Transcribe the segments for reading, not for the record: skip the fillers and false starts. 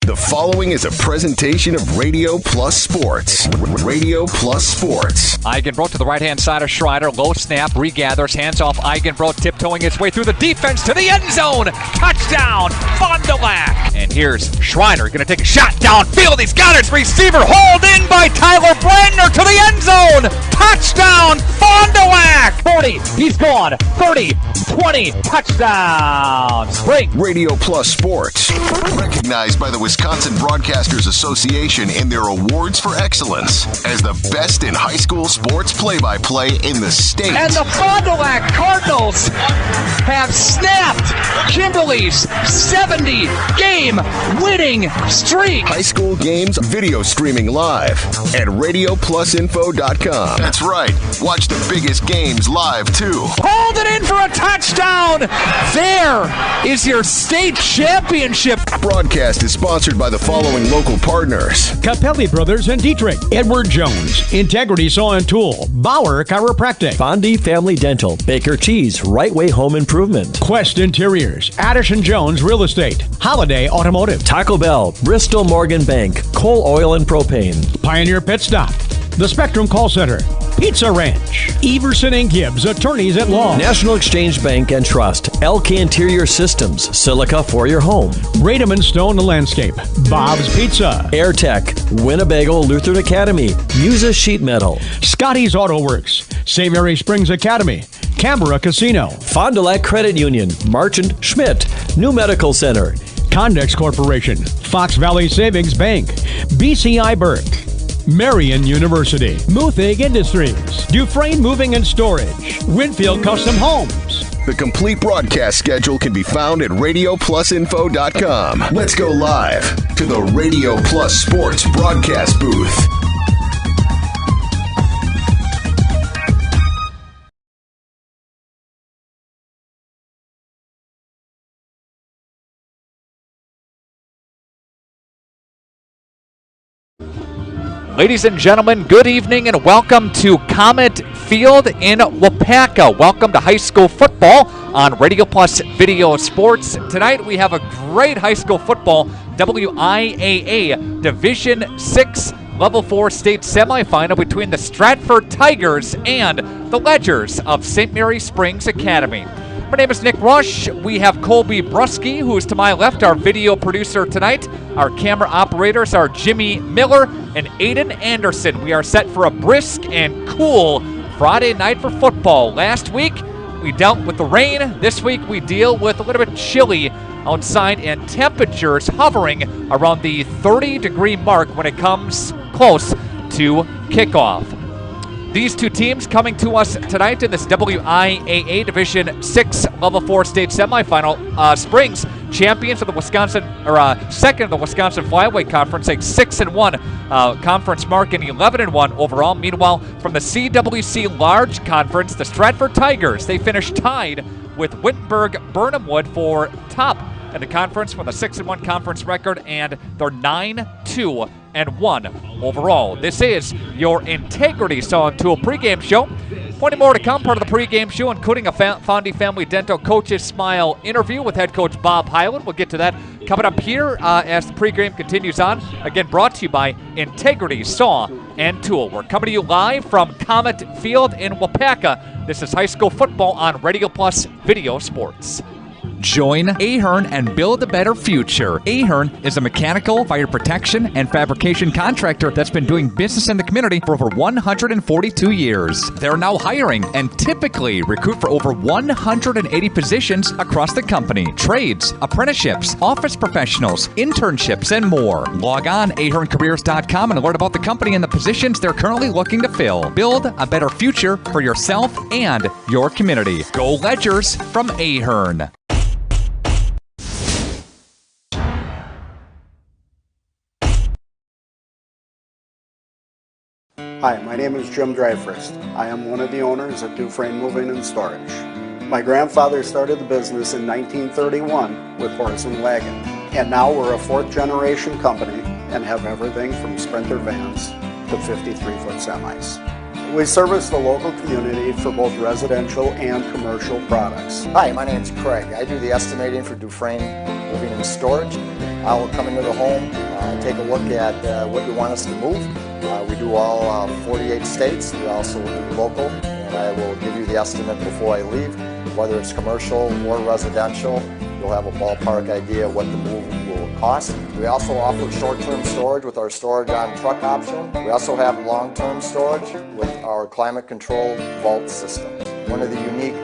The following is a presentation of Radio Plus Sports. Radio Plus Sports. Eigenbrodt to the right-hand side of Schreider. Low snap, regathers, hands off Eigenbrodt, tiptoeing his way through the defense to the end zone. Touchdown, Fond du Lac. And here's Schreider going to take a shot downfield. He's got it. Receiver hauled in by Tyler Brandner to the end zone. Touchdown, Fond du Lac. 40, he's gone. 30, 20, touchdown. Spring. Radio Plus Sports. Recognized by the Wisconsin Broadcasters Association in their awards for excellence as the best in high school sports play-by-play in the state. And the Fond du Lac Cardinals have snapped Kimberly's 70-game winning streak. High school games video streaming live at RadioPlusInfo.com. That's right. Watch the biggest games live, too. Hold it in for a touchdown. There is your state championship. Broadcast is sponsored by the following local partners. Capelli Brothers and Dietrich, Edward Jones, Integrity Saw and Tool, Bauer Chiropractic, Fondi Family Dental, Baker Cheese, Right Way Home Improvement, Quest Interiors, Addison Jones Real Estate, Holiday Automotive, Taco Bell, Bristol Morgan Bank, Coal Oil and Propane, Pioneer Pit Stop, The Spectrum Call Center, Pizza Ranch, Everson and Gibbs, Attorneys at Law, National Exchange Bank and Trust, LK Interior Systems, Silica for your home, Radom and Stone Landscape, Bob's Pizza, AirTech, Winnebago Lutheran Academy, Musa Sheet Metal, Scotty's Auto Works, St. Mary Springs Academy, Canberra Casino, Fond du Lac Credit Union, Marchant Schmidt, New Medical Center, Condex Corporation, Fox Valley Savings Bank, BCI Burke, Marion University, Muthig Industries, Dufresne Moving and Storage, Winfield Custom Homes. The complete broadcast schedule can be found at RadioPlusInfo.com. Let's go live to the Radio Plus Sports broadcast booth. Ladies and gentlemen, good evening and welcome to Comet Field in Waupaca. Welcome to high school football on Radio Plus Video Sports. Tonight we have a great high school football WIAA Division 6 Level 4 state semifinal between the Stratford Tigers and the Ledgers of St. Mary Springs Academy. My name is Nick Rush. We have Colby Brusky, who is to my left, our video producer tonight. Our camera operators are Jimmy Miller and Aiden Anderson. We are set for a brisk and cool Friday night for football. Last week, we dealt with the rain. This week, we deal with a little bit chilly outside and temperatures hovering around the 30-degree mark when it comes close to kickoff. These two teams coming to us tonight in this WIAA Division 6 Level 4 state semifinal. Springs, champions of the Wisconsin, or second of the Wisconsin Flyweight Conference, a 6-1 conference mark and 11-1 overall. Meanwhile, from the CWC Large Conference, the Stratford Tigers, they finished tied with Wittenberg Burnham Wood for top in the conference with a 6-1 conference record, and they're 9-2-1 overall. This is your Integrity Saw and Tool pregame show. Plenty more to come, part of the pregame show, including a Fondi Family Dental Coaches Smile interview with head coach Bob Hyland. We'll get to that coming up here as the pregame continues on. Again, brought to you by Integrity Saw and Tool. We're coming to you live from Comet Field in Waupaca. This is high school football on Radio Plus Video Sports. Join Ahern and build a better future. Ahern is a mechanical, fire protection, and fabrication contractor that's been doing business in the community for over 142 years. They're now hiring and typically recruit for over 180 positions across the company. Trades, apprenticeships, office professionals, internships, and more. Log on aherncareers.com and learn about the company and the positions they're currently looking to fill. Build a better future for yourself and your community. Go Ledgers from Ahern. Hi, my name is Jim Dreyfus. I am one of the owners of Dufresne Moving and Storage. My grandfather started the business in 1931 with horse and wagon, and now we're a fourth-generation company and have everything from Sprinter vans to 53-foot semis. We service the local community for both residential and commercial products. Hi, my name is Craig. I do the estimating for Dufresne Moving and Storage. I will come into the home, take a look at what you want us to move. We do all 48 states. We also do local, and I will give you the estimate before I leave. Whether it's commercial or residential, you'll have a ballpark idea of what the move will cost. We also offer short-term storage with our storage on truck option. We also have long-term storage with our climate-controlled vault system. One of the unique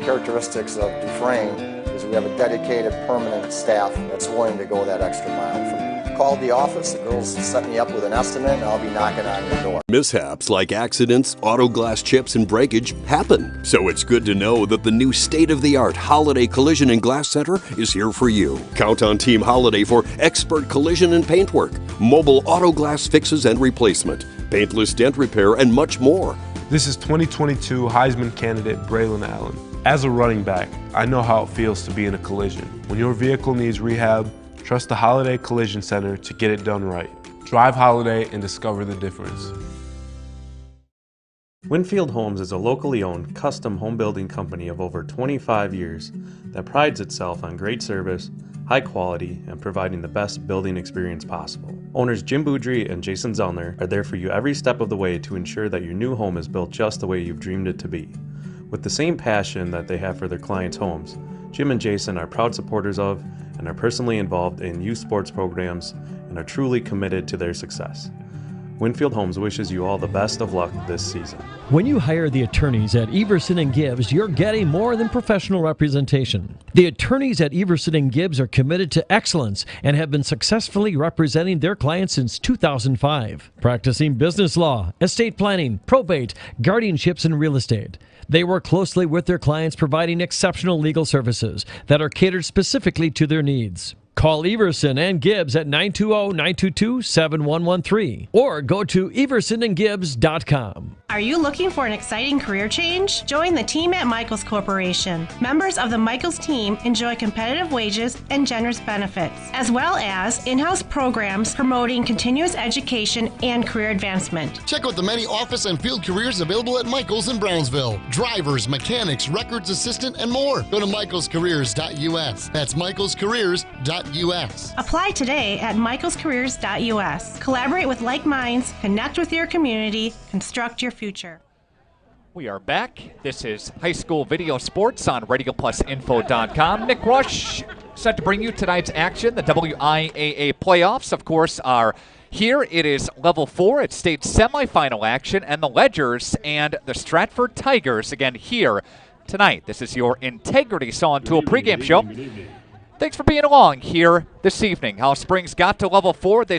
characteristics of Dufresne is we have a dedicated permanent staff that's willing to go that extra mile for you. Call the office, the girls set me up with an estimate, and I'll be knocking on your door. Mishaps like accidents, auto glass chips, and breakage happen. So it's good to know that the new state-of-the-art Holiday Collision and Glass Center is here for you. Count on Team Holiday for expert collision and paintwork, mobile auto glass fixes and replacement, paintless dent repair, and much more. This is 2022 Heisman candidate Braylon Allen. As a running back, I know how it feels to be in a collision. When your vehicle needs rehab, trust the Holiday Collision Center to get it done right. Drive Holiday and discover the difference. Winfield Homes is a locally owned, custom home building company of over 25 years that prides itself on great service, high quality, and providing the best building experience possible. Owners Jim Boudry and Jason Zellner are there for you every step of the way to ensure that your new home is built just the way you've dreamed it to be. With the same passion that they have for their clients' homes, Jim and Jason are proud supporters of and are personally involved in youth sports programs and are truly committed to their success. Winfield Homes wishes you all the best of luck this season. When you hire the attorneys at Everson & Gibbs, you're getting more than professional representation. The attorneys at Everson & Gibbs are committed to excellence and have been successfully representing their clients since 2005, practicing business law, estate planning, probate, guardianships, and real estate. They work closely with their clients, providing exceptional legal services that are catered specifically to their needs. Call Everson and Gibbs at 920-922-7113 or go to eversonandgibbs.com. Are you looking for an exciting career change? Join the team at Michaels Corporation. Members of the Michaels team enjoy competitive wages and generous benefits, as well as in-house programs promoting continuous education and career advancement. Check out the many office and field careers available at Michaels in Brownsville. Drivers, mechanics, records assistant, and more. Go to michaelscareers.us. That's michaelscareers.us. Apply today at michaelscareers.us. Collaborate with like minds, connect with your community, construct your future. We are back. This is High School Video Sports on RadioPlusInfo.com. Nick Rush set to bring you tonight's action. The WIAA playoffs, of course, are here. It is level 4 at state semifinal action, and the Ledgers and the Stratford Tigers again here tonight. This is your Integrity Saw and Tool pregame show. Thanks for being along here this evening. House Springs got to level 4. They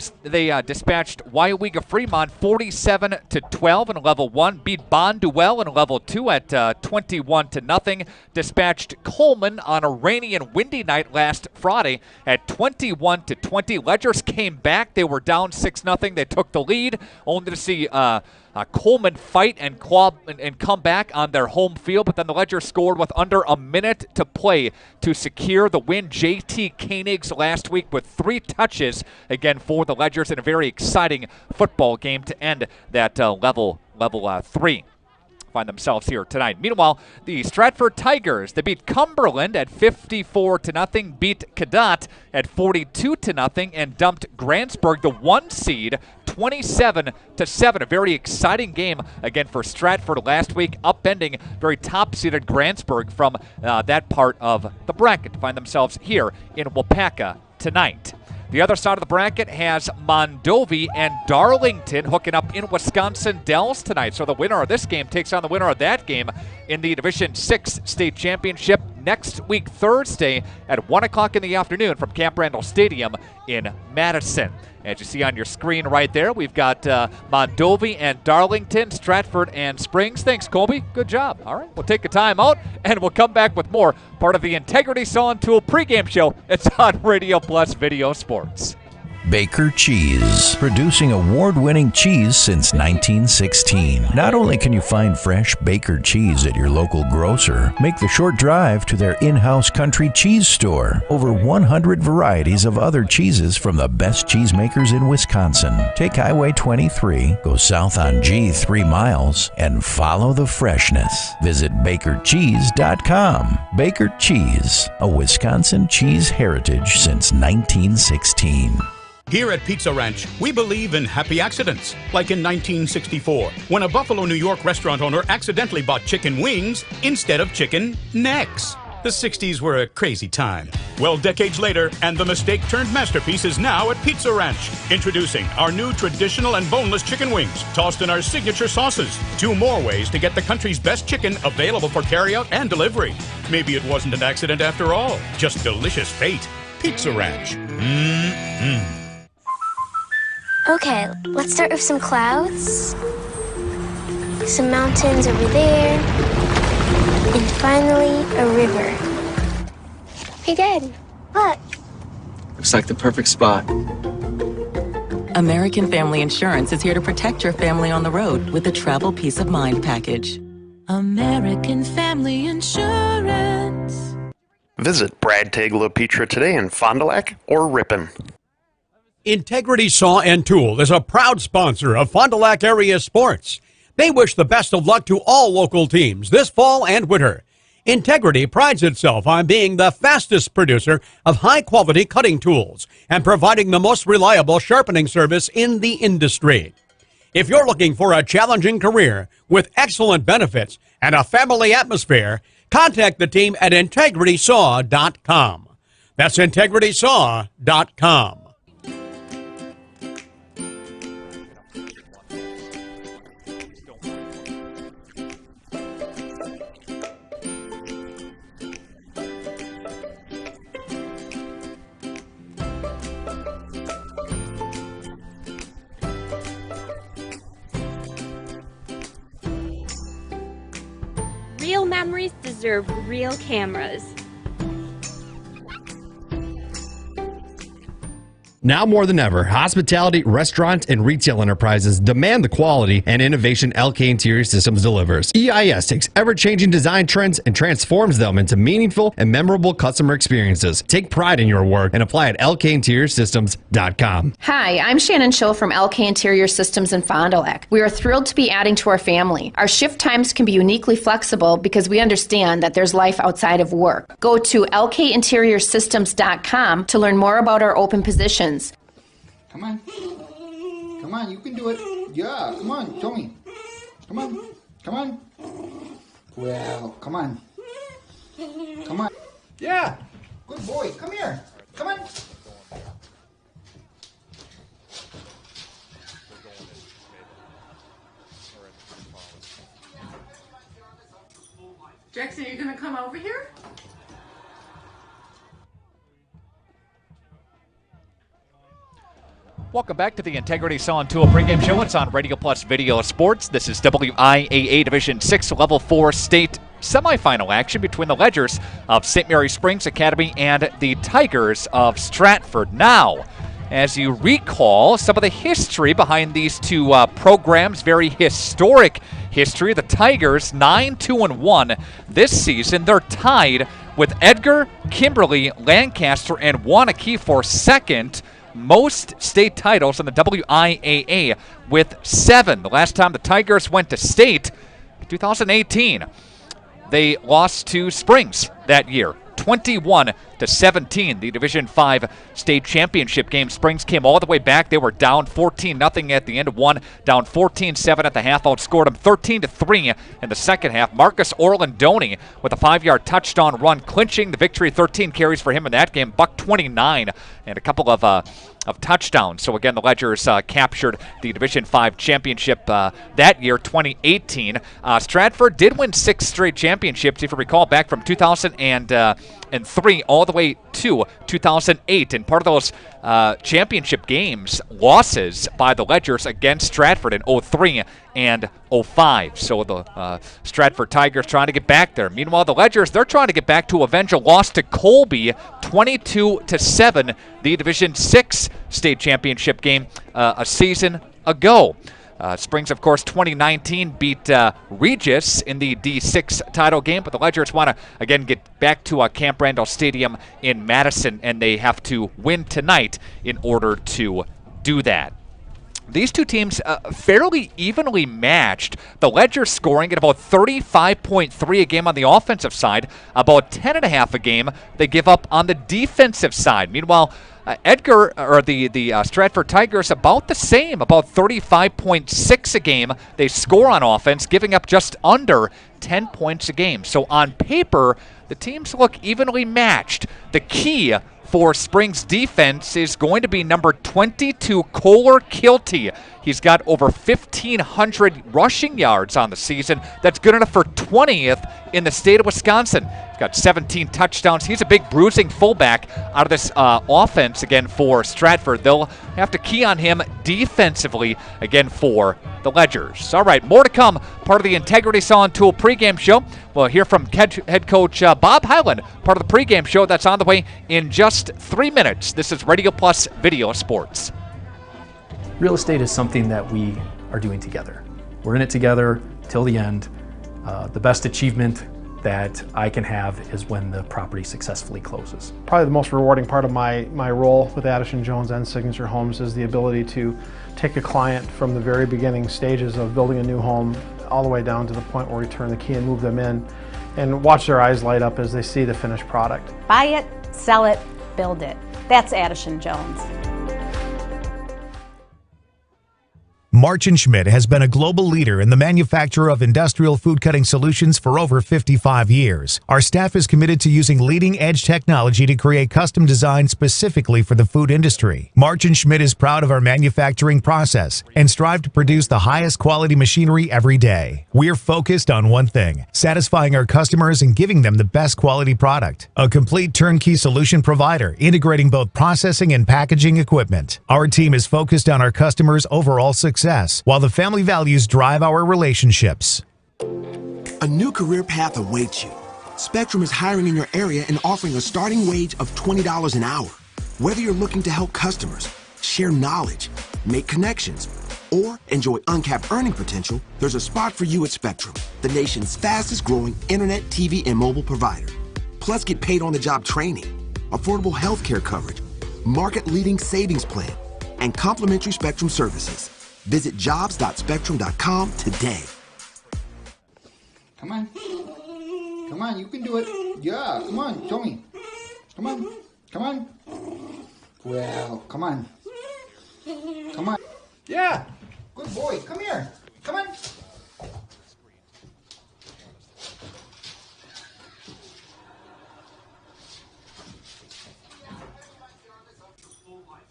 dispatched Waupaca Fremont 47-12 in level 1. Beat Bonduel in level 2 at 21-0. Dispatched Coleman on a rainy and windy night last Friday at 21-20. Ledgers came back. They were down 6-0. They took the lead, only to see Coleman fight and claw and come back on their home field, but then the Ledgers scored with under a minute to play to secure the win. JT Koenigs last week with 3 touches again for the Ledgers in a very exciting football game to end that level 3. Find themselves here tonight. Meanwhile, the Stratford Tigers, they beat Cumberland at 54-0, beat Cadott at 42-0, and dumped Grantsburg, the 1 seed, 27-7. A very exciting game again for Stratford last week, upending very top-seeded Grantsburg from that part of the bracket to find themselves here in Waupaca tonight. The other side of the bracket has Mondovi and Darlington hooking up in Wisconsin Dells tonight. So the winner of this game takes on the winner of that game in the Division 6 state championship next week, Thursday at 1 o'clock in the afternoon from Camp Randall Stadium in Madison. As you see on your screen right there, we've got Mondovi and Darlington, Stratford and Springs. Thanks, Colby. Good job. All right, we'll take a time out, and we'll come back with more, part of the Integrity Saw and Tool pregame show. It's on Radio Plus Video Sports. Baker Cheese, producing award-winning cheese since 1916. Not only can you find fresh Baker cheese at your local grocer, make the short drive to their in-house country cheese store. Over 100 varieties of other cheeses from the best cheesemakers in Wisconsin. Take Highway 23, go south on G 3 miles, and follow the freshness. Visit bakercheese.com. Baker Cheese, a Wisconsin cheese heritage since 1916. Here at Pizza Ranch, we believe in happy accidents, like in 1964, when a Buffalo, New York restaurant owner accidentally bought chicken wings instead of chicken necks. The 60s were a crazy time. Well, decades later, and the mistake turned masterpiece is now at Pizza Ranch. Introducing our new traditional and boneless chicken wings, tossed in our signature sauces. 2 more ways to get the country's best chicken available for carryout and delivery. Maybe it wasn't an accident after all, just delicious fate. Pizza Ranch. Mmm. Okay, let's start with some clouds, some mountains over there, and finally a river. Hey, Dad, look. Looks like the perfect spot. American Family Insurance is here to protect your family on the road with the Travel Peace of Mind package. American Family Insurance. Visit Brad Tagle Petra today in Fond du Lac or Ripon. Integrity Saw and Tool is a proud sponsor of Fond du Lac area sports. They wish the best of luck to all local teams this fall and winter. Integrity prides itself on being the fastest producer of high-quality cutting tools and providing the most reliable sharpening service in the industry. If you're looking for a challenging career with excellent benefits and a family atmosphere, contact the team at integritysaw.com. That's integritysaw.com. Real memories deserve real cameras. Now more than ever, hospitality, restaurants, and retail enterprises demand the quality and innovation LK Interior Systems delivers. EIS takes ever-changing design trends and transforms them into meaningful and memorable customer experiences. Take pride in your work and apply at lkinteriorsystems.com. Hi, I'm Shannon Schill from LK Interior Systems in Fond du Lac. We are thrilled to be adding to our family. Our shift times can be uniquely flexible because we understand that there's life outside of work. Go to lkinteriorsystems.com to learn more about our open positions. Come on. Come on, you can do it. Yeah, come on, Tony. Come on. Come on. Well, come on. Come on. Yeah. Good boy. Come here. Come on. Jackson, are you going to come over here? Welcome back to the Integrity Saw and Tool pregame show. It's on Radio Plus Video Sports. This is WIAA Division 6 Level 4 State semifinal action between the Ledgers of St. Mary Springs Academy and the Tigers of Stratford. Now, as you recall, some of the history behind these two programs, very historic history. The Tigers 9-2-1 this season. They're tied with Edgar, Kimberly, Lancaster, and Waunakee for second most state titles in the WIAA with 7. The last time the Tigers went to state, 2018. They lost to Springs that year, 21-17, the Division 5 state championship game. Springs came all the way back. They were down 14-0 at the end of one, down 14-7 at the half, outscored them 13-3 in the second half. Marcus Orlandoni with a 5-yard touchdown run, clinching the victory. 13 carries for him in that game, buck 29, and a couple of touchdowns. So again, the Ledgers captured the Division 5 championship that year, 2018. Stratford did win 6 straight championships, if you recall, back from 2003 all the the way to 2008. And part of those championship games, losses by the Ledgers against Stratford in 03 and 05. So the Stratford Tigers trying to get back there. Meanwhile, the Ledgers, they're trying to get back to avenge a loss to Colby 22-7, the Division 6 state championship game a season ago. Springs, of course, 2019 beat Regis in the D6 title game, but the Ledgers want to, again, get back to Camp Randall Stadium in Madison, and they have to win tonight in order to do that. These two teams fairly evenly matched. The Ledgers scoring at about 35.3 a game on the offensive side, about 10.5 a game they give up on the defensive side. Meanwhile, the Stratford Tigers about the same, about 35.6 a game they score on offense, giving up just under 10 points a game. So on paper, the teams look evenly matched. The key for Springs defense is going to be number 22, Kohler Kilty. He's got over 1,500 rushing yards on the season. That's good enough for 20th in the state of Wisconsin. He's got 17 touchdowns. He's a big bruising fullback out of this offense, again, for Stratford. They'll have to key on him defensively, again, for the Ledgers. All right, more to come. Part of the Integrity Saw and Tool pregame show. We'll hear from head coach Bob Hyland, part of the pregame show that's on the way in just 3 minutes. This is Radio Plus Video Sports. Real estate is something that we are doing together. We're in it together till the end. The best achievement that I can have is when the property successfully closes. Probably the most rewarding part of my role with Addison Jones and Signature Homes is the ability to take a client from the very beginning stages of building a new home all the way down to the point where we turn the key and move them in and watch their eyes light up as they see the finished product. Buy it, sell it, build it. That's Addison Jones. March & Schmidt has been a global leader in the manufacture of industrial food cutting solutions for over 55 years. Our staff is committed to using leading-edge technology to create custom designs specifically for the food industry. March & Schmidt is proud of our manufacturing process and strive to produce the highest quality machinery every day. We're focused on one thing, satisfying our customers and giving them the best quality product. A complete turnkey solution provider, integrating both processing and packaging equipment. Our team is focused on our customers' overall success, while the family values drive our relationships. A new career path awaits you. Spectrum is hiring in your area and offering a starting wage of $20 an hour. Whether you're looking to help customers, share knowledge, make connections, or enjoy uncapped earning potential, there's a spot for you at Spectrum, the nation's fastest growing internet, TV, and mobile provider. Plus, get paid on the job training, affordable health care coverage, market-leading savings plan, and complimentary Spectrum services. Visit jobs.spectrum.com today. Come on. Come on, you can do it. Yeah, come on, show me. Come on. Come on. Well, come on. Come on. Yeah. Good boy. Come here. Come on.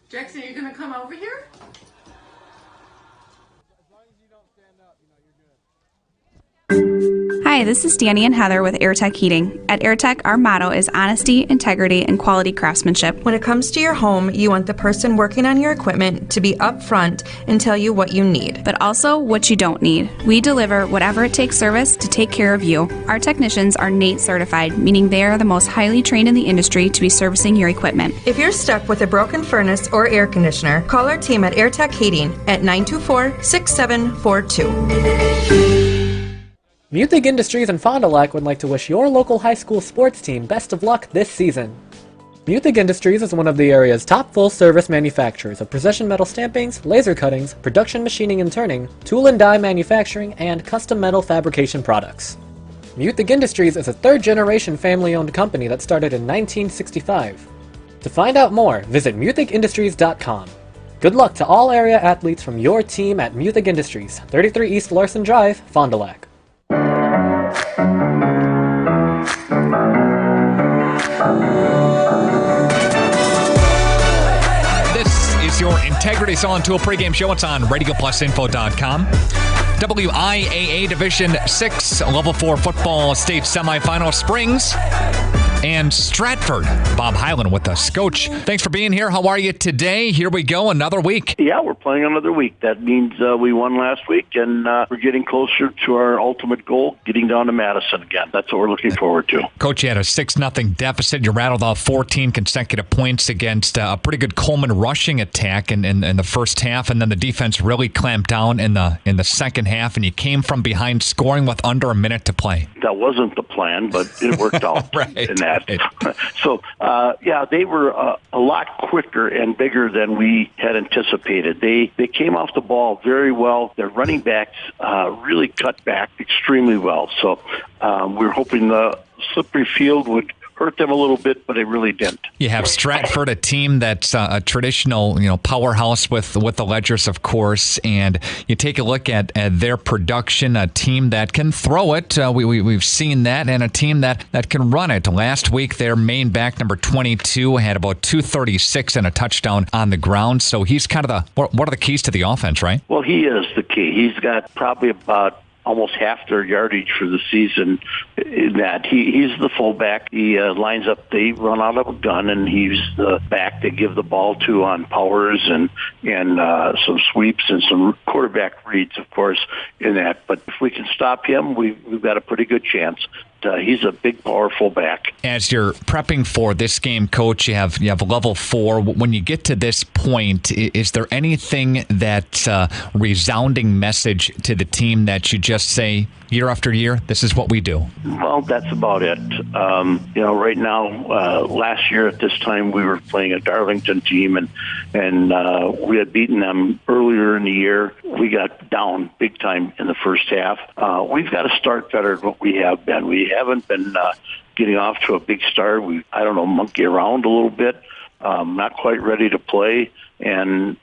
Jackson, are you going to come over here? Hi, this is Danny and Heather with AirTech Heating. At AirTech, our motto is honesty, integrity, and quality craftsmanship. When it comes to your home, you want the person working on your equipment to be upfront and tell you what you need. But also what you don't need. We deliver whatever it takes service to take care of you. Our technicians are NATE certified, meaning they are the most highly trained in the industry to be servicing your equipment. If you're stuck with a broken furnace or air conditioner, call our team at AirTech Heating at 924-6742. Muthig Industries in Fond du Lac would like to wish your local high school sports team best of luck this season. Muthig Industries is one of the area's top full-service manufacturers of precision metal stampings, laser cuttings, production machining and turning, tool and die manufacturing, and custom metal fabrication products. Muthig Industries is a third-generation family-owned company that started in 1965. To find out more, visit muthigindustries.com. Good luck to all area athletes from your team at Muthig Industries, 33 East Larson Drive, Fond du Lac. This is your Integrity Saw and Tool pregame show. It's on RadioPlusInfo.com. WIAA Division 6 Level 4 football state semifinal. Springs and Stratford. Bob Hyland with us. Coach, thanks for being here. How are you today? Here we go, another week. Yeah, we're playing another week. That means we won last week, and we're getting closer to our ultimate goal, getting down to Madison again. That's what we're looking forward to. Coach, you had a 6-0 deficit. You rattled off 14 consecutive points against a pretty good Coleman rushing attack in the first half, and then the defense really clamped down in the second half, and you came from behind scoring with under a minute to play. That wasn't the plan, but it worked out in that. So, they were a lot quicker and bigger than we had anticipated. They came off the ball very well. Their running backs really cut back extremely well. So we were hoping the slippery field would hurt them a little bit, but it really didn't. You have Stratford, a team that's a traditional, powerhouse with the Ledgers, of course, and you take a look at their production, a team that can throw it. We've seen that, and a team that can run it. Last week, their main back, number 22, had about 236 and a touchdown on the ground. So he's kind of what are the keys to the offense, right? Well, he is the key. He's got probably about almost half their yardage for the season in that. He's the fullback. He lines up, they run out of a gun, and he's the back they give the ball to on powers and some sweeps and some quarterback reads, of course, in that. But if we can stop him, we've got a pretty good chance. He's a big, powerful back. As you're prepping for this game, Coach, you have level 4. When you get to this point, is there anything that's a resounding message to the team that you just say, year after year, this is what we do? Well, that's about it. Right now, last year at this time, we were playing a Darlington team, and we had beaten them earlier in the year. We got down big time in the first half. We've got to start better than what we have been. We haven't been getting off to a big start. We, monkey around a little bit. Not quite ready to play, and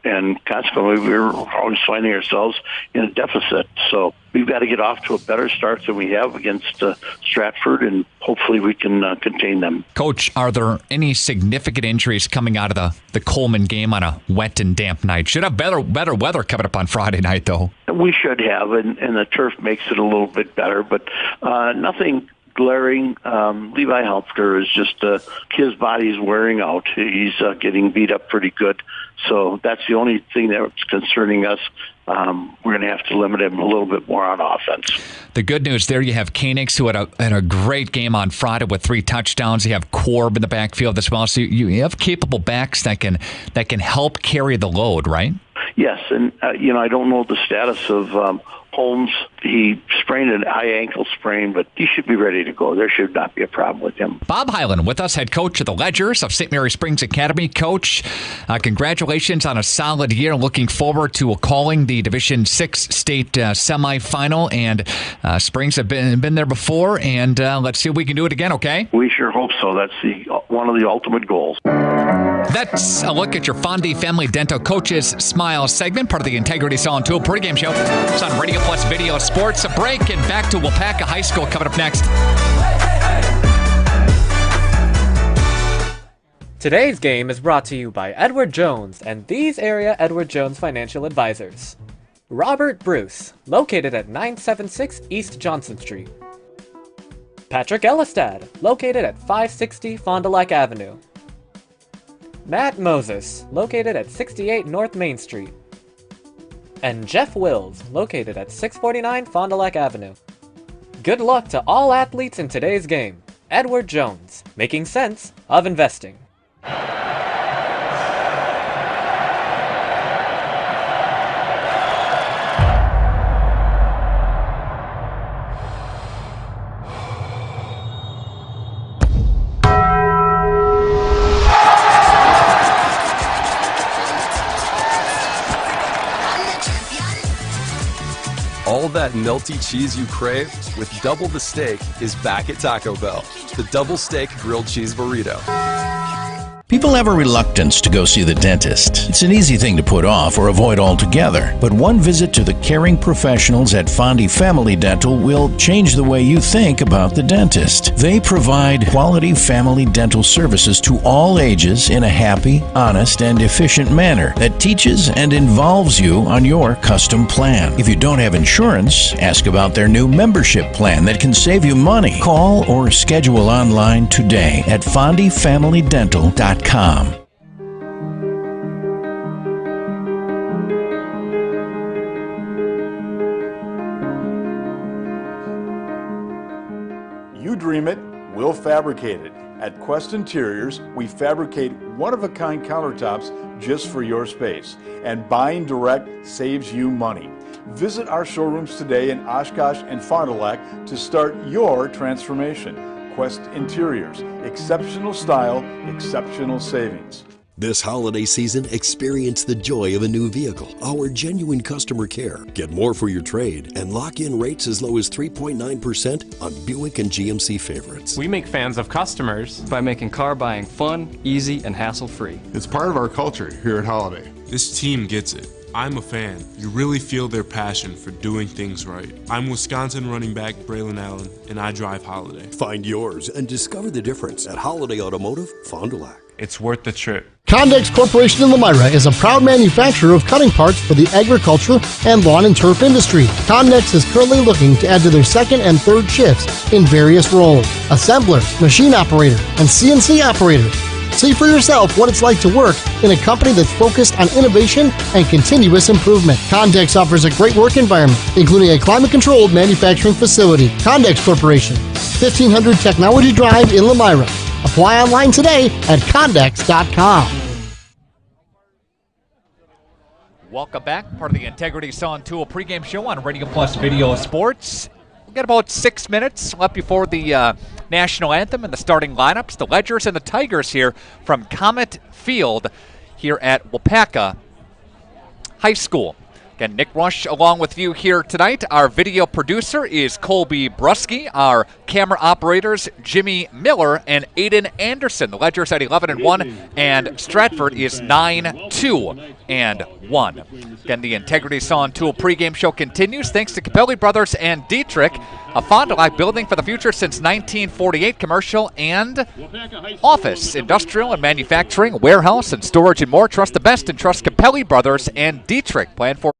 consequently we're always finding ourselves in a deficit. So we've got to get off to a better start than we have against Stratford, and hopefully we can contain them. Coach, are there any significant injuries coming out of the Coleman game on a wet and damp night? Should have better weather coming up on Friday night, though. We should have, and the turf makes it a little bit better, but nothing glaring. Levi Helpker is just his body's wearing out. He's getting beat up pretty good. So that's the only thing that's concerning us. We're going to have to limit him a little bit more on offense. The good news there, you have Koenigs, who had a great game on Friday with 3 touchdowns. You have Korb in the backfield as well. So you have capable backs that can help carry the load, right? Yes, and I don't know the status of Holmes. He sprained an high ankle sprain, but he should be ready to go. There should not be a problem with him. Bob Hyland with us, head coach of the Ledgers of St. Mary Springs Academy. Coach, congratulations on a solid year. Looking forward to calling the Division 6 state semifinal, and Springs have been there before, and let's see if we can do it again, okay? We sure hope so. That's one of the ultimate goals. That's a look at your Fondy Family Dental Coaches Smile segment, part of the Integrity Saw and Tool pregame show. It's on Radio Plus Video Sports. A break and back to Waupaca High School coming up next. Today's game is brought to you by Edward Jones and these area Edward Jones Financial Advisors. Robert Bruce, located at 976 East Johnson Street. Patrick Ellistad, located at 560 Fond du Lac Avenue. Matt Moses, located at 68 North Main Street. And Jeff Wills, located at 649 Fond du Lac Avenue. Good luck to all athletes in today's game. Edward Jones, making sense of investing. All that melty cheese you crave with double the steak is back at Taco Bell. The double steak grilled cheese burrito. People have a reluctance to go see the dentist. It's an easy thing to put off or avoid altogether. But one visit to the caring professionals at Fondy Family Dental will change the way you think about the dentist. They provide quality family dental services to all ages in a happy, honest, and efficient manner that teaches and involves you on your custom plan. If you don't have insurance, ask about their new membership plan that can save you money. Call or schedule online today at fondyfamilydental.com. You dream it, we'll fabricate it. At Quest Interiors, we fabricate one-of-a-kind countertops just for your space, and buying direct saves you money. Visit our showrooms today in Oshkosh and Fond du Lac to start your transformation. Quest Interiors, exceptional style, exceptional savings. This holiday season, experience the joy of a new vehicle. Our genuine customer care. Get more for your trade and lock in rates as low as 3.9% on Buick and GMC favorites. We make fans of customers by making car buying fun, easy, and hassle-free. It's part of our culture here at Holiday. This team gets it. I'm a fan. You really feel their passion for doing things right. I'm Wisconsin running back Braylon Allen, and I drive Holiday. Find yours and discover the difference at Holiday Automotive, Fond du Lac. It's worth the trip. Condex Corporation in Lomira is a proud manufacturer of cutting parts for the agriculture and lawn and turf industry. Condex is currently looking to add to their second and third shifts in various roles: assembler, machine operator, and CNC operator. See for yourself what it's like to work in a company that's focused on innovation and continuous improvement. Condex offers a great work environment, including a climate-controlled manufacturing facility. Condex Corporation, 1500 Technology Drive in Lomira. Apply online today at Condex.com. Welcome back, part of the Integrity Saw and Tool pregame show on Radio Plus Video Sports. We've got about 6 minutes left before the national anthem and the starting lineups. The Ledgers and the Tigers here from Comet Field here at Waupaca High School. Again, Nick Rush along with you here tonight. Our video producer is Colby Brusky. Our camera operators, Jimmy Miller and Aiden Anderson. The Ledgers at 11-1, and Stratford is 9-2-1. Again, the Integrity Saw and Tool pregame show continues thanks to Capelli Brothers and Dietrich, a Fond du Lac building for the future since 1948, commercial and office, industrial and manufacturing, warehouse and storage and more. Trust the best and trust Capelli Brothers and Dietrich. Plan for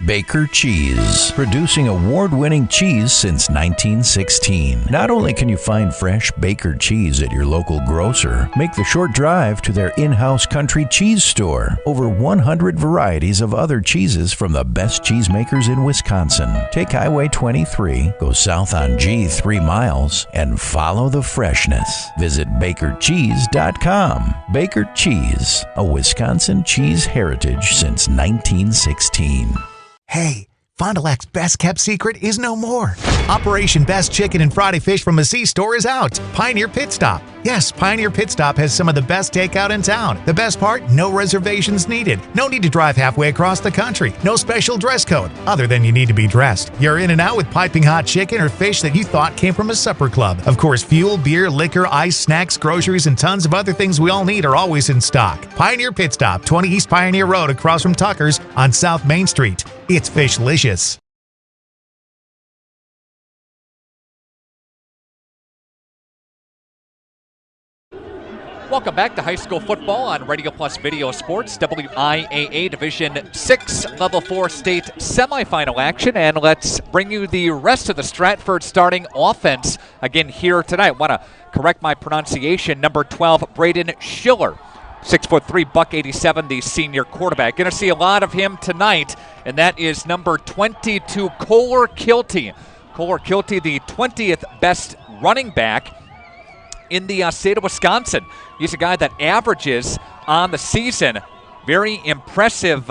Baker Cheese, producing award-winning cheese since 1916. Not only can you find fresh Baker cheese at your local grocer, make the short drive to their in-house country cheese store. Over 100 varieties of other cheeses from the best cheesemakers in Wisconsin. Take Highway 23, go south on G 3 miles, and follow the freshness. Visit bakercheese.com. Baker Cheese, a Wisconsin cheese heritage since 1916. Hey, Fond du Lac's best-kept secret is no more. Operation Best Chicken and Friday Fish from a C-Store is out. Pioneer Pit Stop. Yes, Pioneer Pit Stop has some of the best takeout in town. The best part? No reservations needed. No need to drive halfway across the country. No special dress code, other than you need to be dressed. You're in and out with piping hot chicken or fish that you thought came from a supper club. Of course, fuel, beer, liquor, ice, snacks, groceries, and tons of other things we all need are always in stock. Pioneer Pit Stop, 20 East Pioneer Road across from Tucker's on South Main Street. It's Fishlicious. Welcome back to high school football on Radio Plus Video Sports, WIAA Division 6 Level 4 state semifinal action. And let's bring you the rest of the Stratford starting offense again here tonight. Want to correct my pronunciation. Number 12, Braden Schiller. 6'3", $187, the senior quarterback. Going to see a lot of him tonight, and that is number 22, Kohler Kilty. Kohler Kilty, the 20th best running back in the state of Wisconsin. He's a guy that averages on the season very impressive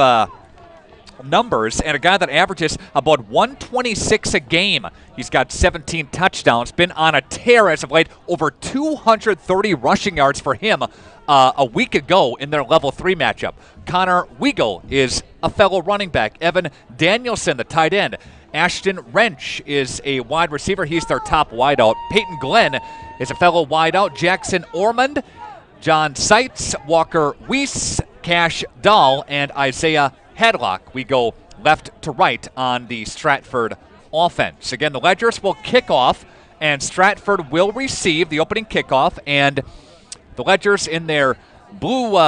numbers, and a guy that averages about 126 a game. He's got 17 touchdowns, been on a tear as of late, over 230 rushing yards for him a week ago in their Level 3 matchup. Connor Weigel is a fellow running back. Evan Danielson, the tight end. Ashton Wrench is a wide receiver. He's their top wideout. Peyton Glenn is a fellow wideout. Jackson Ormond, John Seitz, Walker Weiss, Cash Dahl, and Isaiah Hadlock. We go left to right on the Stratford offense. Again, the Ledgers will kick off, and Stratford will receive the opening kickoff. And the Ledgers in their blue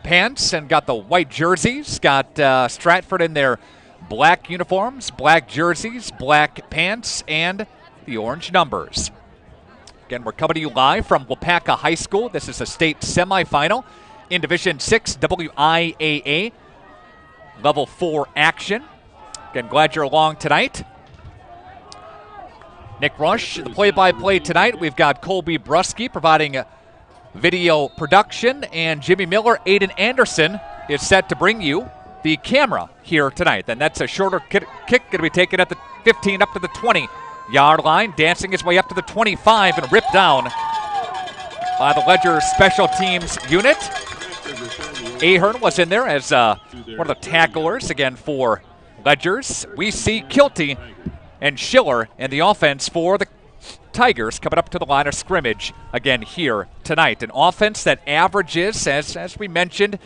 pants and got the white jerseys. Got Stratford in their black uniforms, black jerseys, black pants, and the orange numbers. Again, we're coming to you live from Waupaca High School. This is a state semifinal in Division 6 WIAA Level 4 action. Again, glad you're along tonight. Nick Rush, the play-by-play tonight. We've got Colby Brusky providing video production, and Jimmy Miller, Aiden Anderson is set to bring you the camera here tonight. Then that's a shorter kick going to be taken at the 15 up to the 20-yard line, dancing his way up to the 25 and ripped down by the Ledger special teams unit. Ahern was in there as one of the tacklers again for Ledgers. We see Kilty and Schiller in the offense for the Tigers coming up to the line of scrimmage again here tonight. An offense that averages, as we mentioned,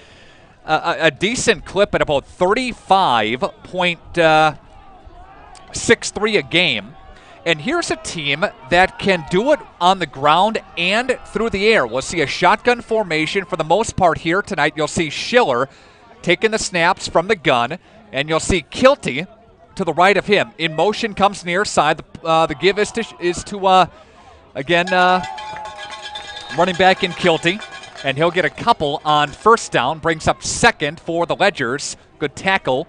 a decent clip at about 35.63 a game. And here's a team that can do it on the ground and through the air. We'll see a shotgun formation for the most part here tonight. You'll see Schiller taking the snaps from the gun, and you'll see Kilty to the right of him. In motion comes near side. The give is to again, running back in Kilty. And he'll get a couple on first down. Brings up second for the Ledgers. Good tackle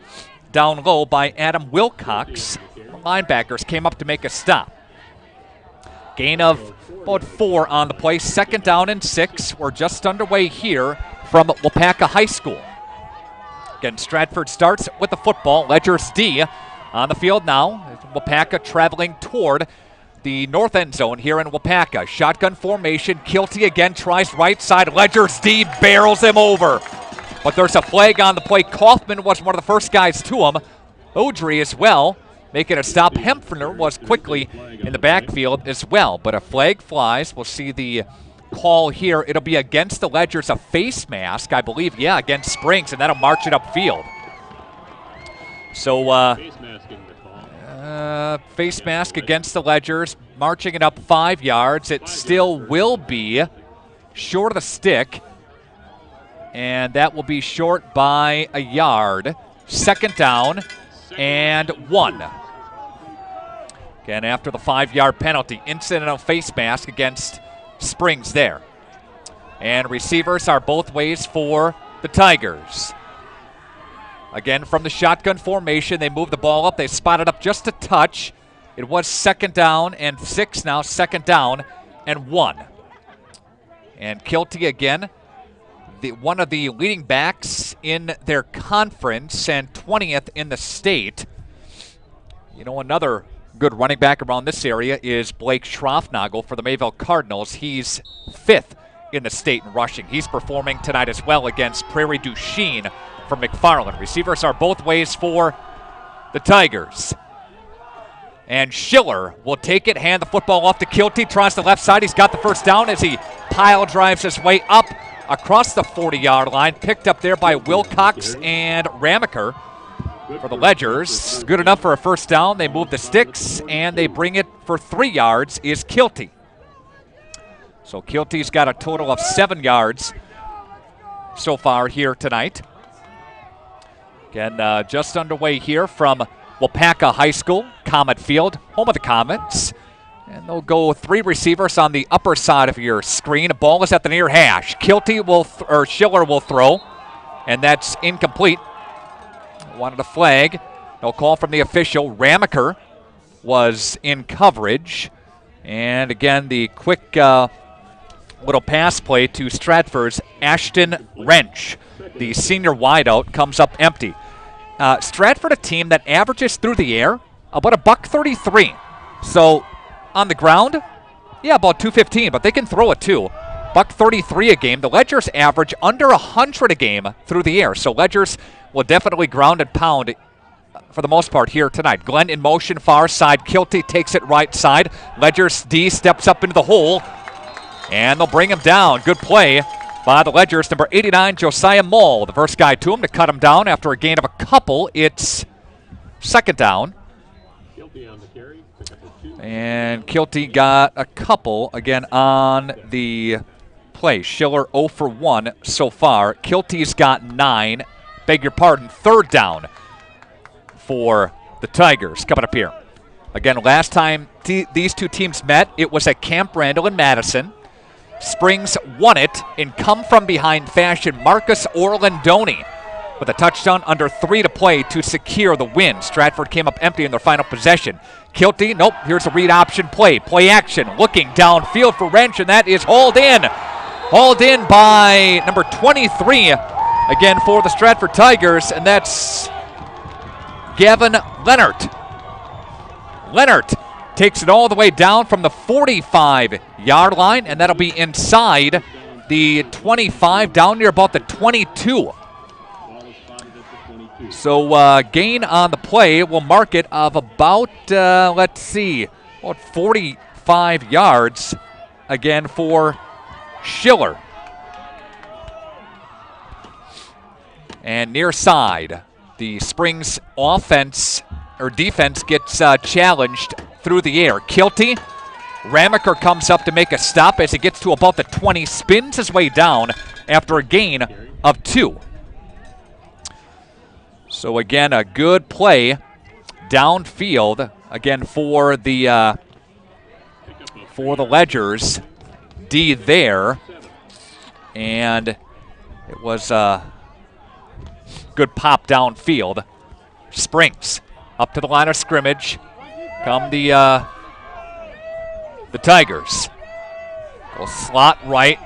down low by Adam Wilcox. The linebackers came up to make a stop. Gain of about 4 on the play. Second down and 6. We're just underway here from Waupaca High School. Again, Stratford starts with the football. Ledgers D on the field now. Waupaca traveling toward the north end zone here in Waupaca. Shotgun formation. Kilty again tries right side. Ledgers D barrels him over. But there's a flag on the play. Kaufman was one of the first guys to him. Odry as well, making a stop. Hempfner was quickly in the backfield as well. But a flag flies. We'll see the call here. It'll be against the Ledgers, a face mask, I believe. Yeah, against Springs, and that'll march it upfield. So, face mask against the Ledgers, marching it up 5 yards. It still will be short of the stick, and that will be short by a yard. Second down and 1. Again, after the 5-yard penalty, incidental face mask against Springs there. And receivers are both ways for the Tigers. Again, from the shotgun formation, they move the ball up. They spot it up just a touch. It was 2nd down and 6 now, 2nd down and 1. And Kilty again, one of the leading backs in their conference and 20th in the state. You know, another good running back around this area is Blake Schroffnagel for the Mayville Cardinals. He's 5th in the state in rushing. He's performing tonight as well against Prairie du Chien from McFarland. Receivers are both ways for the Tigers. And Schiller will take it, hand the football off to Kilty, tries the left side. He's got the first down as he pile drives his way up across the 40-yard line. Picked up there by Wilcox and Ramaker for the Ledgers. Good enough for a first down. They move the sticks, and they bring it for 3 yards is Kilty. So Kilty's got a total of 7 yards so far here tonight. Again, just underway here from Waupaca High School, Comet Field, home of the Comets. And they'll go 3 receivers on the upper side of your screen. The ball is at the near hash. Kilty or Schiller will throw, and that's incomplete. Wanted a flag. No call from the official. Ramaker was in coverage. And again, the quick little pass play to Stratford's Ashton Wrench. The senior wideout comes up empty. Stratford, a team that averages through the air about $133. So on the ground, yeah, about 215, but they can throw it too. $133 a game. The Ledgers average under 100 a game through the air. So Ledgers will definitely ground and pound for the most part here tonight. Glenn in motion, far side. Kilty takes it right side. Ledgers D steps up into the hole, and they'll bring him down. Good play by the Ledgers. Number 89, Josiah Moll, the first guy to him to cut him down after a gain of a couple. It's 2nd down. And Kilty got a couple again on the play. Schiller 0 for 1 so far. Kilty's got 9. Beg your pardon, 3rd down for the Tigers coming up here. Again, last time these two teams met, it was at Camp Randall in Madison. Springs won it in come-from-behind fashion. Marcus Orlandoni with a touchdown under 3 to play to secure the win. Stratford came up empty in their final possession. Kilty, nope, here's a read option play. Play action, looking downfield for Wrench, and that is hauled in. Hauled in by number 23, again for the Stratford Tigers, and that's Gavin Leonard. Leonard takes it all the way down from the 45-yard line, and that'll be inside the 25, down near about the 22. So gain on the play will mark it of about, let's see, about 45 yards again for Schiller. And near side, the Springs offense or defense gets challenged through the air. Kilty, Ramaker comes up to make a stop as he gets to about the 20, spins his way down after a gain of 2. So again, a good play downfield again for the Ledgers. D there, and it was a good pop downfield. Springs up to the line of scrimmage. Come the Tigers. Will slot right.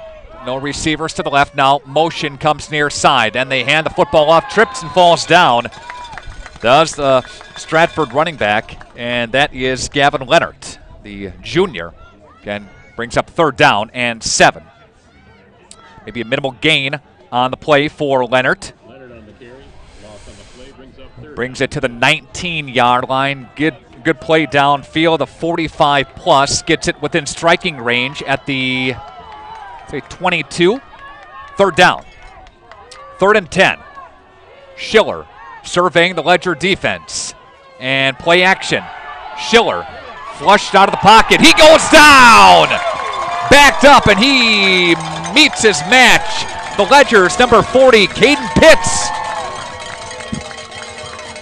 No receivers to the left. Now motion comes near side. Then they hand the football off. Trips and falls down. Does the Stratford running back. And that is Gavin Leonard, the junior. Again, brings up 3rd down and 7. Maybe a minimal gain on the play for Leonard. Brings it to the 19-yard line. Good play downfield. The 45-plus gets it within striking range at the 22. 3rd down. 3rd and 10. Schiller surveying the Ledger defense. And play action. Schiller flushed out of the pocket. He goes down! Backed up, and he meets his match. The Ledgers, number 40, Caden Pitts.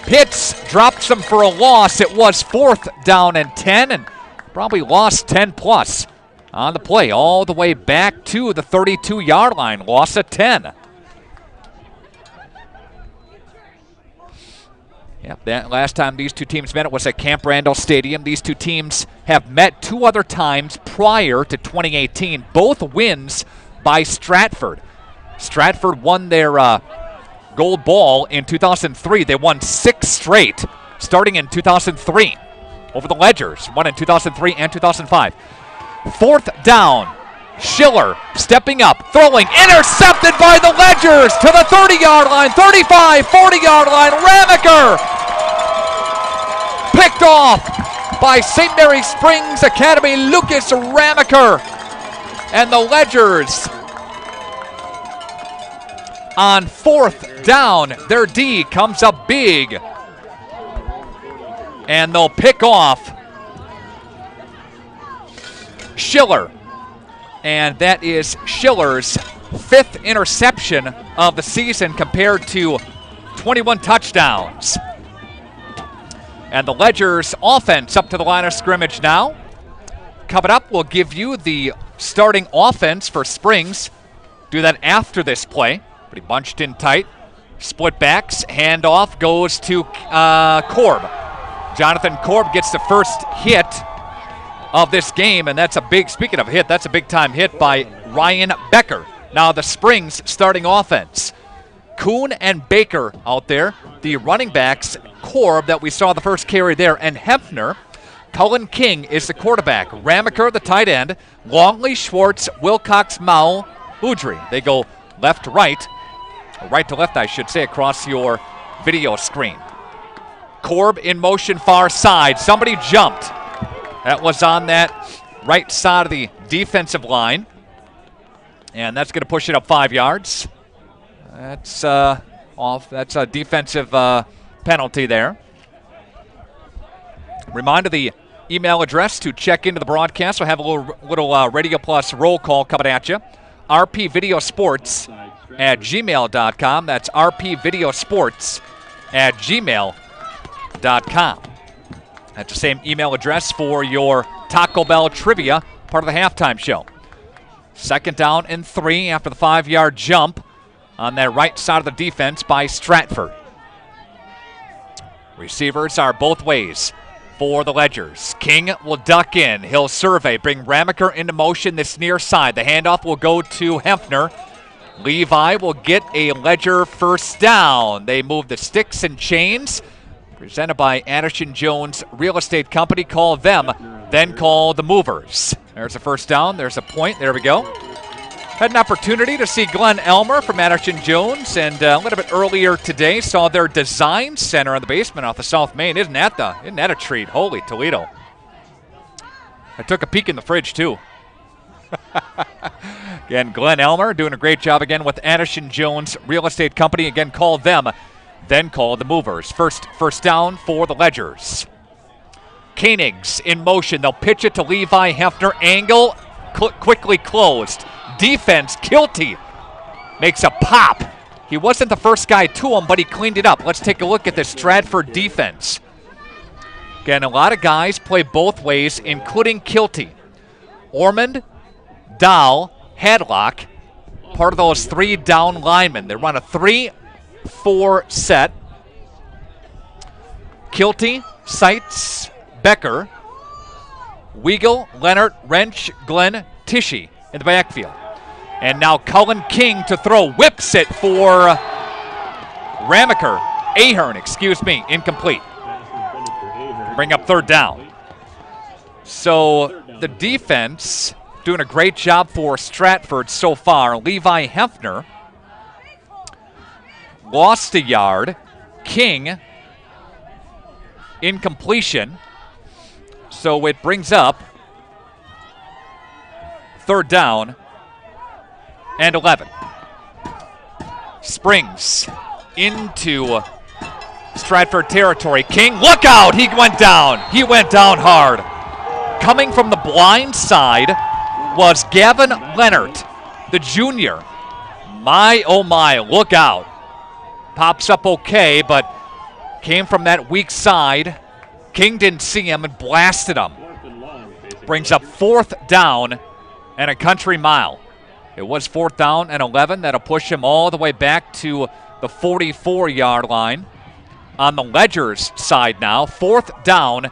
Pitts drops them for a loss. It was 4th down and 10, and probably lost 10 plus on the play all the way back to the 32-yard line. Loss of 10. Yep, that last time these two teams met, it was at Camp Randall Stadium. These two teams have met 2 other times prior to 2018. Both wins by Stratford. Stratford won their gold ball in 2003. They won 6 straight, starting in 2003 over the Ledgers. Won in 2003 and 2005. 4th down. Schiller stepping up, throwing, intercepted by the Ledgers to the 30-yard line, 35, 40-yard line. Ramaker picked off by St. Mary Springs Academy, Lucas Ramaker. And the Ledgers on 4th down. Their D comes up big. And they'll pick off Schiller. And that is Schiller's 5th interception of the season compared to 21 touchdowns. And the Ledgers offense up to the line of scrimmage now. Coming up, we'll give you the starting offense for Springs. Do that after this play. Pretty bunched in tight. Split backs. Handoff goes to Korb. Jonathan Korb gets the first hit of this game, and that's a big, speaking of hit, that's a big-time hit by Ryan Becker. Now the Springs starting offense. Kuhn and Baker out there. The running backs, Korb, that we saw the first carry there, and Hefner. Cullen King is the quarterback. Ramaker, the tight end. Longley, Schwartz, Wilcox, Mao, Udry. They go left to right, or right to left, I should say, across your video screen. Korb in motion far side. Somebody jumped. That was on that right side of the defensive line. And that's going to push it up 5 yards. That's off. That's a defensive penalty there. Reminder, the email address to check into the broadcast. We'll have a little Radio Plus roll call coming at you. rpvideosports@gmail.com. That's rpvideosports@gmail.com. That's the same email address for your Taco Bell trivia, part of the halftime show. 2nd down and 3 after the 5-yard jump on that right side of the defense by Stratford. Receivers are both ways for the Ledgers. King will duck in. He'll survey, bring Ramaker into motion this near side. The handoff will go to Hefner. Levi will get a Ledger first down. They move the sticks and chains. Presented by Addison Jones Real Estate Company. Call them, then call the movers. There's a first down. There's a point. There we go. Had an opportunity to see Glenn Elmer from Addison Jones, and a little bit earlier today saw their design center in the basement off of South Main. Isn't that a treat? Holy Toledo. I took a peek in the fridge, too. Again, Glenn Elmer doing a great job again with Addison Jones Real Estate Company. Again, call them, then call the movers. First down for the Ledgers. Koenigs in motion. They'll pitch it to Levi Hefner. Angle quickly closed. Defense, Kilty makes a pop. He wasn't the first guy to him, but he cleaned it up. Let's take a look at the Stratford defense. Again, a lot of guys play both ways, including Kilty. Ormond, Dahl, Hadlock, part of those 3 down linemen. They run a 3-4 set. Kilty, Seitz, Becker, Weigel, Leonard, Wrench, Glenn, Tishy in the backfield. And now Cullen King to throw. Whips it for Ahern, incomplete. Bring up 3rd down. So the defense doing a great job for Stratford so far. Levi Hefner lost a yard. King, incompletion. So it brings up 3rd down and 11. Springs into Stratford territory. King, look out! He went down. He went down hard. Coming from the blind side was Gavin Leonard, the junior. My, oh my, look out. Pops up okay, but Came from that weak side. King didn't see him and blasted him. Brings up 4th down and a country mile. It was 4th down and 11. That'll push him all the way back to the 44-yard line. On the Ledger's side now, 4th down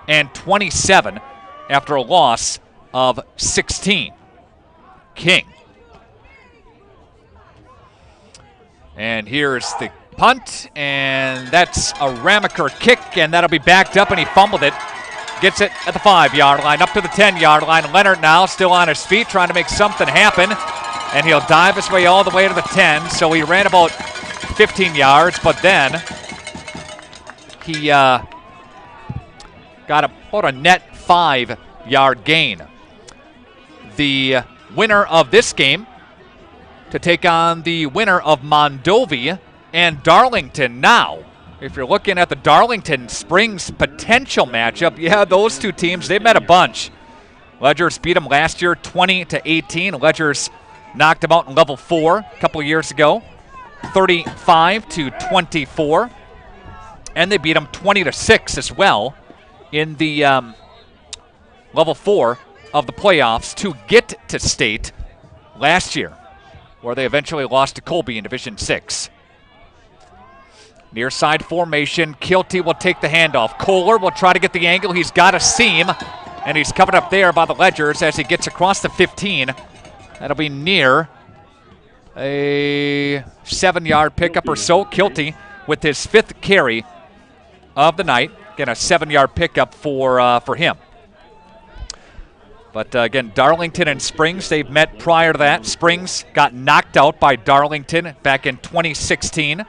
and 27 after a loss of 16. King. And here's the punt, and that's a Ramaker kick, and that'll be backed up, and he fumbled it. Gets it at the 5-yard line, up to the 10-yard line. Leonard now still on his feet, trying to make something happen, and he'll dive his way all the way to the 10. So he ran about 15 yards, but then he got about a net 5-yard gain. The winner of this game to take on the winner of Mondovi and Darlington. Now, if you're looking at the Darlington Springs potential matchup, yeah, those two teams, they've met a bunch. Ledgers beat them last year 20-18. Ledgers knocked them out in level 4 a couple years ago, 35-24. And they beat them 20-6 as well in the level 4 of the playoffs to get to state last year, where they eventually lost to Colby in Division 6. Near side formation, Kilty will take the handoff. Kohler will try to get the angle. He's got a seam, and he's covered up there by the Ledgers as he gets across the 15. That'll be near a 7-yard pickup or so. Kilty with his 5th carry of the night. Again, a 7-yard pickup for him. But again, Darlington and Springs, they've met prior to that. Springs got knocked out by Darlington back in 2016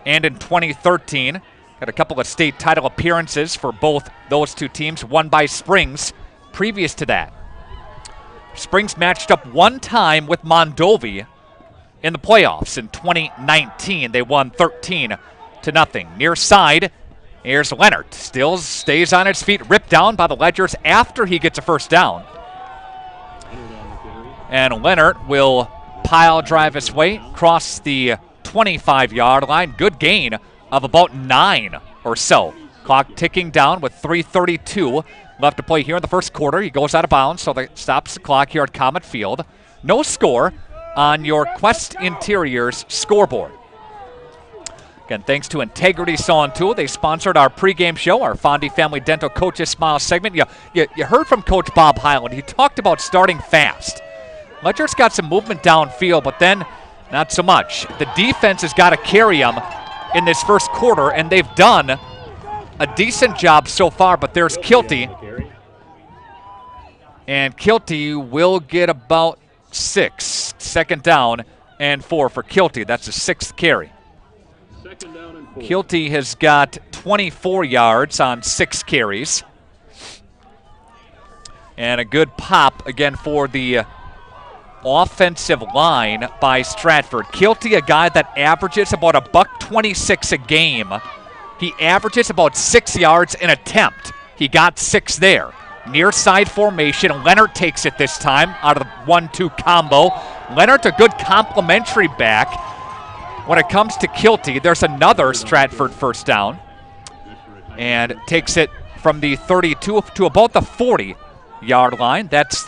and in 2013. Got a couple of state title appearances for both those two teams, won by Springs previous to that. Springs matched up one time with Mondovi in the playoffs in 2019. They won 13-0. Near side, here's Leonard. Still stays on his feet, ripped down by the Ledgers after he gets a first down. And Leonard will pile drive his way across the 25-yard line. Good gain of about 9 or so. Clock ticking down with 3:32 left to play here in the first quarter. He goes out of bounds, so that stops the clock here at Comet Field. No score on your Quest Interiors scoreboard. Again, thanks to Integrity Saw and Tool. They sponsored our pregame show, our Fondy Family Dental Coaches Smile segment. You heard from Coach Bob Hyland. He talked about starting fast. Ledger's got some movement downfield, but then not so much. The defense has got to carry them in this first quarter, and they've done a decent job so far, but there's Kilty. And Kilty will get about 6. 2nd down and 4 for Kilty. That's the 6th carry. Kilty has got 24 yards on 6 carries. And a good pop again for the offensive line by Stratford. Kilty, a guy that averages about $126 a game. He averages about 6 yards an attempt. He got 6 there. Near side formation, Leonard takes it this time out of the 1-2 combo. Leonard's a good complementary back. When it comes to Kilty, there's another Stratford first down. And takes it from the 32 to about the 40-yard line. That's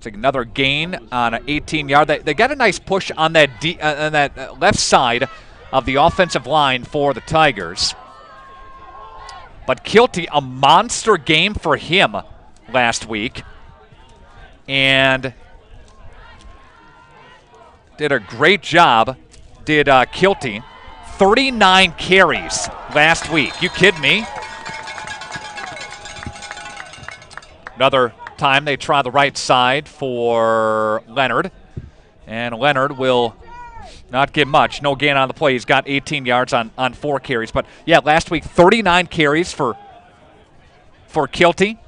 it's another gain on an 18-yard. They got a nice push on that left side of the offensive line for the Tigers. But Kilty, a monster game for him last week. And did a great job, did Kilty. 39 carries last week. You kidding me? Another time they try the right side for Leonard. And Leonard will not get much. No gain on the play. He's got 18 yards on 4 carries. But, yeah, last week, 39 carries for Kilty.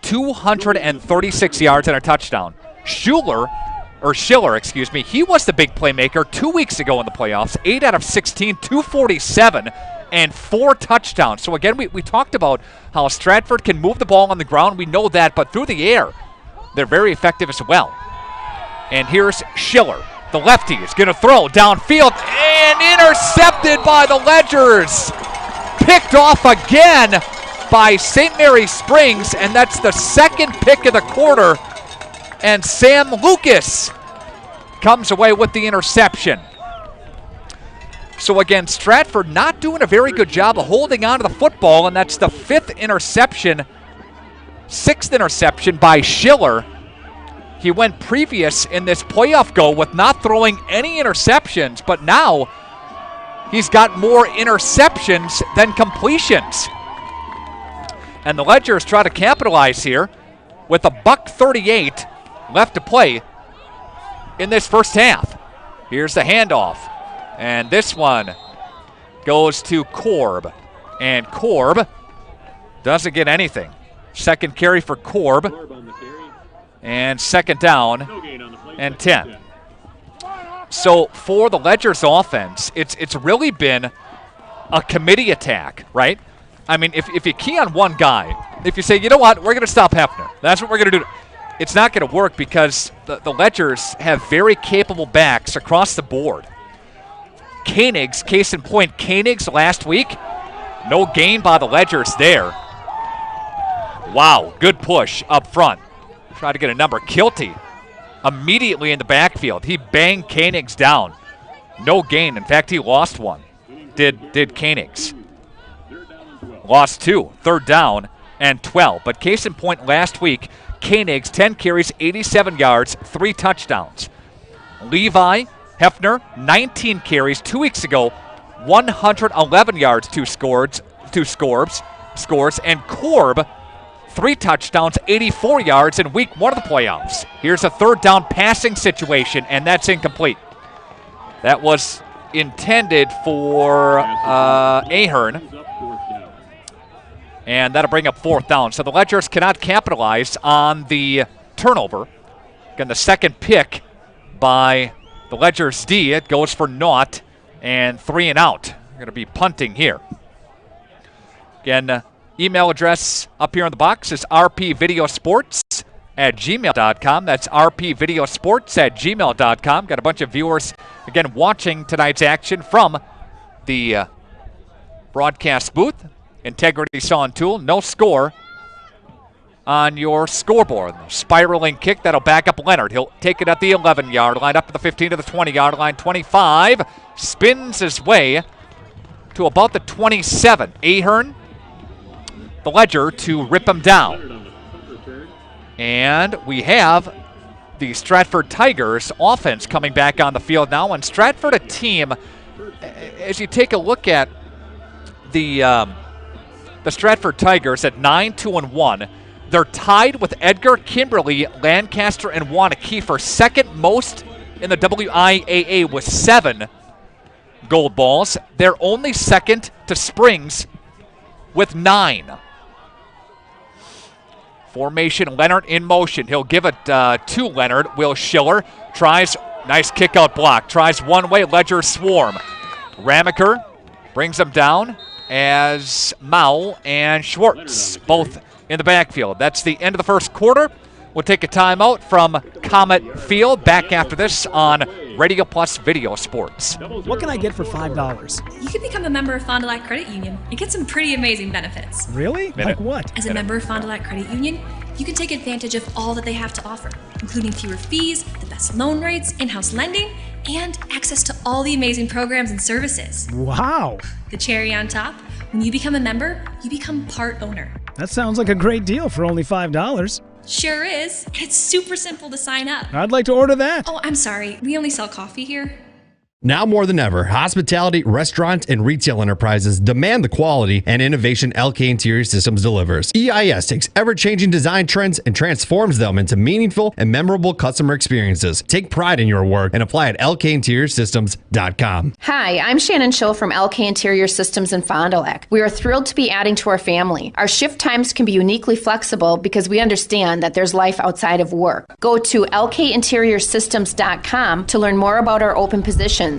236 yards and a touchdown. Schiller, he was the big playmaker 2 weeks ago in the playoffs. 8 out of 16, 247, and 4 touchdowns. So, again, we talked about how Stratford can move the ball on the ground. We know that, but through the air, they're very effective as well. And here's Schiller. The lefty is going to throw downfield and intercepted by the Ledgers. Picked off again by St. Mary Springs, and that's the second pick of the quarter. And Sam Lucas comes away with the interception. So again, Stratford not doing a very good job of holding on to the football, and that's the sixth interception by Schiller. He went previous in this playoff go with not throwing any interceptions, but now he's got more interceptions than completions. And the Ledgers try to capitalize here with $1:38 left to play in this first half. Here's the handoff. And this one goes to Korb. And Korb doesn't get anything. Second carry for Korb. And second down and 10. So for the Ledgers offense, it's really been a committee attack, right? I mean, if you key on one guy, if you say, you know what, we're going to stop Hefner. That's what we're going to do. It's not going to work because the Ledgers have very capable backs across the board. Koenig's, case in point, Koenig's last week, no gain by the Ledgers there. Wow, good push up front. Try to get a number. Kilty immediately in the backfield. He banged Koenig's down. No gain. In fact, he lost one. Did Koenig's. Lost two. Third down and 12. But case in point, last week, Koenig's 10 carries, 87 yards, 3 touchdowns. Levi Hefner, 19 carries 2 weeks ago, 111 yards, 2 scores, and Korb, 3 touchdowns, 84 yards in week 1 of the playoffs. Here's a third down passing situation, and that's incomplete. That was intended for Ahern, and that'll bring up fourth down. So the Ledgers cannot capitalize on the turnover. Again, the second pick by the Ledgers D, it goes for naught and 3 and out. We're going to be punting here. Again, email address up here on the box is rpvideosports@gmail.com. That's rpvideosports@gmail.com. Got a bunch of viewers, again, watching tonight's action from the broadcast booth. Integrity Saw and Tool, no score on your scoreboard. Spiraling kick, that'll back up Leonard. He'll take it at the 11-yard line, up to the 15 to the 20-yard line, 25. Spins his way to about the 27. Ahern, the Ledger, to rip him down. And we have the Stratford Tigers offense coming back on the field now. And Stratford, a team, as you take a look at the Stratford Tigers at 9-2-1, they're tied with Edgar, Kimberly, Lancaster, and Wanakee for second most in the WIAA with 7 gold balls. They're only second to Springs with 9. Formation, Leonard in motion. He'll give it to Leonard. Will Schiller tries, nice kick out block. Tries one way, Ledger swarm. Ramaker brings him down as Mao and Schwartz both in the backfield. That's the end of the first quarter. We'll take a timeout from Comet Field. Back after this on Radio Plus Video Sports. What can I get for $5? You can become a member of Fond du Lac Credit Union and get some pretty amazing benefits. Really? Like what? As a member of Fond du Lac Credit Union, you can take advantage of all that they have to offer, including fewer fees, the best loan rates, in-house lending, and access to all the amazing programs and services. Wow. The cherry on top, when you become a member, you become part owner. That sounds like a great deal for only $5. Sure is. It's super simple to sign up. I'd like to order that. Oh, I'm sorry. We only sell coffee here. Now more than ever, hospitality, restaurant, and retail enterprises demand the quality and innovation LK Interior Systems delivers. EIS takes ever-changing design trends and transforms them into meaningful and memorable customer experiences. Take pride in your work and apply at lkinteriorsystems.com. Hi, I'm Shannon Schill from LK Interior Systems in Fond du Lac. We are thrilled to be adding to our family. Our shift times can be uniquely flexible because we understand that there's life outside of work. Go to lkinteriorsystems.com to learn more about our open positions.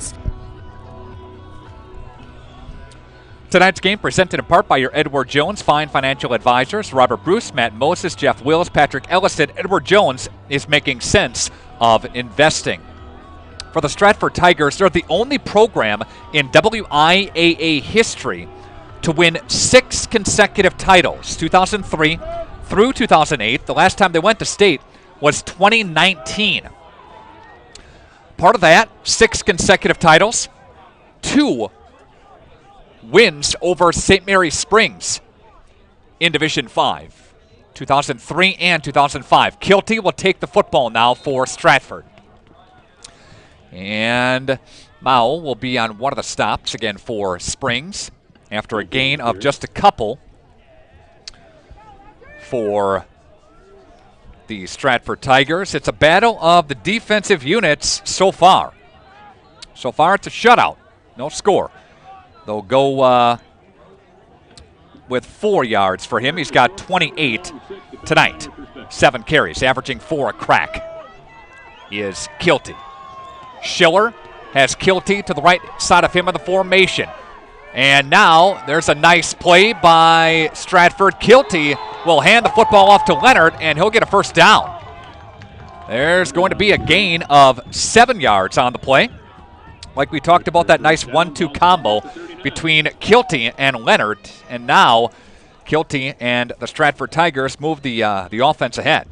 Tonight's game presented in part by your Edward Jones Fine Financial Advisors, Robert Bruce, Matt Moses, Jeff Wills, Patrick Ellison. Edward Jones is making sense of investing. for the Stratford Tigers. They're the only program in WIAA history to win 6 consecutive titles, 2003 through 2008. The last time they went to state was 2019. Part of that, 6 consecutive titles, 2 wins over St. Mary Springs in Division 5, 2003 and 2005. Kilty will take the football now for Stratford. And Mao will be on one of the stops again for Springs after a gain of just a couple for the Stratford Tigers. It's a battle of the defensive units so far. So far, it's a shutout. No score. They'll go with 4 yards for him. He's got 28 tonight. 7 carries, averaging 4 a crack. Is Kilty. Schiller has Kilty to the right side of him in the formation. And now there's a nice play by Stratford. Kilty will hand the football off to Leonard, and he'll get a first down. There's going to be a gain of 7 yards on the play. Like we talked about, that nice 1-2 combo between Kilty and Leonard. And now Kilty and the Stratford Tigers move the offense ahead.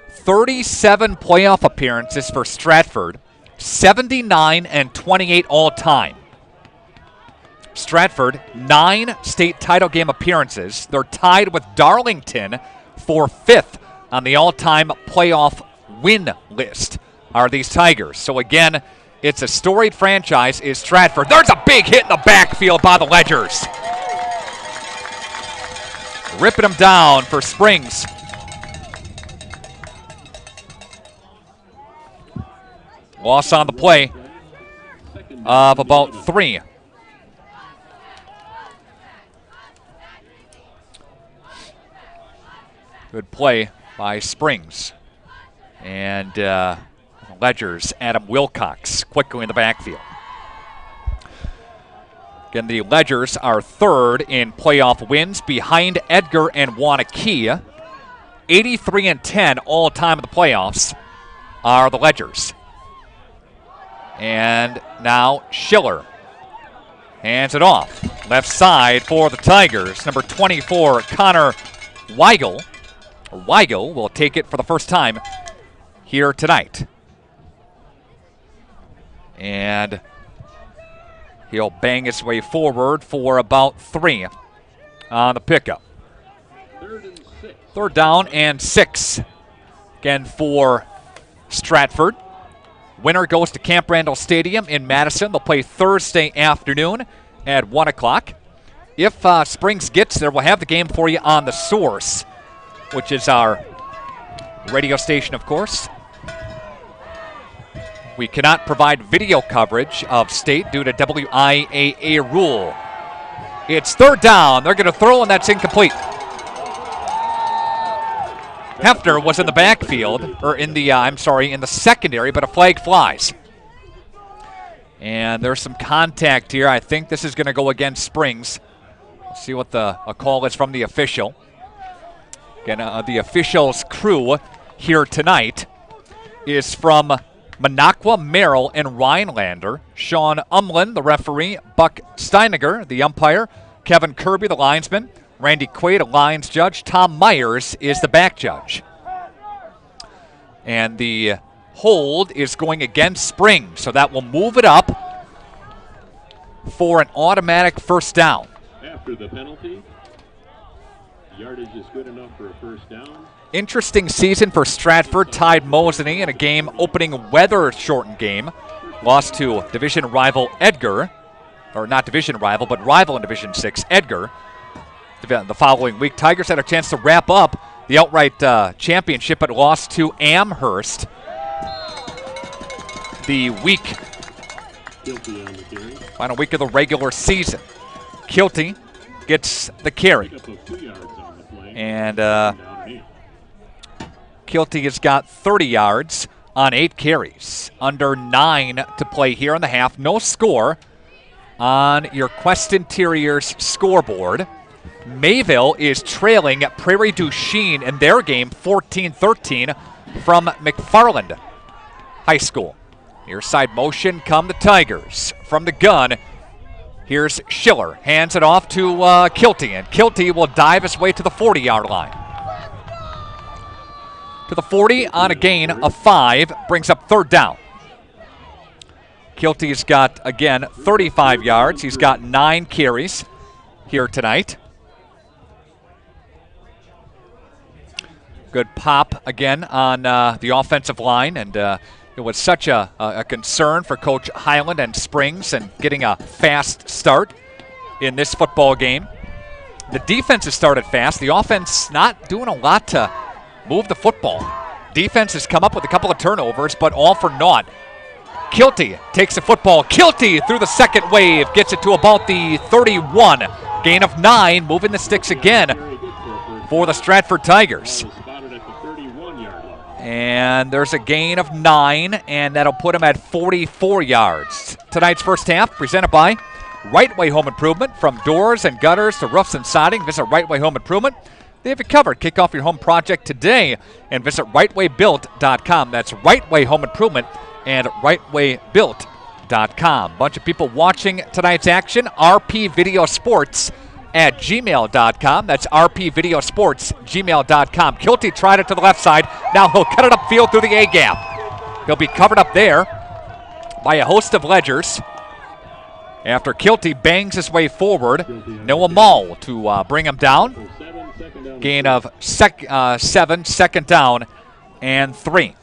37 playoff appearances for Stratford, 79 and 28 all time. Stratford, 9 state title game appearances. They're tied with Darlington for 5th on the all-time playoff win list are these Tigers. So again, it's a storied franchise is Stratford. There's a big hit in the backfield by the Ledgers. Ripping them down for Springs. Loss on the play of about 3. Good play by Springs. And Ledgers, Adam Wilcox, quickly in the backfield. Again, the Ledgers are 3rd in playoff wins behind Edgar and Waupaca. 83 and 10 all time in the playoffs are the Ledgers. And now Schiller hands it off. Left side for the Tigers. Number 24, Connor Weigel. Weigel will take it for the first time here tonight. And he'll bang his way forward for about 3 on the pickup. 3rd down and 6. Again for Stratford. Winner goes to Camp Randall Stadium in Madison. They'll play Thursday afternoon at 1 o'clock. If Springs gets there, we'll have the game for you on The Source, which is our radio station, of course. We cannot provide video coverage of state due to WIAA rule. It's 3rd down. They're going to throw, and that's incomplete. Hefner was in the backfield, or in the, in the secondary, but a flag flies. And there's some contact here. I think this is going to go against Springs. We'll see what a call is from the official. Again, the official's crew here tonight is from Minocqua, Merrill, and Rhinelander. Sean Umlin, the referee. Buck Steiniger, the umpire. Kevin Kirby, the linesman. Randy Quaid, a lines judge. Tom Myers is the back judge. And the hold is going against Springs, so that will move it up for an automatic first down. After the penalty, yardage is good enough for a first down. Interesting season for Stratford. Tied Mosinee in a game opening weather-shortened game. Lost to division rival Edgar, or not division rival, but rival in Division 6, Edgar. The following week, Tigers had a chance to wrap up the outright championship, but lost to Amherst the final week of the regular season. Kilty gets the carry. And Kilty has got 30 yards on 8 carries. Under 9 to play here in the half. No score on your Quest Interiors scoreboard. Mayville is trailing Prairie du Chien in their game 14-13 from McFarland. High School. Near side motion come the Tigers. From the gun, here's Schiller. Hands it off to Kilty, and Kilty will dive his way to the 40-yard line. To the 40 on a gain of 5, brings up third down. Kilty's got, again, 35 yards. He's got 9 carries here tonight. Good pop again on the offensive line, and it was such a concern for Coach Hyland and Springs and getting a fast start in this football game. The defense has started fast. The offense not doing a lot to move the football. Defense has come up with a couple of turnovers, but all for naught. Kilty takes the football. Kilty through the second wave, gets it to about the 31. Gain of 9, moving the sticks again for the Stratford Tigers. And there's a gain of 9, and that'll put him at 44 yards. Tonight's first half presented by Right Way Home Improvement. From doors and gutters to roofs and siding, visit Right Way Home Improvement. They have you covered. Kick off your home project today and visit rightwaybuilt.com. That's Right Way Home Improvement and rightwaybuilt.com. Bunch of people watching tonight's action. rpvideosports@gmail.com. That's rpvideosports@gmail.com. Kilty tried it to the left side. Now he'll cut it upfield through the A gap. He'll be covered up there by a host of Ledgers. After Kilty bangs his way forward, Noah Mull to bring him down. Gain of 7, second down and 3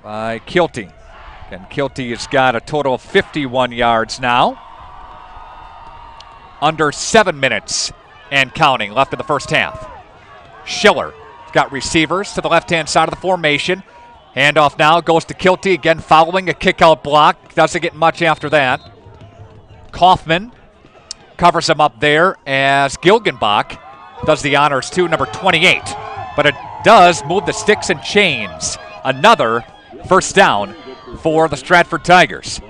by Kilty. And Kilty has got a total of 51 yards now. Under 7 minutes and counting left in the first half. Schiller got receivers to the left-hand side of the formation. Handoff now goes to Kilty, again following a kick-out block. Doesn't get much after that. Kaufman covers him up there as Gilgenbach does the honors too, number 28. But it does move the sticks and chains. Another first down for the Stratford Tigers.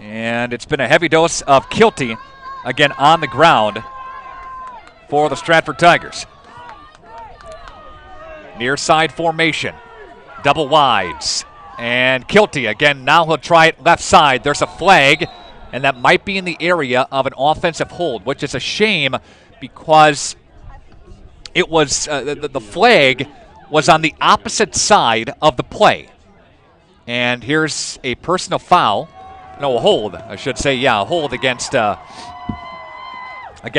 And it's been a heavy dose of Kilty, again on the ground for the Stratford Tigers. Near side formation, double wides. And Kilty, again, now he'll try it left side. There's a flag, and that might be in the area of an offensive hold, which is a shame because it was the flag was on the opposite side of the play. And here's a personal foul. No, a hold, I should say. Yeah, a hold against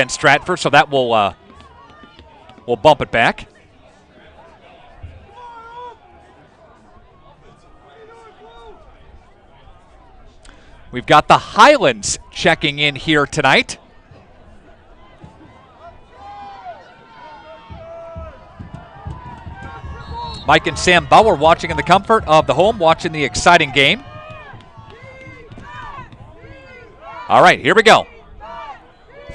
Stratford, so that will bump it back. We've got the Hylands checking in here tonight. Mike and Sam Bauer watching in the comfort of the home, watching the exciting game. All right, here we go.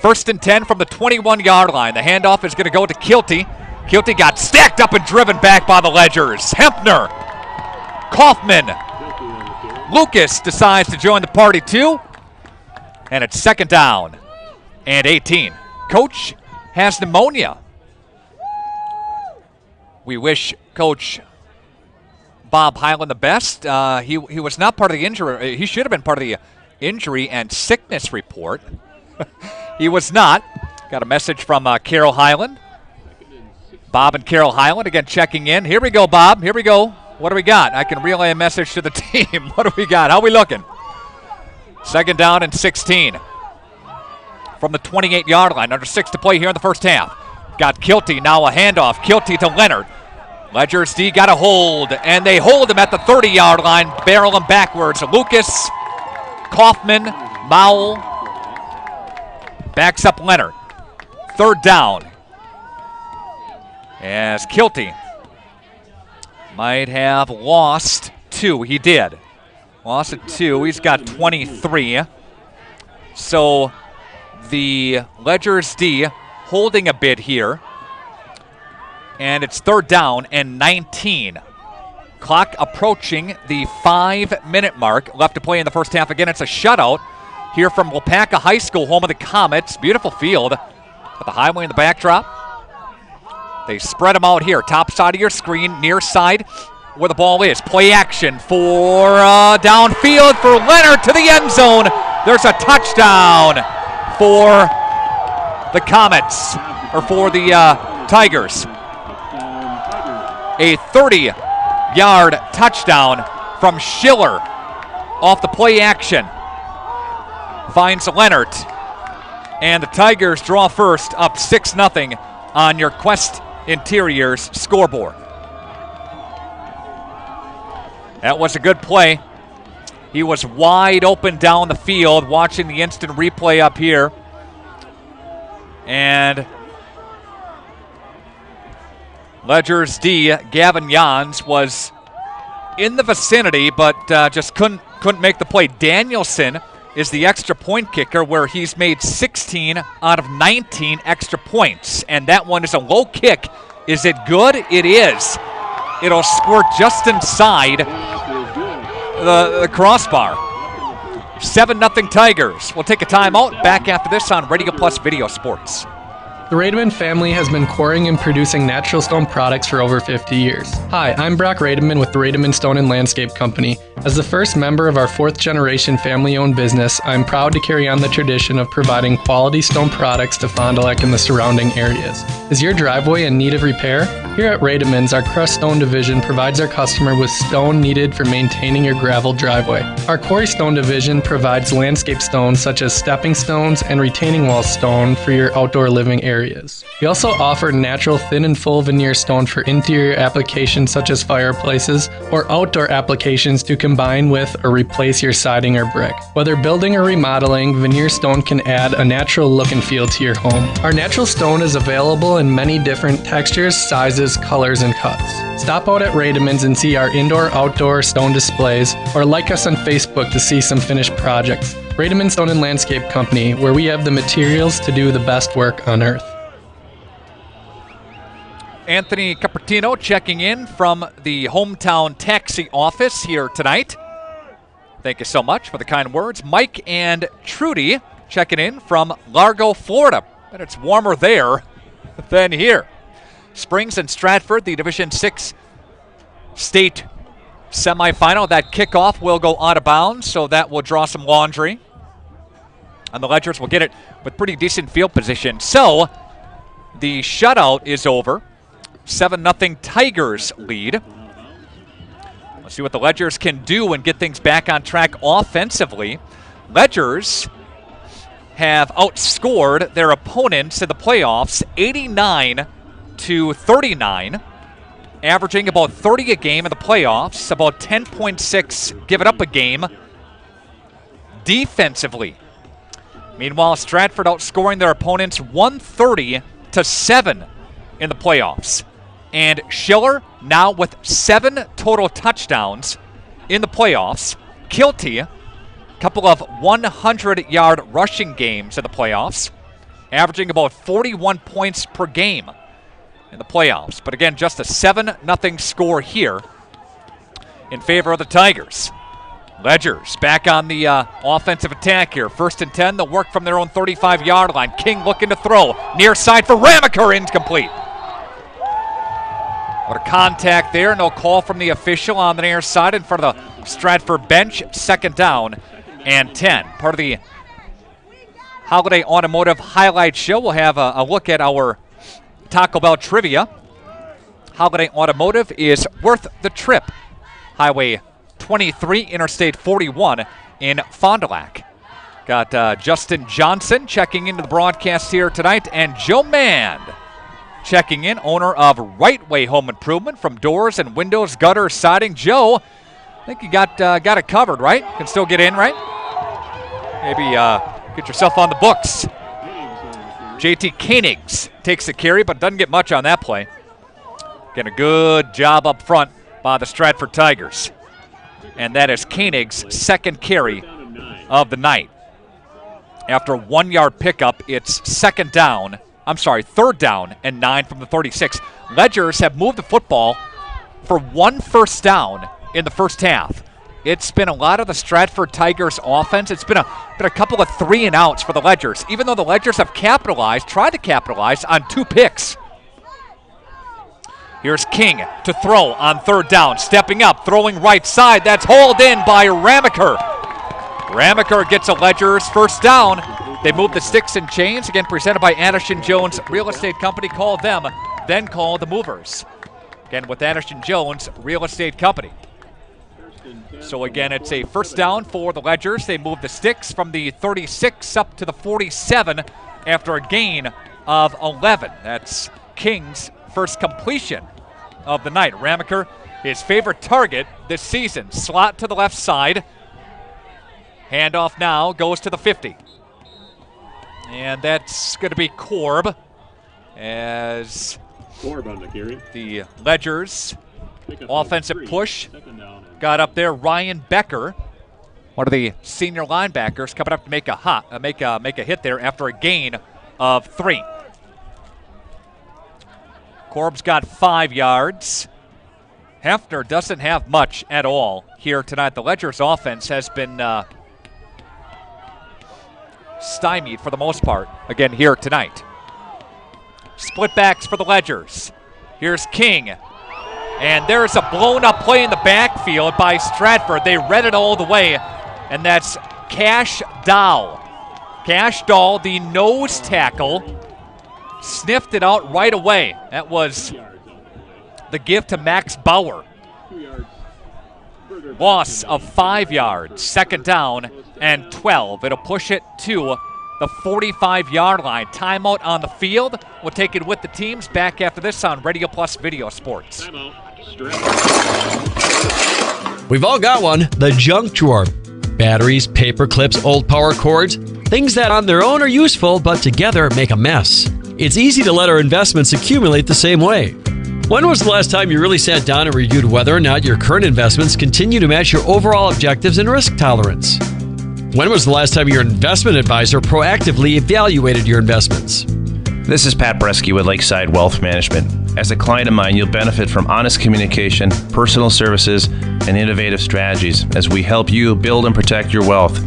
1st and 10 from the 21-yard line. The handoff is going to go to Kilty. Kilty got stacked up and driven back by the Ledgers. Hempner, Kaufman, Lucas decides to join the party too. And it's 2nd down and 18. Coach has pneumonia. We wish Coach Bob Hyland the best. He was not part of the injury. He should have been part of the injury and sickness report. He was not. Got a message from Carol Hyland. Bob and Carol Hyland again checking in. Here we go, Bob. Here we go. What do we got? I can relay a message to the team. What do we got? How are we looking? 2nd down and 16. From the 28-yard line. Under 6 to play here in the first half. Got Kilty. Now a handoff. Kilty to Leonard. Ledgers D got a hold. And they hold him at the 30-yard line. Barrel him backwards. Lucas, Kaufman, Mowell. Backs up Leonard. 3rd down. As Kilty might have lost 2. He did. Lost at 2. He's got 23. So the Ledgers D holding a bit here. And it's 3rd down and 19. Clock approaching the 5-minute mark. Left to play in the first half. Again, it's a shutout here from Waupaca High School, home of the Comets. Beautiful field. Got the highway in the backdrop. They spread them out here. Top side of your screen, near side where the ball is. Play action for downfield for Leonard to the end zone. There's a touchdown for the Comets, or for the Tigers. A 30-yard touchdown from Schiller off the play action. Finds Leonard. And the Tigers draw first, up 6-0 on your Quest Interiors scoreboard. That was a good play. He was wide open down the field, watching the instant replay up here. And Ledger's D, Gavin Jans, was in the vicinity, but just couldn't make the play. Danielson is the extra point kicker, where he's made 16 out of 19 extra points. And that one is a low kick. Is it good? It is. It'll squirt just inside the crossbar. 7-0 Tigers. We'll take a timeout. Back after this on Radio Plus Video Sports. The Rademan family has been quarrying and producing natural stone products for over 50 years. Hi, I'm Brock Rademan with the Rademan Stone and Landscape Company. As the first member of our 4th generation family-owned business, I'm proud to carry on the tradition of providing quality stone products to Fond du Lac and the surrounding areas. Is your driveway in need of repair? Here at Rademan's, our crushed stone division provides our customer with stone needed for maintaining your gravel driveway. Our quarry stone division provides landscape stones such as stepping stones and retaining wall stone for your outdoor living areas. We also offer natural thin and full veneer stone for interior applications such as fireplaces, or outdoor applications to combine with or replace your siding or brick. Whether building or remodeling, veneer stone can add a natural look and feel to your home. Our natural stone is available in many different textures, sizes, colors, and cuts. Stop out at Rademan's and see our indoor-outdoor stone displays, or like us on Facebook to see some finished projects. Rademan Stone and Landscape Company, where we have the materials to do the best work on earth. Anthony Cupertino checking in from the hometown taxi office here tonight. Thank you so much for the kind words. Mike and Trudy checking in from Largo, Florida. And it's warmer there than here. Springs and Stratford, the Division 6 state semifinal. That kickoff will go out of bounds, so that will draw some laundry. And the Ledgers will get it with pretty decent field position. So the shutout is over. 7-0 Tigers lead. Let's see what the Ledgers can do and get things back on track offensively. Ledgers have outscored their opponents in the playoffs 89-39, averaging about 30 a game in the playoffs, about 10.6 given up a game defensively. Meanwhile, Stratford outscoring their opponents 130-7 in the playoffs. And Schiller now with 7 total touchdowns in the playoffs. Kilty, a couple of 100-yard rushing games in the playoffs, averaging about 41 points per game in the playoffs. But again, just a 7-0 score here in favor of the Tigers. Ledgers back on the offensive attack here. 1st and 10, they'll work from their own 35-yard line. King looking to throw. Near side for Ramaker, incomplete. What a contact there. No call from the official on the near side in front of the Stratford bench. 2nd down and 10. Part of the Holiday Automotive Highlight Show. We'll have a look at our Taco Bell trivia. Holiday Automotive is worth the trip. Highway 23, Interstate 41 in Fond du Lac. Got Justin Johnson checking into the broadcast here tonight, and Joe Mand checking in, owner of Right Way Home Improvement, from doors and windows, gutters, siding. Joe, I think you got it covered, right? Can still get in, right? Maybe get yourself on the books. JT Koenigs takes the carry, but doesn't get much on that play. Getting a good job up front by the Stratford Tigers. And that is Koenig's 2nd carry of the night. After a 1-yard pickup, it's 3rd down and 9 from the 36. Ledgers have moved the football for 1 first down in the first half. It's been a lot of the Stratford Tigers offense. It's been a couple of 3-and-outs for the Ledgers, even though the Ledgers have tried to capitalize on 2 picks. Here's King to throw on third down. Stepping up, throwing right side. That's hauled in by Ramaker. Ramaker gets a Ledger's first down. They move the sticks and chains. Again, presented by Anderson Jones Real Estate Company. Call them, then call the movers. Again, with Anderson Jones Real Estate Company. So again, it's a first down for the Ledgers. They move the sticks from the 36 up to the 47 after a gain of 11. That's King's first completion of the night. Ramaker, his favorite target this season. Slot to the left side. Handoff now goes to the 50. And that's going to be Korb as Korb on the carry. The Ledgers offensive push got up there. Ryan Becker, one of the senior linebackers, coming up to make a hit there after a gain of 3. Korb's got 5 yards. Hefner doesn't have much at all here tonight. The Ledgers offense has been stymied for the most part again here tonight. Split backs for the Ledgers. Here's King. And there's a blown up play in the backfield by Stratford. They read it all the way. And that's Cash Dow. Cash Dow, the nose tackle, sniffed it out right away. That was the give to Max Bauer. Loss of 5 yards. Second down and 12. It'll push it to the 45-yard line. Timeout on the field. We'll take it with the teams back after this on Radio Plus Video Sports. We've all got one, the junk drawer. Batteries, paper clips, old power cords, things that on their own are useful, but together make a mess. It's easy to let our investments accumulate the same way. When was the last time you really sat down and reviewed whether or not your current investments continue to match your overall objectives and risk tolerance? When was the last time your investment advisor proactively evaluated your investments? This is Pat Bresky with Lakeside Wealth Management. As a client of mine, you'll benefit from honest communication, personal services, and innovative strategies as we help you build and protect your wealth.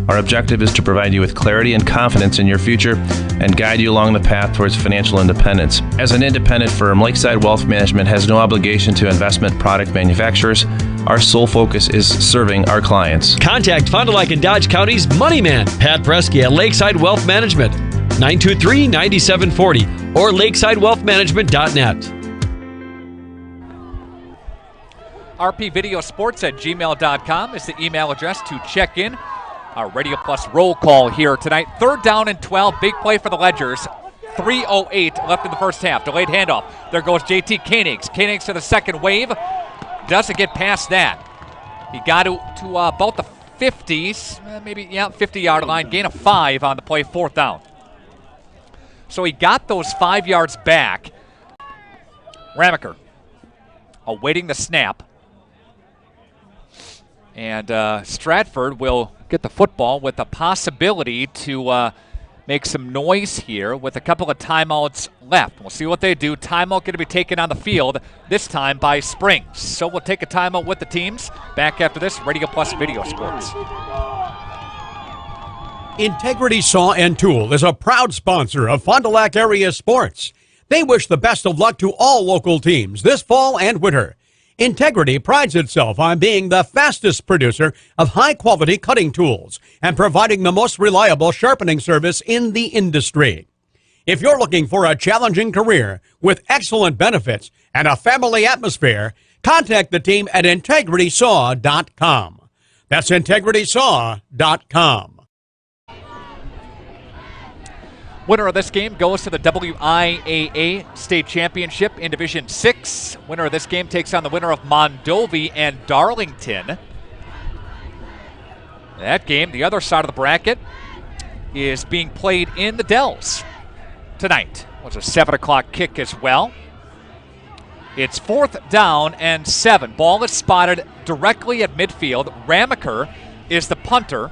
Our objective is to provide you with clarity and confidence in your future and guide you along the path towards financial independence. As an independent firm, Lakeside Wealth Management has no obligation to investment product manufacturers. Our sole focus is serving our clients. Contact Fond du Lac and Dodge County's Money Man, Pat Bresky at Lakeside Wealth Management, 923-9740 or lakesidewealthmanagement.net. rpvideosports@gmail.com is the email address to check in. Our Radio Plus roll call here tonight. Third down and 12. Big play for the Ledgers. 3:08 left in the first half. Delayed handoff. There goes JT Koenigs. Koenigs to the second wave. Doesn't get past that. He got to about the 50s, 50-yard line. Gain of 5 on the play, fourth down. So he got those 5 yards back. Ramaker awaiting the snap. And Stratford will get the football with a possibility to make some noise here with a couple of timeouts left. We'll see what they do. Timeout going to be taken on the field, this time by Springs. So we'll take a timeout with the teams. Back after this, Radio Plus Video Sports. Integrity Saw and Tool is a proud sponsor of Fond du Lac area sports. They wish the best of luck to all local teams this fall and winter. Integrity prides itself on being the fastest producer of high-quality cutting tools and providing the most reliable sharpening service in the industry. If you're looking for a challenging career with excellent benefits and a family atmosphere, contact the team at integritysaw.com. That's integritysaw.com. Winner of this game goes to the WIAA State Championship in Division 6. Winner of this game takes on the winner of Mondovi and Darlington. That game, the other side of the bracket, is being played in the Dells tonight. It was a 7 o'clock kick as well. It's 4th down and 7. Ball is spotted directly at midfield. Ramaker is the punter.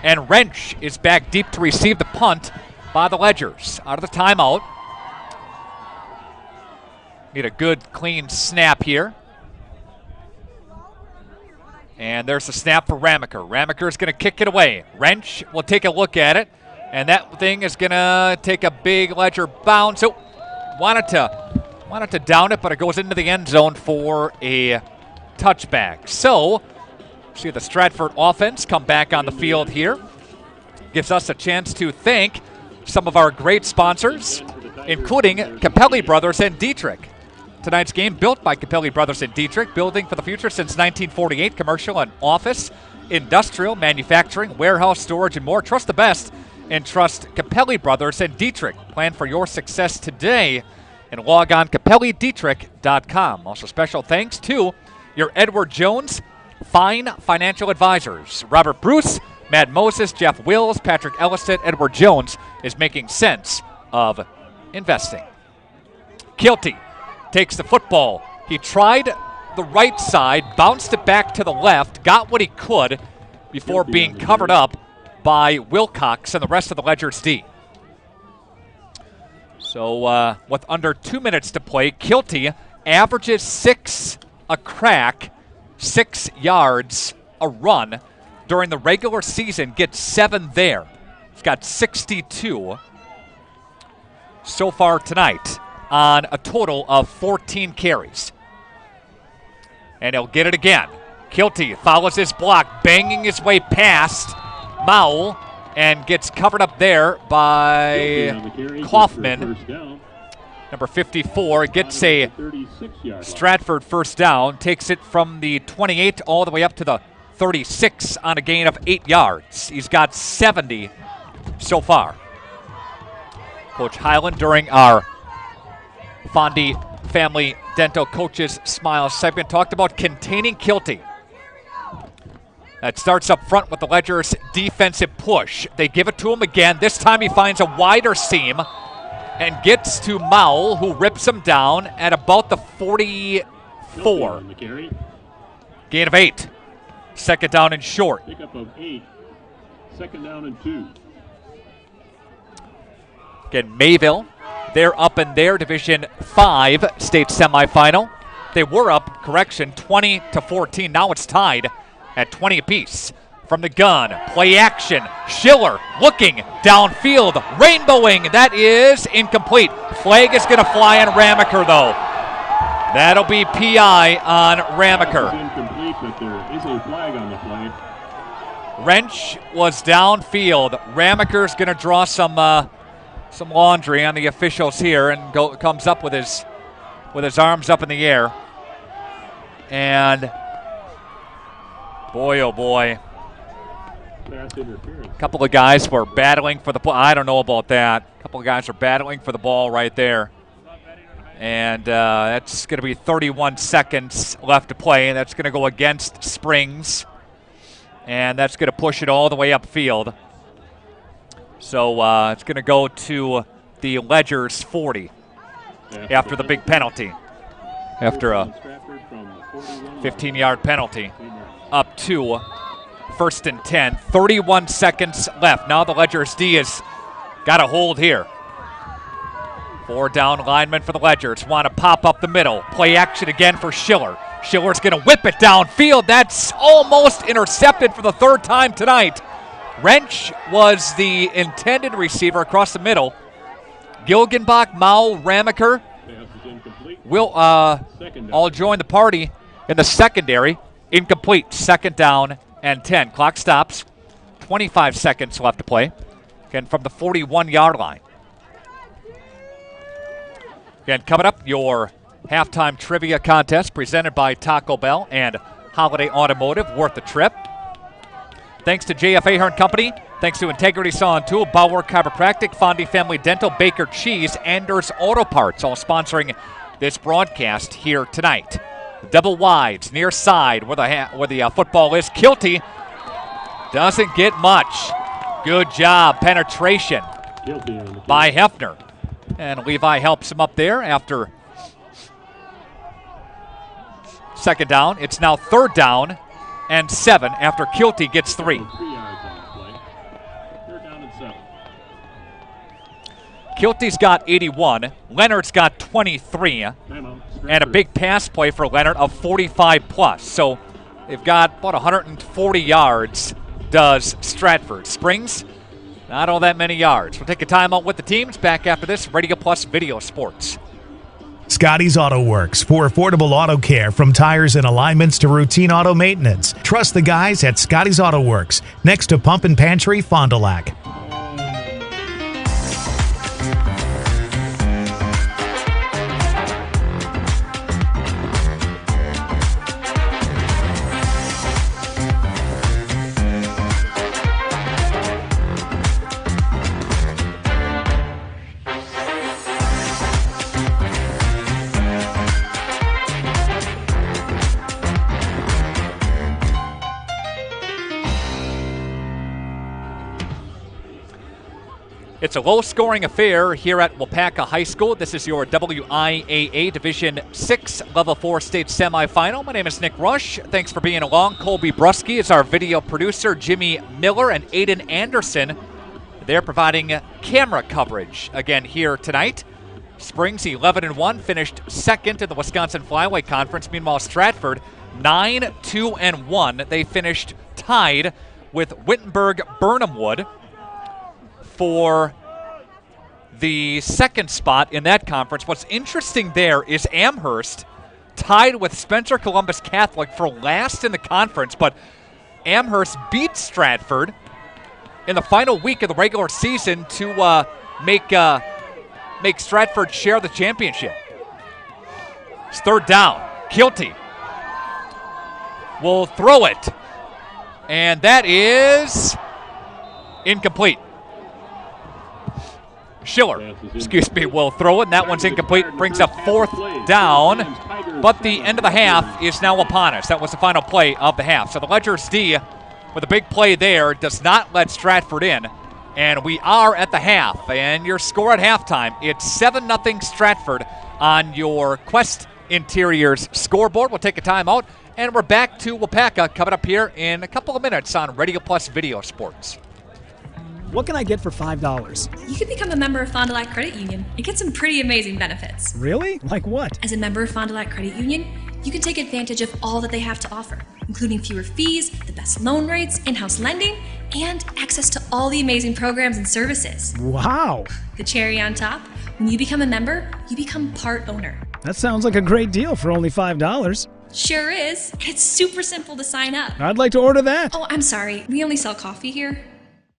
And Wrench is back deep to receive the punt by the Ledgers. Out of the timeout. Need a good, clean snap here. And there's a snap for Ramaker. Ramaker is going to kick it away. Wrench will take a look at it. And that thing is going to take a big Ledger bounce. Oh, wanted to Wanted to down it, but it goes into the end zone for a touchback. So, see the Stratford offense come back on the field here. Gives us a chance to thank some of our great sponsors, including Capelli Brothers and Dietrich. Tonight's game built by Capelli Brothers and Dietrich, building for the future since 1948, commercial and office, industrial, manufacturing, warehouse, storage, and more. Trust the best and trust Capelli Brothers and Dietrich. Plan for your success today and log on CapelliDietrich.com. Also special thanks to your Edward Jones Fine Financial Advisors. Robert Bruce, Matt Moses, Jeff Wills, Patrick Elliston, Edward Jones is making sense of investing. Kilty takes the football. He tried the right side, bounced it back to the left, got what he could before being covered up by Wilcox and the rest of the Ledger's D. So with under 2 minutes to play, Kilty averages 6 a crack, 6 yards a run. During the regular season, gets 7 there. He's got 62 so far tonight on a total of 14 carries. And he'll get it again. Kilty follows his block, banging his way past Mowell, and gets covered up there by Kaufman. Number 54 gets a Stratford first down, takes it from the 28 all the way up to the 36 on a gain of 8 yards. He's got 70 so far. Coach Hyland, during our Fondy Family Dental Coaches Smile segment, talked about containing Kilty. That starts up front with the Ledger's defensive push. They give it to him again. This time he finds a wider seam and gets to Mowell, who rips him down at about the 44. Gain of 8. Second down and short. Pickup of 8. Second down and 2. Again, Mayville, they're up in their Division 5 state semifinal. They were up, 20-14. Now it's tied at 20 apiece. From the gun, play action. Schiller looking downfield, rainbowing. That is incomplete. Flag is going to fly on Ramaker, though. That'll be PI on Ramaker. Incomplete, but there is a flag on the play. Wrench was downfield. Ramaker's going to draw some laundry on the officials here and comes up with his arms up in the air. And boy, oh boy. A couple of guys were battling for the ball. I don't know about that. A couple of guys are battling for the ball right there. And that's going to be 31 seconds left to play. That's going to go against Springs. And that's going to push it all the way upfield. So it's going to go to the Ledger's 40 after the big penalty. After a 15-yard penalty. Up to first and 10. 31 seconds left. Now the Ledger's D has got a hold here. 4 down linemen for the Ledgers. Want to pop up the middle. Play action again for Schiller. Schiller's going to whip it downfield. That's almost intercepted for the 3rd time tonight. Wrench was the intended receiver across the middle. Gilgenbach, Mao, Ramaker will all join the party in the secondary. Incomplete. 2nd down and 10. Clock stops. 25 seconds left to play. Again, from the 41-yard line. Again, coming up, your halftime trivia contest presented by Taco Bell and Holiday Automotive, worth the trip. Thanks to JF Ahern Company. Thanks to Integrity Saw and Tool, Bauer Chiropractic, Fondy Family Dental, Baker Cheese, Anders Auto Parts, all sponsoring this broadcast here tonight. Double wides, near side where the football is. Kilty doesn't get much. Good job, penetration by Hefner. And Levi helps him up there after 2nd down. It's now 3rd down and 7 after Kilty gets 3. 3 yards on the play. 3rd down and 7. Kilty's got 81. Leonard's got 23. And a big pass play for Leonard of 45 plus. So they've got about 140 yards, does Stratford. Springs, not all that many yards. We'll take a timeout with the teams. Back after this, Radio Plus Video Sports. Scotty's Auto Works for affordable auto care from tires and alignments to routine auto maintenance. Trust the guys at Scotty's Auto Works, next to Pump and Pantry, Fond du Lac. It's a low-scoring affair here at Waupaca High School. This is your WIAA Division 6 Level 4 State Semifinal. My name is Nick Rush. Thanks for being along. Colby Brusky is our video producer. Jimmy Miller and Aiden Anderson, they're providing camera coverage again here tonight. Springs 11-1, finished second in the Wisconsin Flyweight Conference. Meanwhile, Stratford 9-2-1. They finished tied with Wittenberg-Burnhamwood for the second spot in that conference. What's interesting there is Amherst tied with Spencer Columbus Catholic for last in the conference, but Amherst beat Stratford in the final week of the regular season to make Stratford share the championship. It's third down. Kilty will throw it, and that is incomplete. Schiller, will throw it, and that one's incomplete. Brings up fourth down, but the end of the half is now upon us. That was the final play of the half. So the Ledgers D, with a big play there, does not let Stratford in, and we are at the half. And your score at halftime, it's 7-0 Stratford on your Quest Interiors scoreboard. We'll take a timeout, and we're back to Waupaca coming up here in a couple of minutes on Radio Plus Video Sports. What can I get for $5? You could become a member of Fond du Lac Credit Union and get some pretty amazing benefits. Really? Like what? As a member of Fond du Lac Credit Union, you can take advantage of all that they have to offer, including fewer fees, the best loan rates, in-house lending, and access to all the amazing programs and services. Wow. The cherry on top, when you become a member, you become part owner. That sounds like a great deal for only $5. Sure is. It's super simple to sign up. I'd like to order that. Oh, I'm sorry. We only sell coffee here.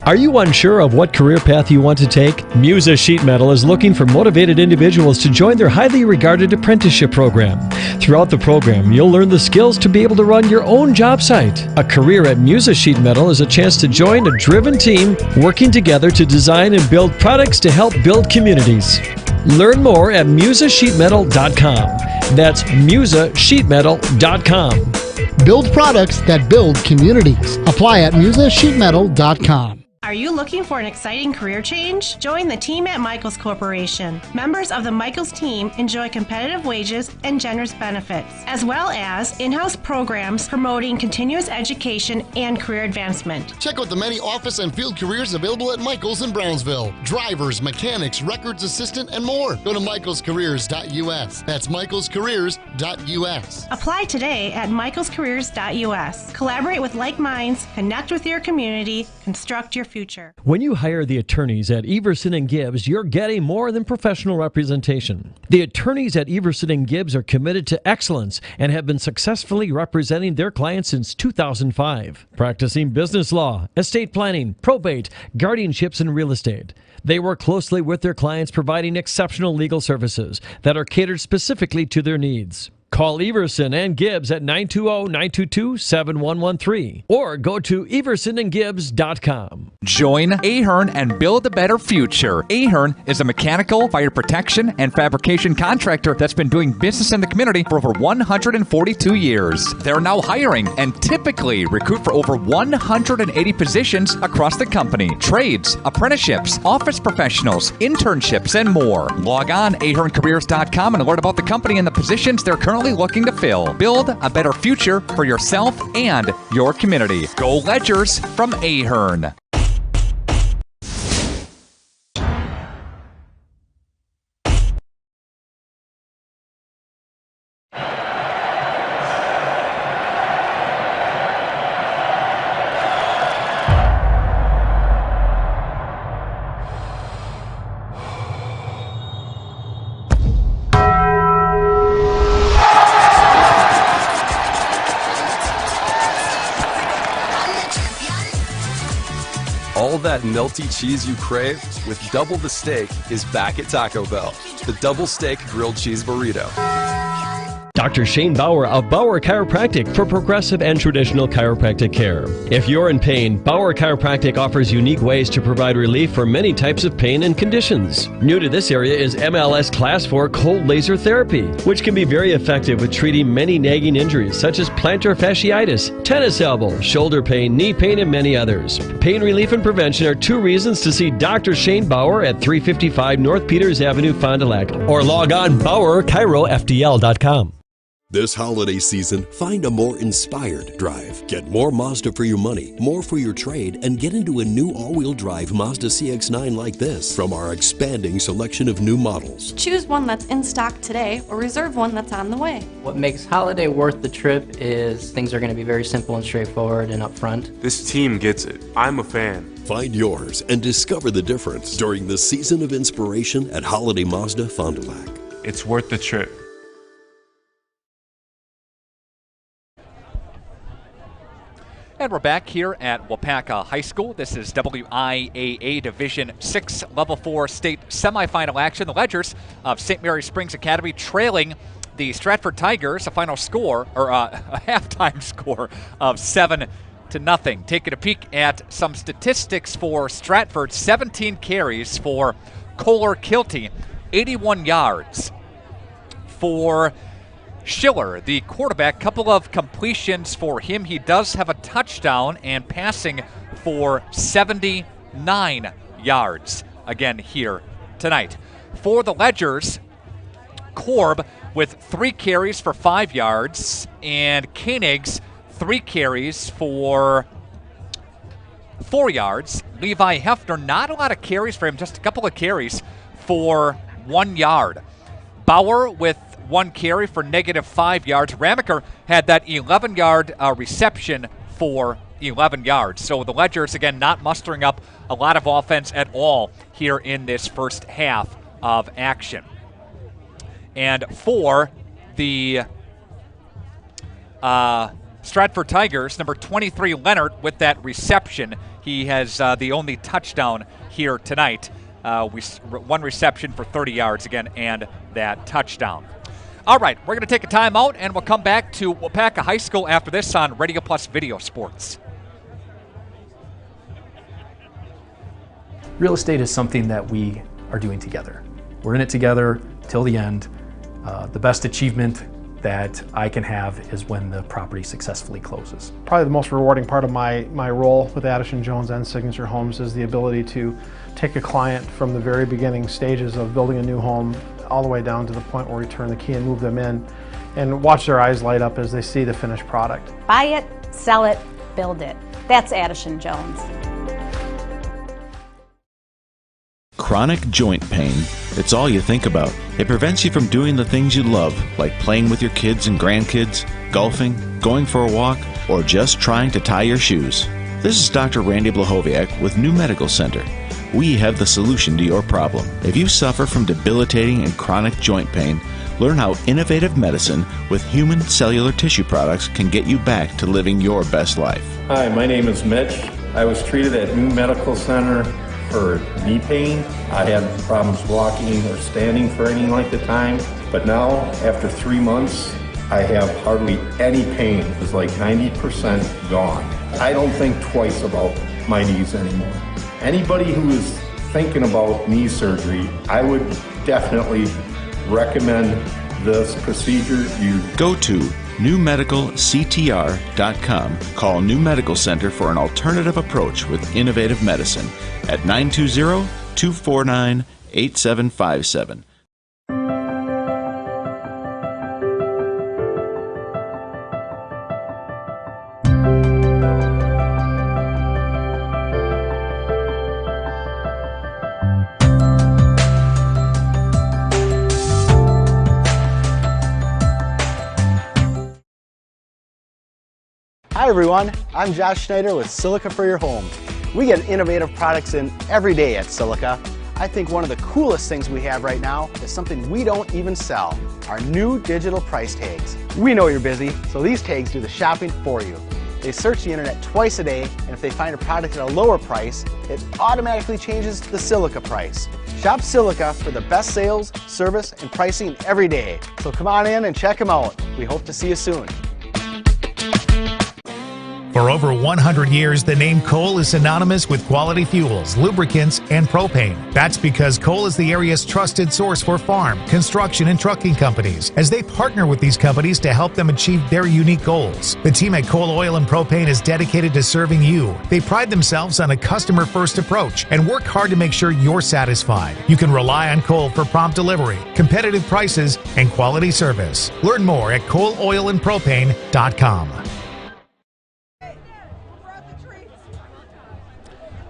Are you unsure of what career path you want to take? Musa Sheet Metal is looking for motivated individuals to join their highly regarded apprenticeship program. Throughout the program, you'll learn the skills to be able to run your own job site. A career at Musa Sheet Metal is a chance to join a driven team working together to design and build products to help build communities. Learn more at musasheetmetal.com. That's musasheetmetal.com. Build products that build communities. Apply at musasheetmetal.com. Are you looking for an exciting career change? Join the team at Michaels Corporation. Members of the Michaels team enjoy competitive wages and generous benefits, as well as in-house programs promoting continuous education and career advancement. Check out the many office and field careers available at Michaels in Brownsville. Drivers, mechanics, records assistant, and more. Go to michaelscareers.us. That's michaelscareers.us. Apply today at michaelscareers.us. Collaborate with like minds, connect with your community, construct your future. When you hire the attorneys at Everson & Gibbs, you're getting more than professional representation. The attorneys at Everson & Gibbs are committed to excellence and have been successfully representing their clients since 2005, practicing business law, estate planning, probate, guardianships, and real estate. They work closely with their clients, providing exceptional legal services that are catered specifically to their needs. Call Everson and Gibbs at 920-922-7113 or go to eversonandgibbs.com. Join Ahern and build a better future. Ahern is a mechanical, fire protection, and fabrication contractor that's been doing business in the community for over 142 years. They're now hiring and typically recruit for over 180 positions across the company. Trades, apprenticeships, office professionals, internships, and more. Log on aherncareers.com and learn about the company and the positions they're currently looking to fill. Build a better future for yourself and your community. Go Ledgers from Ahern. that melty cheese you crave with double the steak is back at Taco Bell. The double steak grilled cheese burrito. Dr. Shane Bauer of Bauer Chiropractic for progressive and traditional chiropractic care. If you're in pain, Bauer Chiropractic offers unique ways to provide relief for many types of pain and conditions. New to this area is MLS Class 4 cold laser therapy, which can be very effective with treating many nagging injuries such as plantar fasciitis, tennis elbow, shoulder pain, knee pain, and many others. Pain relief and prevention are 2 reasons to see Dr. Shane Bauer at 355 North Peters Avenue, Fond du Lac, or log on BauerChiroFDL.com. This holiday season, find a more inspired drive. Get more Mazda for your money, more for your trade, and get into a new all-wheel drive Mazda CX-9 like this from our expanding selection of new models. Choose one that's in stock today or reserve one that's on the way. What makes holiday worth the trip is things are going to be very simple and straightforward and upfront. This team gets it. I'm a fan. Find yours and discover the difference during the season of inspiration at Holiday Mazda Fond du Lac. It's worth the trip. And we're back here at Waupaca High School. This is WIAA Division 6 Level 4 state semifinal action. The Ledgers of St. Mary Springs Academy trailing the Stratford Tigers, a final score, or a halftime score of 7-0. Taking a peek at some statistics for Stratford: 17 carries for Kohler Kilty, 81 yards for Schiller, the quarterback. Couple of completions for him. He does have a touchdown and passing for 79 yards again here tonight. For the Ledgers, Korb with 3 carries for 5 yards, and Koenig's 3 carries for 4 yards. Levi Hefner, not a lot of carries for him, just a couple of carries for 1 yard. Bauer with 1 carry for -5 yards. Ramaker had that 11-yard reception for 11 yards. So the Ledgers, again, not mustering up a lot of offense at all here in this first half of action. And for the Stratford Tigers, number 23, Leonard, with that reception. He has the only touchdown here tonight. 1 reception for 30 yards again, and that touchdown. All right, we're going to take a timeout, and we'll come back to Waupaca High School after this on Radio Plus Video Sports. Real estate is something that we are doing together. We're in it together till the end. The best achievement that I can have is when the property successfully closes. Probably the most rewarding part of my role with Addison Jones and Signature Homes is the ability to take a client from the very beginning stages of building a new home all the way down to the point where we turn the key and move them in, and watch their eyes light up as they see the finished product. Buy it, sell it, build it. That's Addison Jones. Chronic joint pain. It's all you think about. It prevents you from doing the things you love, like playing with your kids and grandkids, golfing, going for a walk, or just trying to tie your shoes. This is Dr. Randy Blahoviak with New Medical Center. We have the solution to your problem. If you suffer from debilitating and chronic joint pain, learn how innovative medicine with human cellular tissue products can get you back to living your best life. Hi, my name is Mitch. I was treated at New Medical Center for knee pain. I had problems walking or standing for any length of time, but now, after 3 months, I have hardly any pain. It's like 90% gone. I don't think twice about my knees anymore. Anybody who is thinking about knee surgery, I would definitely recommend this procedure. You go to newmedicalctr.com. Call New Medical Center for an alternative approach with innovative medicine at 920-249-8757. Hi everyone, I'm Josh Schneider with Silica for Your Home. We get innovative products in every day at Silica. I think one of the coolest things we have right now is something we don't even sell, our new digital price tags. We know you're busy, so these tags do the shopping for you. They search the internet twice a day, and if they find a product at a lower price, it automatically changes the Silica price. Shop Silica for the best sales, service, and pricing every day. So come on in and check them out. We hope to see you soon. For over 100 years, the name Cole is synonymous with quality fuels, lubricants, and propane. That's because Cole is the area's trusted source for farm, construction, and trucking companies, as they partner with these companies to help them achieve their unique goals. The team at Cole Oil and Propane is dedicated to serving you. They pride themselves on a customer-first approach and work hard to make sure you're satisfied. You can rely on Cole for prompt delivery, competitive prices, and quality service. Learn more at ColeOilAndPropane.com.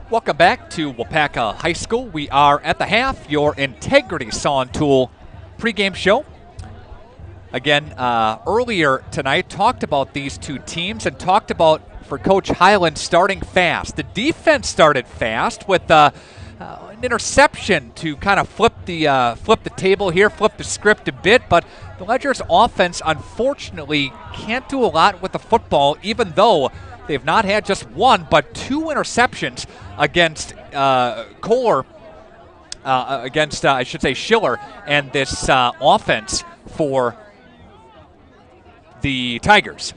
Welcome back to Waupaca High School. We are at the half, your Integrity Saw and Tool pregame show. Again, earlier tonight, talked about these two teams and talked about, for Coach Hyland, starting fast. The defense started fast with an interception to kind of flip the table here, flip the script a bit, but the Ledger's offense, unfortunately, can't do a lot with the football, even though they've not had just one, but two interceptions against Kohler, Schiller, and this offense for the Tigers.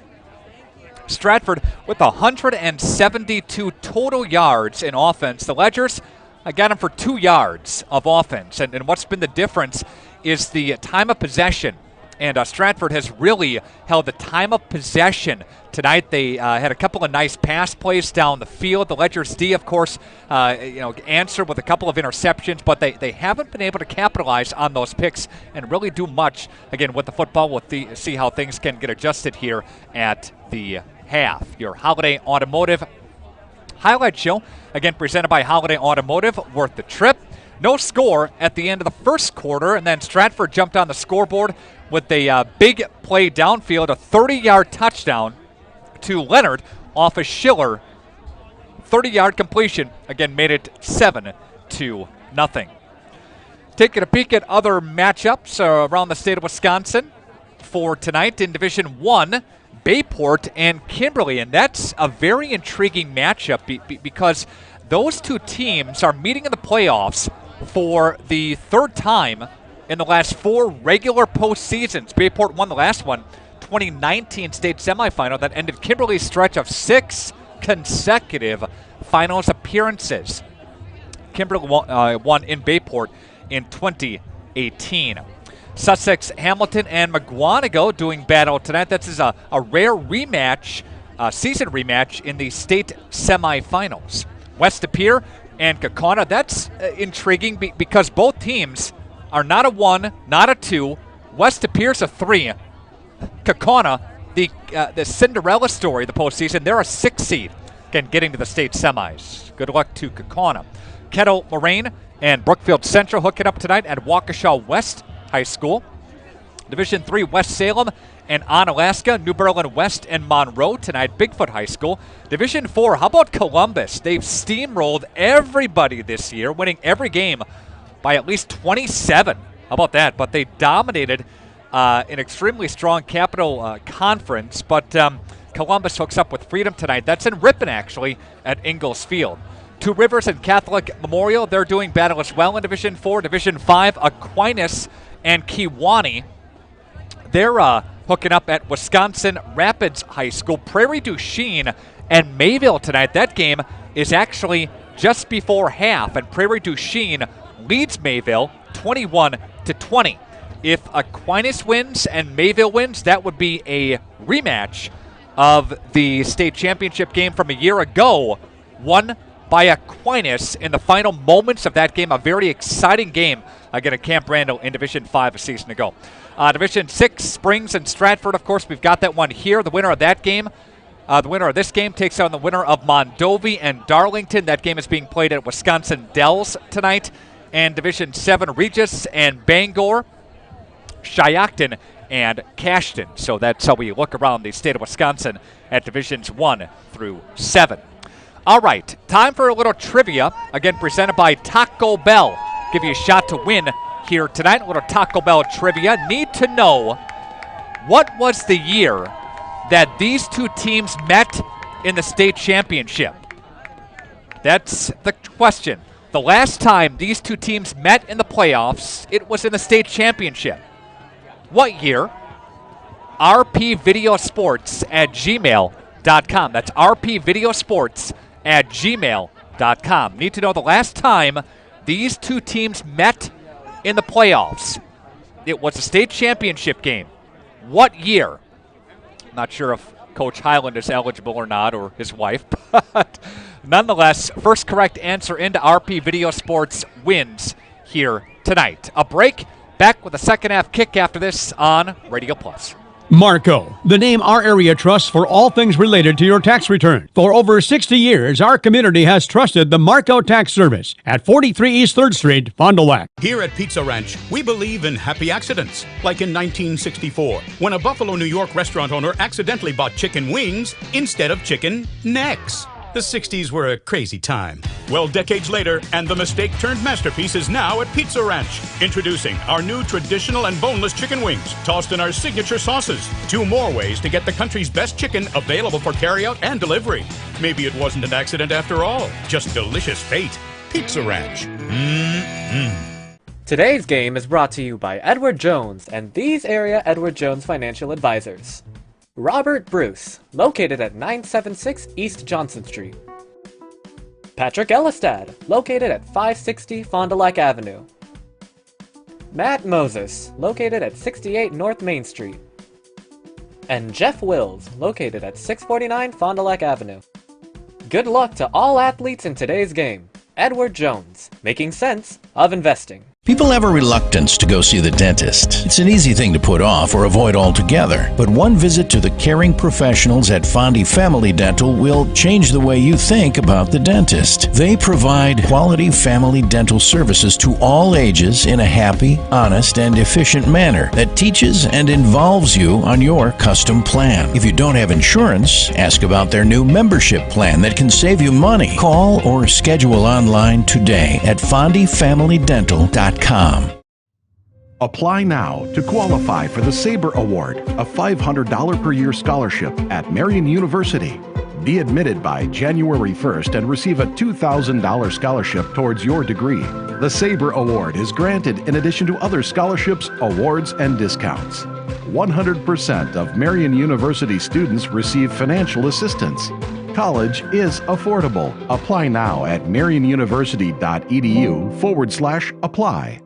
Stratford with 172 total yards in offense. The Ledgers, I got them for 2 yards of offense. And what's been the difference is the time of possession. And Stratford has really held the time of possession tonight. They had a couple of nice pass plays down the field. The Ledger's D, of course, answered with a couple of interceptions, but they haven't been able to capitalize on those picks and really do much, again, with the football. We'll see how things can get adjusted here at the half. Your Holiday Automotive highlight show, again, presented by Holiday Automotive, worth the trip. No score at the end of the first quarter, and then Stratford jumped on the scoreboard with a big play downfield, a 30-yard touchdown to Leonard off of Schiller. 30-yard completion, again, made it 7-0. Taking a peek at other matchups around the state of Wisconsin for tonight in Division I, Bayport and Kimberly, and that's a very intriguing matchup because those two teams are meeting in the playoffs for the third time in the last 4 regular postseasons. Bayport won the last one, 2019 state semifinal that ended Kimberly's stretch of 6 consecutive finals appearances. Kimberly won in Bayport in 2018. Sussex, Hamilton, and McGuanago doing battle tonight. This is a rare rematch, season rematch in the state semifinals. West Appear and Kaukauna, that's intriguing because both teams are not a 1, not a 2. West Appear's a 3. Kaukauna, the Cinderella story of the postseason, they're a 6 seed, again, getting to the state semis. Good luck to Kaukauna. Kettle Moraine and Brookfield Central hooking up tonight at Waukesha West High School. Division III, West Salem and Onalaska, New Berlin West and Monroe tonight, Bigfoot High School. Division IV, how about Columbus? They've steamrolled everybody this year, winning every game by at least 27. How about that? But they dominated an extremely strong Capital Conference. But Columbus hooks up with Freedom tonight. That's in Ripon, actually, at Ingalls Field. Two Rivers and Catholic Memorial, they're doing battle as well in Division IV. Division V, Aquinas and Kewanee, they're hooking up at Wisconsin Rapids High School. Prairie du Chien and Mayville tonight. That game is actually just before half, and Prairie du Chien leads Mayville 21-20. If Aquinas wins and Mayville wins, that would be a rematch of the state championship game from a year ago, won by Aquinas in the final moments of that game. A very exciting game again at Camp Randall in Division 5 a season ago. Division 6, Springs and Stratford, of course, we've got that one here. The winner of that game, the winner of this game takes on the winner of Mondovi and Darlington. That game is being played at Wisconsin Dells tonight. And Division 7, Regis and Bangor, Shiocton and Cashton. So that's how we look around the state of Wisconsin at Divisions 1 through 7. All right, time for a little trivia, again presented by Taco Bell. Give you a shot to win here tonight. A little Taco Bell trivia. Need to know, what was the year that these two teams met in the state championship? That's the question. The last time these two teams met in the playoffs, it was in the state championship. What year? rpvideosports@gmail.com. That's rpvideosports@gmail.com. Need to know the last time these two teams met in the playoffs. It was a state championship game. What year? Not sure if Coach Hyland is eligible or not, or his wife, but nonetheless, first correct answer into RP Video Sports wins here tonight. A break, back with the second half kick after this on Radio Plus. Marco, the name our area trusts for all things related to your tax return. For over 60 years, our community has trusted the Marco Tax Service at 43 East 3rd Street, Fond du Lac. Here at Pizza Ranch, we believe in happy accidents, like in 1964, when a Buffalo, New York restaurant owner accidentally bought chicken wings instead of chicken necks. The 60s were a crazy time. Well, decades later, and the mistake-turned masterpiece is now at Pizza Ranch. Introducing our new traditional and boneless chicken wings, tossed in our signature sauces. 2 more ways to get the country's best chicken available for carryout and delivery. Maybe it wasn't an accident after all, just delicious fate. Pizza Ranch. Today's game is brought to you by Edward Jones and these area Edward Jones financial advisors. Robert Bruce, located at 976 East Johnson Street. Patrick Ellistad, located at 560 Fond du Lac Avenue. Matt Moses, located at 68 North Main Street. And Jeff Wills, located at 649 Fond du Lac Avenue. Good luck to all athletes in today's game. Edward Jones, making sense of investing. People have a reluctance to go see the dentist. It's an easy thing to put off or avoid altogether, but one visit to the caring professionals at Fondi Family Dental will change the way you think about the dentist. They provide quality family dental services to all ages in a happy, honest, and efficient manner that teaches and involves you on your custom plan. If you don't have insurance, ask about their new membership plan that can save you money. Call or schedule online today at FondiFamilyDental.com. Apply now to qualify for the Sabre Award, a $500 per year scholarship at Marian University. Be admitted by January 1st and receive a $2,000 scholarship towards your degree. The Sabre Award is granted in addition to other scholarships, awards, and discounts. 100% of Marian University students receive financial assistance. College is affordable. Apply now at marianuniversity.edu/apply.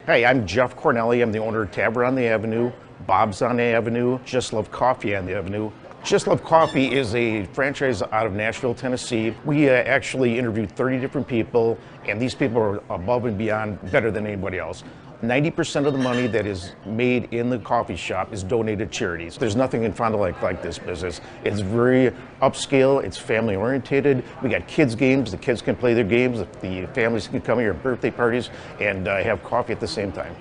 Hey, I'm Jeff Cornelli. I'm the owner of Tavern on the Avenue, Bob's on the Avenue, Just Love Coffee on the Avenue. Just Love Coffee is a franchise out of Nashville, Tennessee. We actually interviewed 30 different people, and these people are above and beyond better than anybody else. 90% of the money that is made in the coffee shop is donated to charities. There's nothing in Fond du Lac like this business. It's very upscale, it's family oriented. We got kids games, the kids can play their games, the families can come here at birthday parties and have coffee at the same time.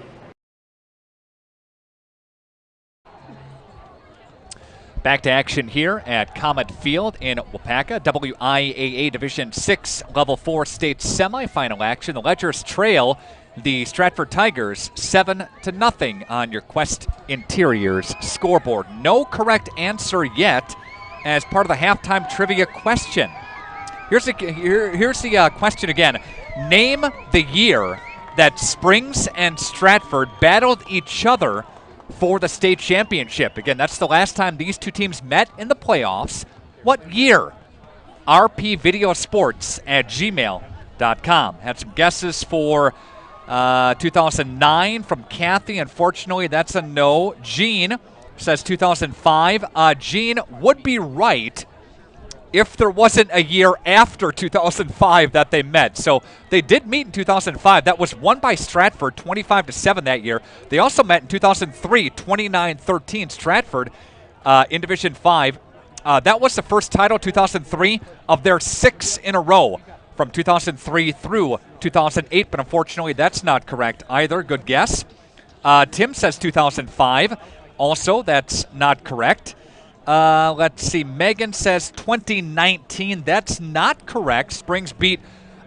Back to action here at Comet Field in Waupaca. WIAA Division 6 Level 4 State Semifinal action. The Ledgers trail the Stratford Tigers 7-0 on your Quest Interiors scoreboard. No correct answer yet as part of the halftime trivia question. Here's the question again. Name the year that Springs and Stratford battled each other for the state championship. Again, that's the last time these two teams met in the playoffs. What year? rpvideosports@gmail.com. Had some guesses for 2009 from Kathy. Unfortunately, that's a no. Gene says 2005. Gene would be right if there wasn't a year after 2005 that they met. So they did meet in 2005. That was won by Stratford 25-7 that year. They also met in 2003, 29-13 Stratford in Division 5. That was the first title, 2003, of their 6 in a row from 2003 through 2008, but unfortunately that's not correct either. Good guess. Tim says 2005. Also, that's not correct. Let's see. Megan says 2019. That's not correct. Springs beat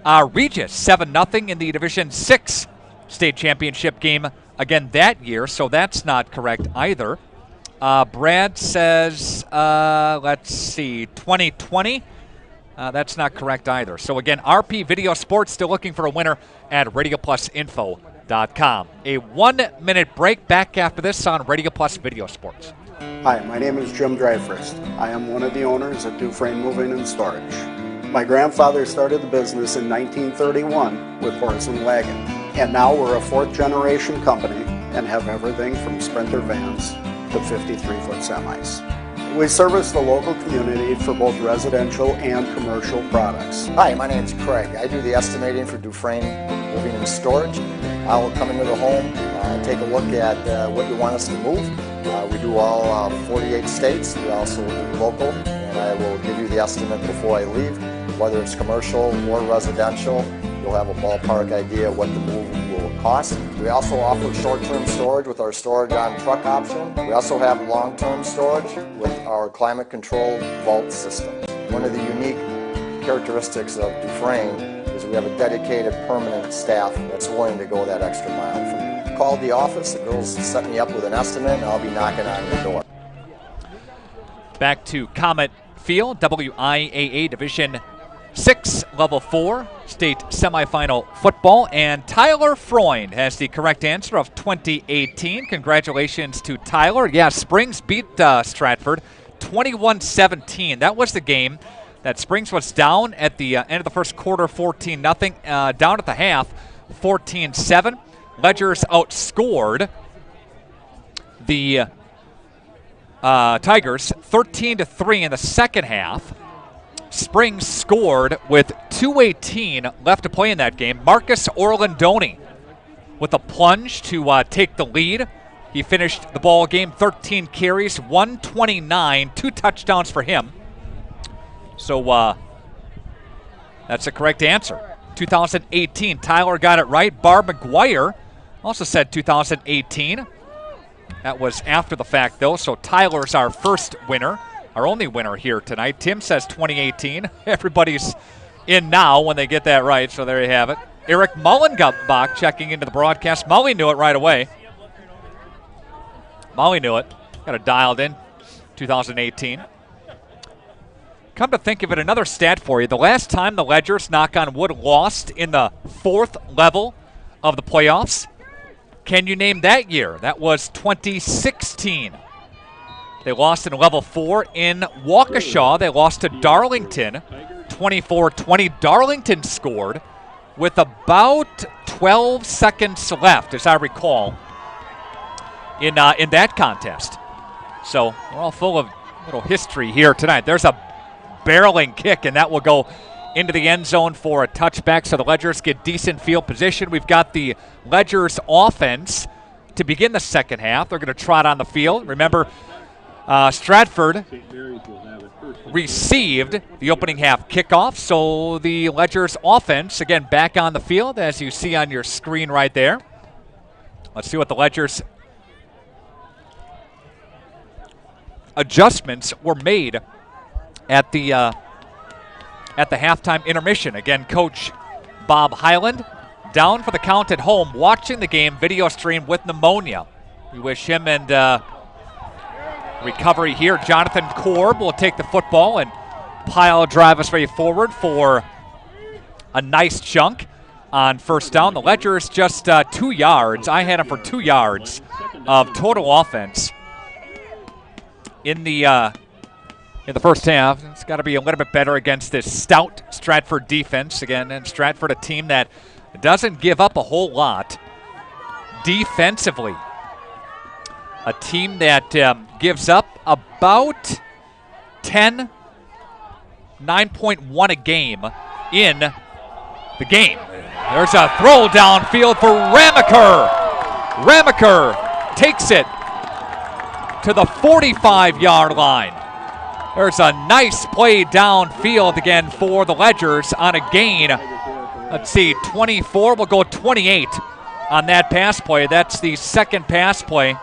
Regis 7-0 in the Division 6 state championship game again that year, so that's not correct either. Brad says, let's see, 2020. That's not correct either. So again, RP Video Sports still looking for a winner at RadioPlusInfo.com. A 1-minute break. Back after this on Radio Plus Video Sports. Hi, my name is Jim Dryfrist. I am one of the owners at Dufresne Moving and Storage. My grandfather started the business in 1931 with horse and wagon, and now we're a 4th-generation company and have everything from Sprinter vans to 53-foot semis. We service the local community for both residential and commercial products. Hi, my name is Craig. I do the estimating for Dufresne Moving and Storage. I will come into the home, take a look at what you want us to move. We do all 48 states. We also do local, and I will give you the estimate before I leave. Whether it's commercial or residential, you'll have a ballpark idea what the move will cost. We also offer short-term storage with our storage on truck option. We also have long-term storage with our climate-controlled vault system. One of the unique characteristics of Dufresne is we have a dedicated permanent staff that's willing to go that extra mile for you. Call the office, the girls set me up with an estimate, and I'll be knocking on your door. Back to Comet Field, WIAA Division 6, Level 4, state semifinal football, and Tyler Freund has the correct answer of 2018. Congratulations to Tyler. Yeah, Springs beat Stratford 21-17. That was the game that Springs was down at the end of the first quarter, 14-0, down at the half, 14-7. Ledgers outscored the Tigers 13-3 in the second half. Springs scored with 2:18 left to play in that game. Marcus Orlandoni with a plunge to take the lead. He finished the ball game 13 carries, 129, 2 touchdowns for him. So that's the correct answer. 2018. Tyler got it right. Barb McGuire also said 2018. That was after the fact, though, so Tyler's our first winner. Our only winner here tonight. Tim says 2018. Everybody's in now when they get that right, so there you have it. Eric Mullenbach checking into the broadcast. Molly knew it right away. Molly knew it. Got it dialed in. 2018. Come to think of it, another stat for you. The last time the Ledgers, knock on wood, lost in the 4th level of the playoffs, can you name that year? That was 2016. They lost in level 4 in Waukesha. They lost to Darlington, 24-20. Darlington scored with about 12 seconds left, as I recall, in that contest. So we're all full of little history here tonight. There's a barreling kick, and that will go into the end zone for a touchback. So the Ledgers get decent field position. We've got the Ledgers offense to begin the second half. They're going to trot on the field. Remember, Stratford received the opening half kickoff, so the Ledgers offense, again, back on the field, as you see on your screen right there. Let's see what the Ledgers adjustments were made at the halftime intermission. Again, Coach Bob Hyland down for the count at home, watching the game video stream with pneumonia. We wish him and recovery here. Jonathan Korb will take the football and pile drive us right forward for a nice chunk on first down. The Ledgers just 2 yards. I had him for 2 yards of total offense in the first half. It's got to be a little bit better against this stout Stratford defense again, and Stratford, a team that doesn't give up a whole lot defensively. A team that gives up about 9.1 a game in the game. There's a throw downfield for Ramaker. Ramaker takes it to the 45-yard line. There's a nice play downfield again for the Ledgers on a gain. Let's see, 24. We'll go 28 on that pass play. That's the second pass play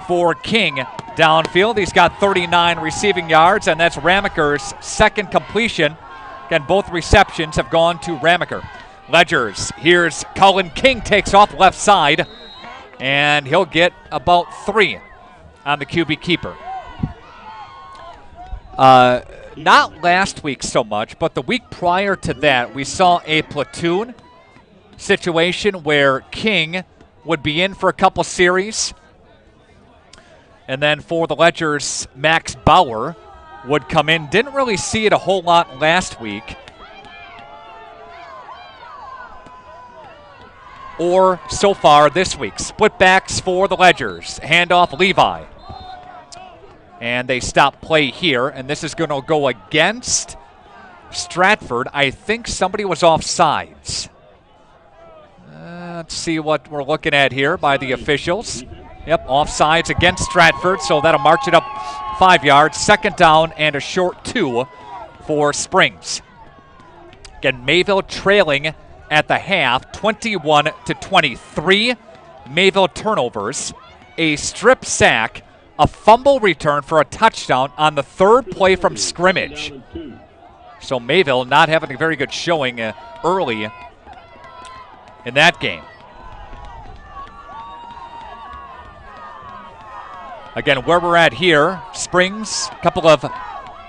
for King downfield. He's got 39 receiving yards, and that's Ramaker's second completion. Again, both receptions have gone to Ramaker. Ledgers, here's Cullen King, takes off left side, and he'll get about 3 on the QB keeper. Not last week so much, but the week prior to that, we saw a platoon situation where King would be in for a couple series. And then for the Ledgers, Max Bauer would come in. Didn't really see it a whole lot last week. Or so far this week. Split backs for the Ledgers. Handoff Levi. And they stop play here. And this is going to go against Stratford. I think somebody was offsides. Let's see what we're looking at here by the officials. Yep, offsides against Stratford, so that'll march it up 5 yards. Second down and a short 2 for Springs. Again, Mayville trailing at the half, 21-23. Mayville turnovers, a strip sack, a fumble return for a touchdown on the third play from scrimmage. So Mayville not having a very good showing early in that game. Again, where we're at here, Springs, a couple of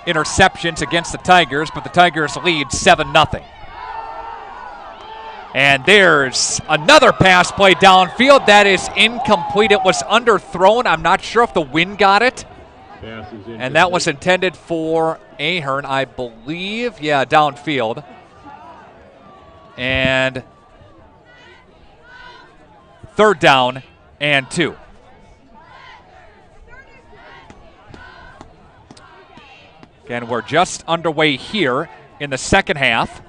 interceptions against the Tigers, but the Tigers lead 7-0. And there's another pass play downfield. That is incomplete. It was underthrown. I'm not sure if the wind got it. And that was intended for Ahern, I believe. Yeah, downfield. And third down and 2. Again, we're just underway here in the second half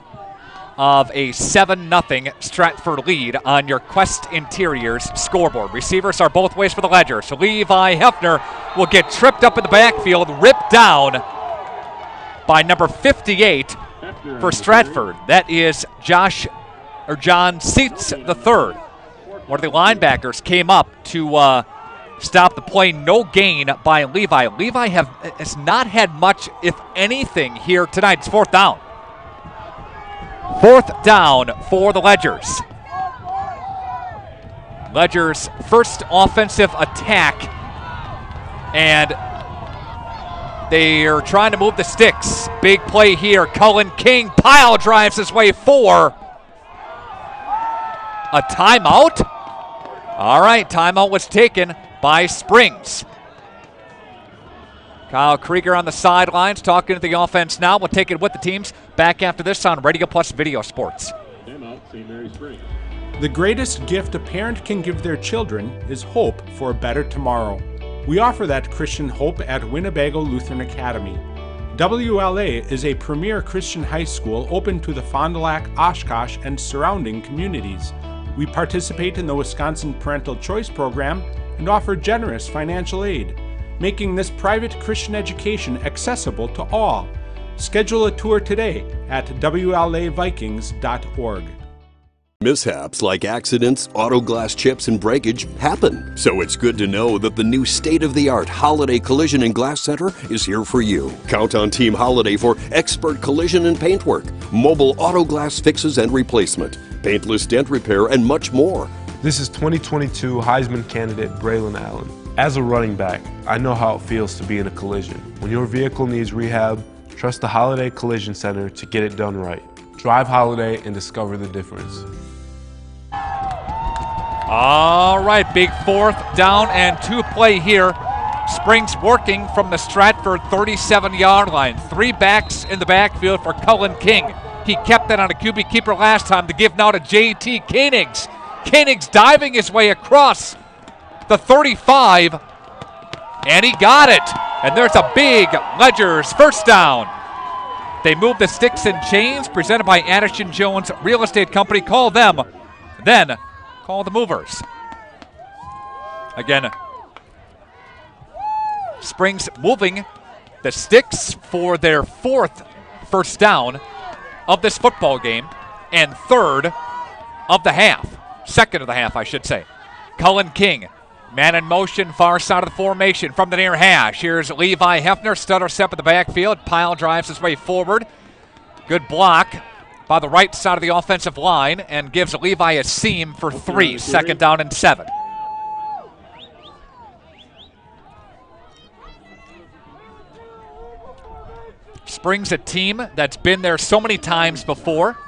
of a 7-0 Stratford lead on your Quest Interiors scoreboard. Receivers are both ways for the Ledger. So Levi Hefner will get tripped up in the backfield, ripped down by number 58 for Stratford. That is John Seitz III. One of the linebackers came up to stop the play. No gain by Levi. Levi has not had much, if anything, here tonight. It's fourth down. Fourth down for the Ledgers. Ledgers' first offensive attack. And they are trying to move the sticks. Big play here. Cullen King pile drives his way for a timeout. All right, timeout was taken by Springs. Kyle Krieger on the sidelines talking to the offense now. We'll take it with the teams back after this on Radio Plus Video Sports. The greatest gift a parent can give their children is hope for a better tomorrow. We offer that Christian hope at Winnebago Lutheran Academy. WLA is a premier Christian high school open to the Fond du Lac, Oshkosh, and surrounding communities. We participate in the Wisconsin Parental Choice Program and offer generous financial aid, making this private Christian education accessible to all. Schedule a tour today at WLAVikings.org. Mishaps like accidents, auto glass chips, and breakage happen. So it's good to know that the new state-of-the-art Holiday Collision and Glass Center is here for you. Count on Team Holiday for expert collision and paintwork, mobile auto glass fixes and replacement, paintless dent repair, and much more. This is 2022 Heisman candidate Braylon Allen. As a running back, I know how it feels to be in a collision. When your vehicle needs rehab, trust the Holiday Collision Center to get it done right. Drive Holiday and discover the difference. All right, big fourth down and 2 play here. Springs working from the Stratford 37-yard line. 3 backs in the backfield for Cullen King. He kept that on a QB keeper last time to give now to J.T. Koenigs. Koenigs diving his way across the 35, and he got it. And there's a big Ledgers first down. They move the sticks and chains, presented by Addison Jones Real Estate Company. Call them, then call the movers. Again, Springs moving the sticks for their 4th first down of this football game and 3rd of the half. 2nd of the half, I should say. Cullen King, man in motion, far side of the formation from the near hash. Here's Levi Hefner, stutter step at the backfield. Pile drives his way forward. Good block by the right side of the offensive line and gives Levi a seam for 3. 2nd down and 7. Springs, a team that's been there so many times before,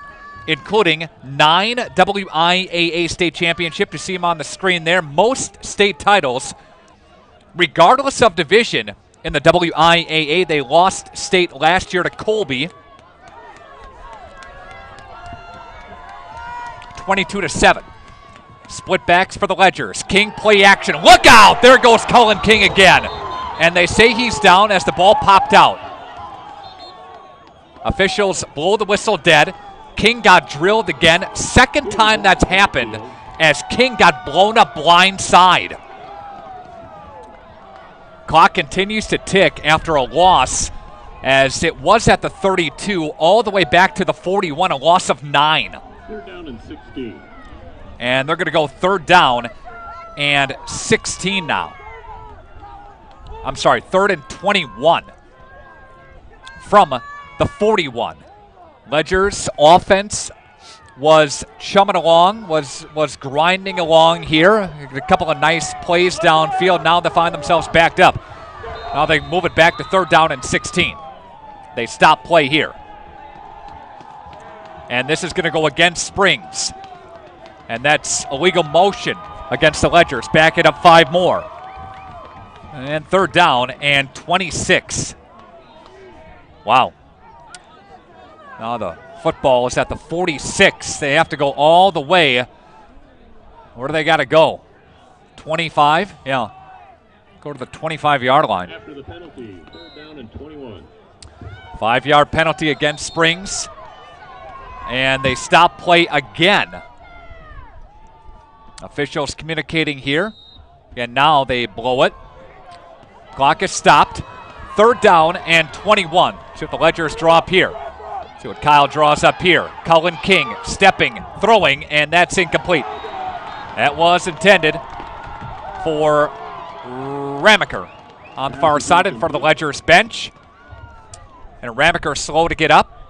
including 9 WIAA state championship. You see them on the screen there. Most state titles, regardless of division, in the WIAA. They lost state last year to Colby, 22-7. Split backs for the Ledgers. King play action. Look out! There goes Cullen King again. And they say he's down as the ball popped out. Officials blow the whistle dead. King got drilled again. Second time that's happened as King got blown up blind side. Clock continues to tick after a loss, as it was at the 32 all the way back to the 41, a loss of 9. Third down and 16. And they're going to go third down and 16 now. I'm sorry, third and 21 from the 41. Ledger's offense was chumming along, was grinding along here. A couple of nice plays downfield. Now they find themselves backed up. Now they move it back to third down and 16. They stop play here. And this is going to go against Springs. And that's illegal motion against the Ledgers. Back it up 5 more. And third down and 26. Wow. Now the football is at the 46. They have to go all the way. Where do they got to go? 25? Yeah. Go to the 25-yard line. After the penalty, third down and 21. 5-yard penalty against Springs. And they stop play again. Officials communicating here. And now they blow it. Clock is stopped. Third down and 21. See what the Ledgers draw up here. See what Kyle draws up here. Cullen King stepping, throwing, and that's incomplete. That was intended for Ramaker on the far side in front of the Ledgers bench. And Ramaker slow to get up.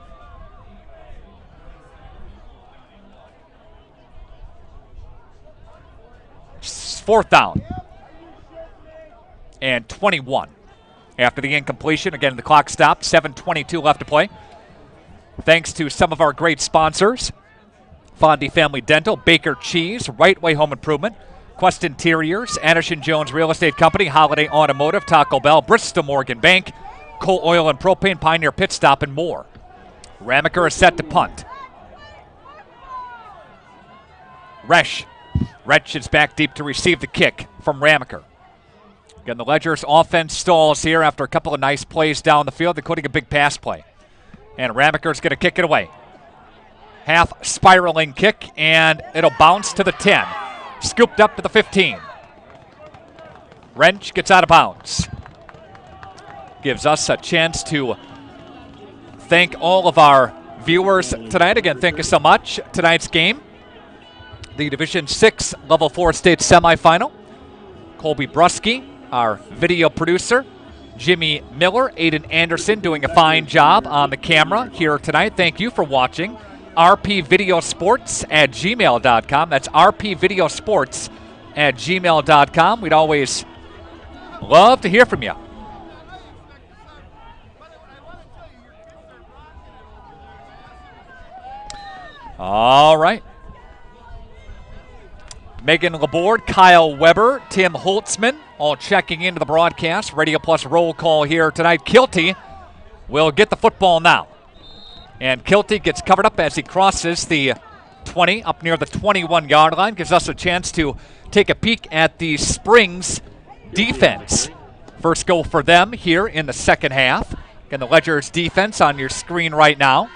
Fourth down and 21 after the incompletion. Again, the clock stopped. 7:22 left to play. Thanks to some of our great sponsors: Fondy Family Dental, Baker Cheese, Right Way Home Improvement, Quest Interiors, Anderson Jones Real Estate Company, Holiday Automotive, Taco Bell, Bristol Morgan Bank, Coal Oil and Propane, Pioneer Pit Stop, and more. Ramaker is set to punt. Retch is back deep to receive the kick from Ramaker. Again, the Ledgers offense stalls here after a couple of nice plays down the field, including a big pass play. And Ramaker's going to kick it away. Half spiraling kick, and it'll bounce to the 10. Scooped up to the 15. Wrench gets out of bounds. Gives us a chance to thank all of our viewers tonight. Again, thank you so much. Tonight's game, the Division 6 Level 4 State Semifinal. Colby Brusky, our video producer. Jimmy Miller, Aiden Anderson doing a fine job on the camera here tonight. Thank you for watching. rpvideosports@gmail.com. That's rpvideosports@gmail.com. We'd always love to hear from you. All right. Megan Laborde, Kyle Weber, Tim Holtzman, all checking into the broadcast. Radio Plus roll call here tonight. Kilty will get the football now. And Kilty gets covered up as he crosses the 20, up near the 21-yard line. Gives us a chance to take a peek at the Springs defense. First goal for them here in the second half. Again, the Ledgers defense on your screen right now.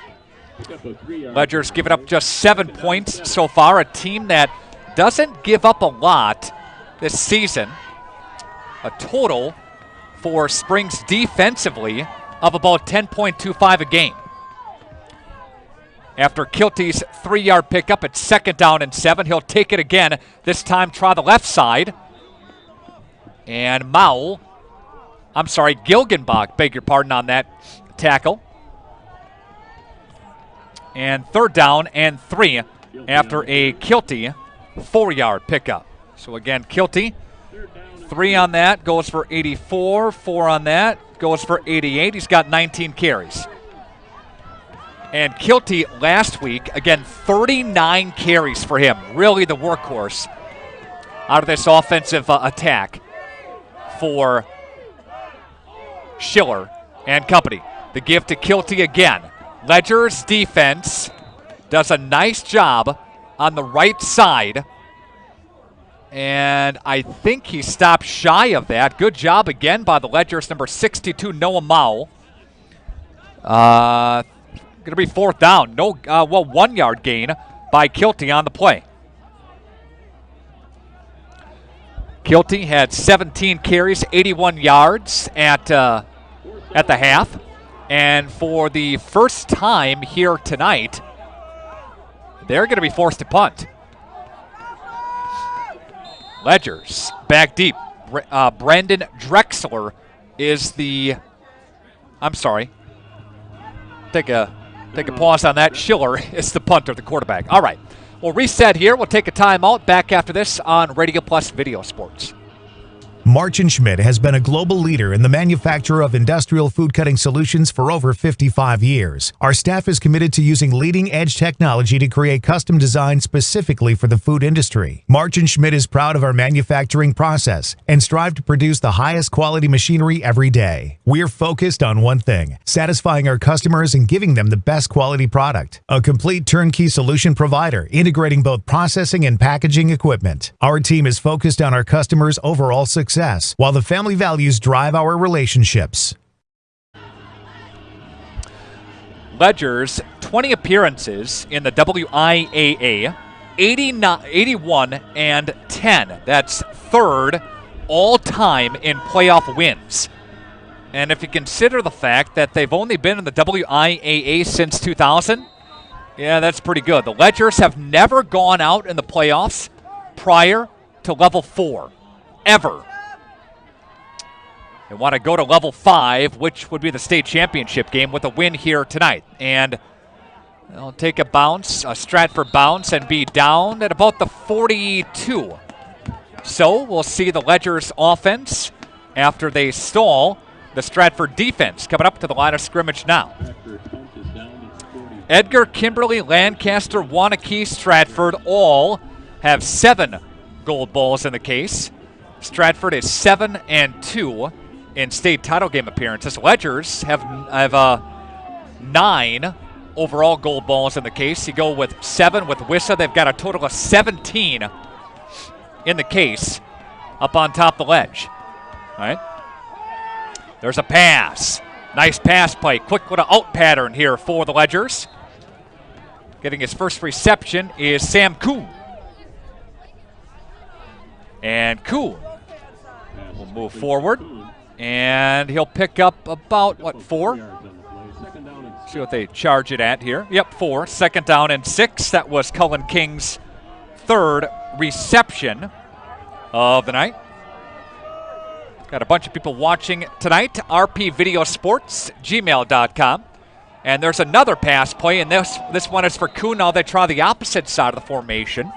Ledgers giving up just 7 points so far. A team that doesn't give up a lot this season. A total for Springs defensively of about 10.25 a game. After Kilty's 3-yard pickup at second down and 7, he'll take it again. This time try the left side. And Gilgenbach, beg your pardon on that tackle. And third down and 3 after a Kilty 4-yard pickup. So again, Kilty, 3 on that, goes for 84, 4 on that, goes for 88. He's got 19 carries. And Kilty last week, again, 39 carries for him. Really the workhorse out of this offensive attack for Schiller and company. The give to Kilty again. Ledger's defense does a nice job on the right side. And I think he stopped shy of that. Good job again by the Ledgers, number 62, Noah Mao. Going to be fourth down. 1 yard gain by Kilty on the play. Kilty had 17 carries, 81 yards at the half. And for the first time here tonight, they're going to be forced to punt. Ledgers back deep. Brandon Drexler is the... I'm sorry. Take a pause on that. Schiller is the punter, the quarterback. All right. We'll reset here. We'll take a timeout. Back after this on Radio Plus Video Sports. March & Schmidt has been a global leader in the manufacture of industrial food cutting solutions for over 55 years. Our staff is committed to using leading-edge technology to create custom designs specifically for the food industry. March & Schmidt is proud of our manufacturing process and strive to produce the highest quality machinery every day. We're focused on one thing, satisfying our customers and giving them the best quality product. A complete turnkey solution provider, integrating both processing and packaging equipment. Our team is focused on our customers' overall success, while the family values drive our relationships. Ledgers, 20 appearances in the WIAA, 81 and 10. That's third all-time in playoff wins. And if you consider the fact that they've only been in the WIAA since 2000, yeah, that's pretty good. The Ledgers have never gone out in the playoffs prior to level 4, ever. They want to go to level 5, which would be the state championship game, with a win here tonight. And they'll take a bounce, a Stratford bounce, and be down at about the 42. So we'll see the Ledgers offense after they stall the Stratford defense coming up to the line of scrimmage now. Edgar, Kimberly, Lancaster, Wanakee, Stratford all have 7 gold balls in the case. Stratford is 7 and 2 in state title game appearances. Ledgers have 9 overall gold balls in the case. You go with 7 with Wissa. They've got a total of 17 in the case up on top of the ledge. All right. There's a pass. Nice pass play. Quick little out pattern here for the Ledgers. Getting his first reception is Sam Kuhn. And Kuhn will move forward. And he'll pick up about, 4? See what they charge it at here. Yep, 4. Second down and 6. That was Cullen King's third reception of the night. Got a bunch of people watching tonight. rpvideosports@gmail.com. And there's another pass play, and this one is for Kuhn. Now they try the opposite side of the formation,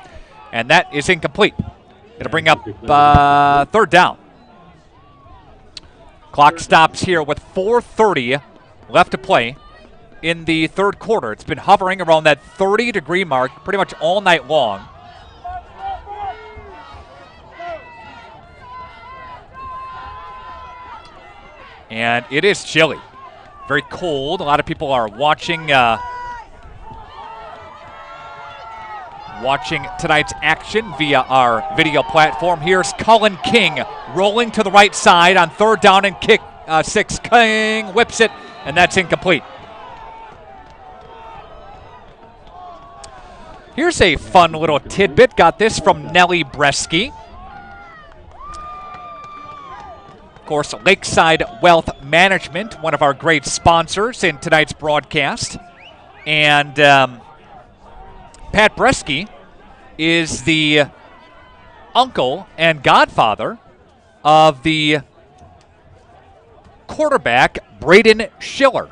and that is incomplete. It'll bring up third down. Clock stops here with 4:30 left to play in the third quarter. It's been hovering around that 30-degree mark pretty much all night long. And it is chilly. Very cold. A lot of people are watching tonight's action via our video platform. Here's Cullen King rolling to the right side on third down and kick 6. King whips it, and that's incomplete. Here's a fun little tidbit. Got this from Nellie Bresky. Of course, Lakeside Wealth Management, one of our great sponsors in tonight's broadcast. And Pat Bresky is the uncle and godfather of the quarterback, Braden Schiller.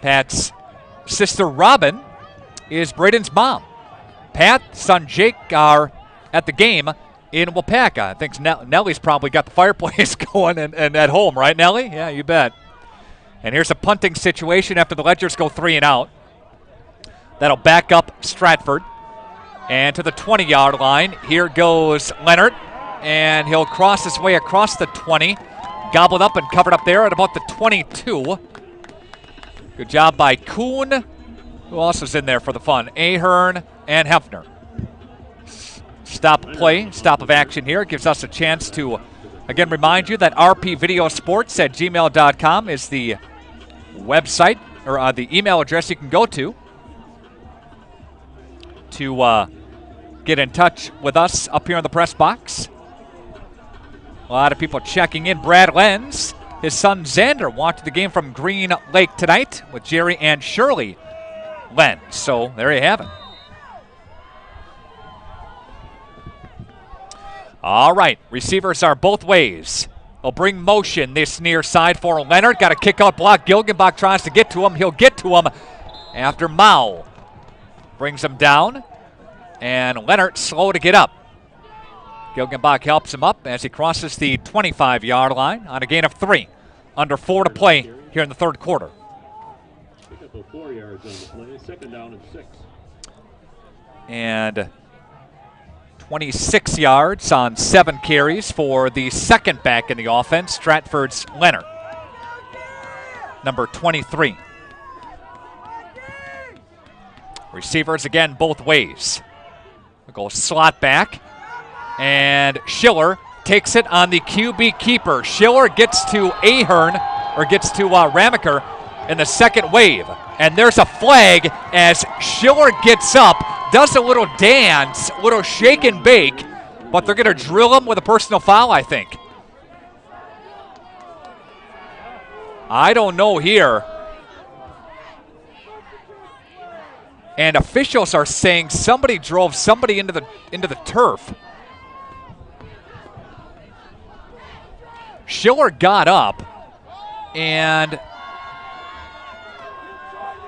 Pat's sister, Robin, is Braden's mom. Pat, son Jake are at the game in Waupaca. I think Nellie's probably got the fireplace going and at home, right, Nellie? Yeah, you bet. And here's a punting situation after the Ledgers go 3 and out. That'll back up Stratford. And to the 20-yard line, here goes Leonard. And he'll cross his way across the 20. Gobbled up and covered up there at about the 22. Good job by Kuhn. Who else is in there for the fun? Ahern and Hefner. Stop play, stop of action here. It gives us a chance to, again, remind you that rpvideosports@gmail.com is the website, or the email address you can go to get in touch with us up here in the press box. A lot of people checking in. Brad Lenz, his son Xander, watched the game from Green Lake tonight with Jerry and Shirley Lenz. So there you have it. All right, receivers are both ways. They'll bring motion this near side for Leonard. Got a kick out block. Gilgenbach tries to get to him. He'll get to him after Mao brings him down. And Leonard slow to get up. Gilgenbach helps him up as he crosses the 25-yard line on a gain of 3. Under 4 to play here in the third quarter. Pick up a 4 yards on the play. Second down and 6. And 26 yards on 7 carries for the second back in the offense, Stratford's Leonard, number 23. Receivers again both ways. We'll go slot back, and Schiller takes it on the QB keeper. Schiller gets to Ahern, or gets to Ramaker in the second wave. And there's a flag as Schiller gets up, does a little dance, little shake and bake, but they're going to drill him with a personal foul, I think. I don't know here. And officials are saying somebody drove somebody into the turf. Schiller got up, and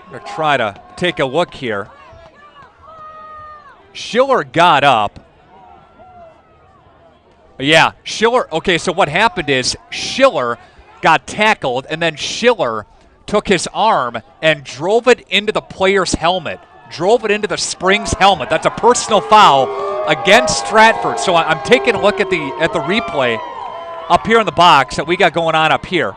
I'm going to try to take a look here. Schiller got up. Yeah, Schiller. Okay, so what happened is Schiller got tackled, and then Schiller took his arm and drove it into the player's helmet. Drove it into the Springs helmet. That's a personal foul against Stratford. So I'm taking a look at the replay up here in the box that we got going on up here.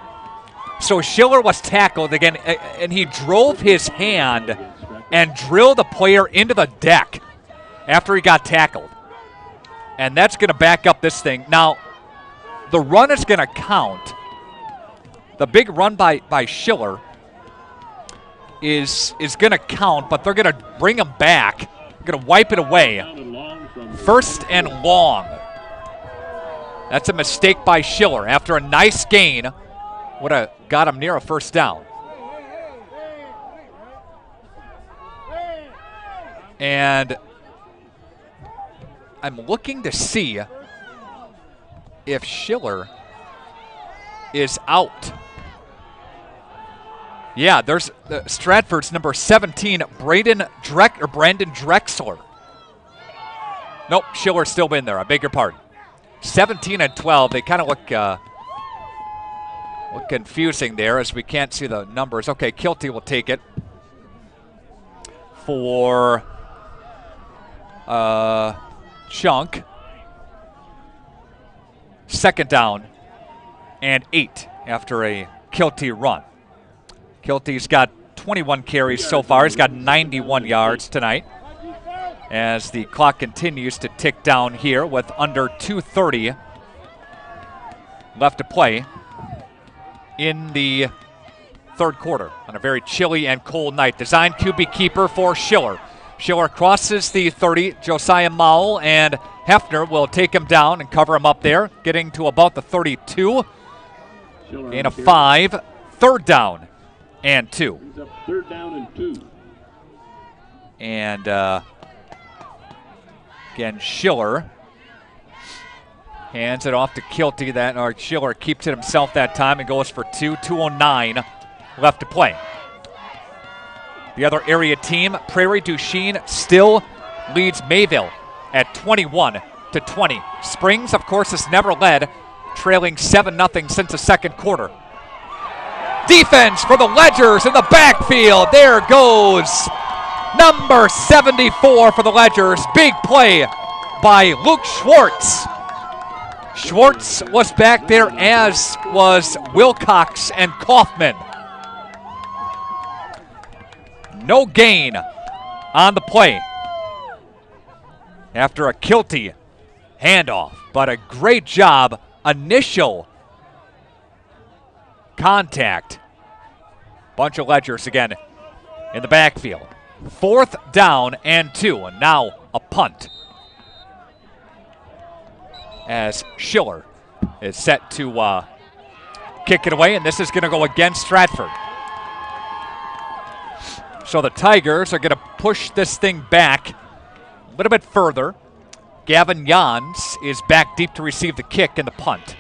So Schiller was tackled again, and he drove his hand and drilled the player into the deck after he got tackled. And that's going to back up this thing. Now, the run is going to count. The big run by Schiller is going to count, but they're going to bring him back. They're going to wipe it away. First and long. That's a mistake by Schiller. After a nice gain, would have got him near a first down. And I'm looking to see if Schiller is out. Yeah, there's Stratford's number 17, Brandon Drexler. Nope, Schiller's still in there. I beg your pardon. 17 and 12. They kind of look confusing there as we can't see the numbers. Okay, Kilty will take it for Chunk. Second down and 8 after a Kilty run. Kilty's got 21 carries so far. He's got 91 yards tonight as the clock continues to tick down here with under 2:30 left to play in the third quarter on a very chilly and cold night. Design QB keeper for Schiller. Schiller crosses the 30. Josiah Mowell and Hefner will take him down and cover him up there, getting to about the 32. In a 5, third down and 2. Third down and 2. And again, Schiller hands it off to Kilty. Schiller keeps it himself that time and goes for 2. 2:09 left to play. The other area team, Prairie du Chien, still leads Mayville at 21-20. Springs, of course, has never led, trailing 7-0 since the second quarter. Defense for the Ledgers in the backfield. There goes number 74 for the Ledgers. Big play by Luke Schwartz. Schwartz was back there, as was Wilcox and Kaufman. No gain on the play after a Kilty handoff, but a great job. Initial contact. Bunch of Ledgers again in the backfield. 4th down and 2, and now a punt, as Schiller is set to kick it away, and this is going to go against Stratford. So the Tigers are going to push this thing back a little bit further. Gavin Jans is back deep to receive the kick and the punt.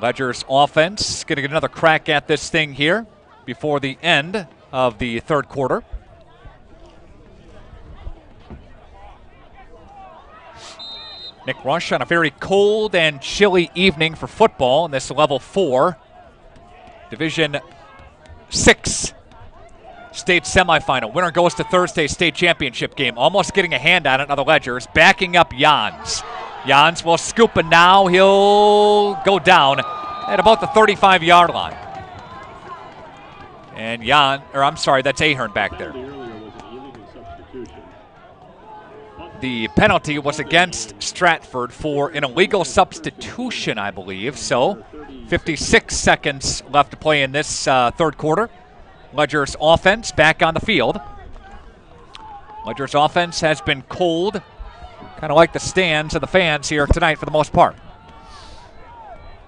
Ledgers offense going to get another crack at this thing here before the end of the third quarter. Nick Rush on a very cold and chilly evening for football in this level 4 Division 6 state semifinal. Winner goes to Thursday's state championship game. Almost getting a hand on it. Now the Ledgers backing up Jans. Jans will scoop, and now he'll go down at about the 35-yard line. And that's Ahern back there. The penalty was against Stratford for an illegal substitution, I believe. So 56 seconds left to play in this third quarter. Ledgers offense back on the field. Ledgers offense has been cold, kind of like the stands and the fans here tonight for the most part.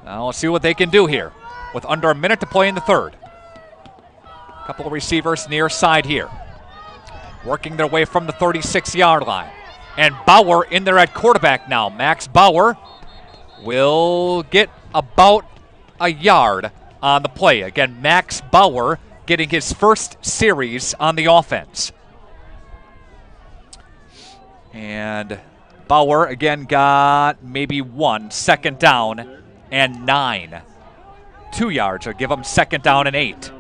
Now let's see what they can do here with under a minute to play in the third. A couple of receivers near side here, working their way from the 36-yard line. And Bauer in there at quarterback now. Max Bauer will get about a yard on the play. Again, Max Bauer getting his first series on the offense. And Bauer again got maybe 1 second down and 9. 2 yards will give him second down and 8.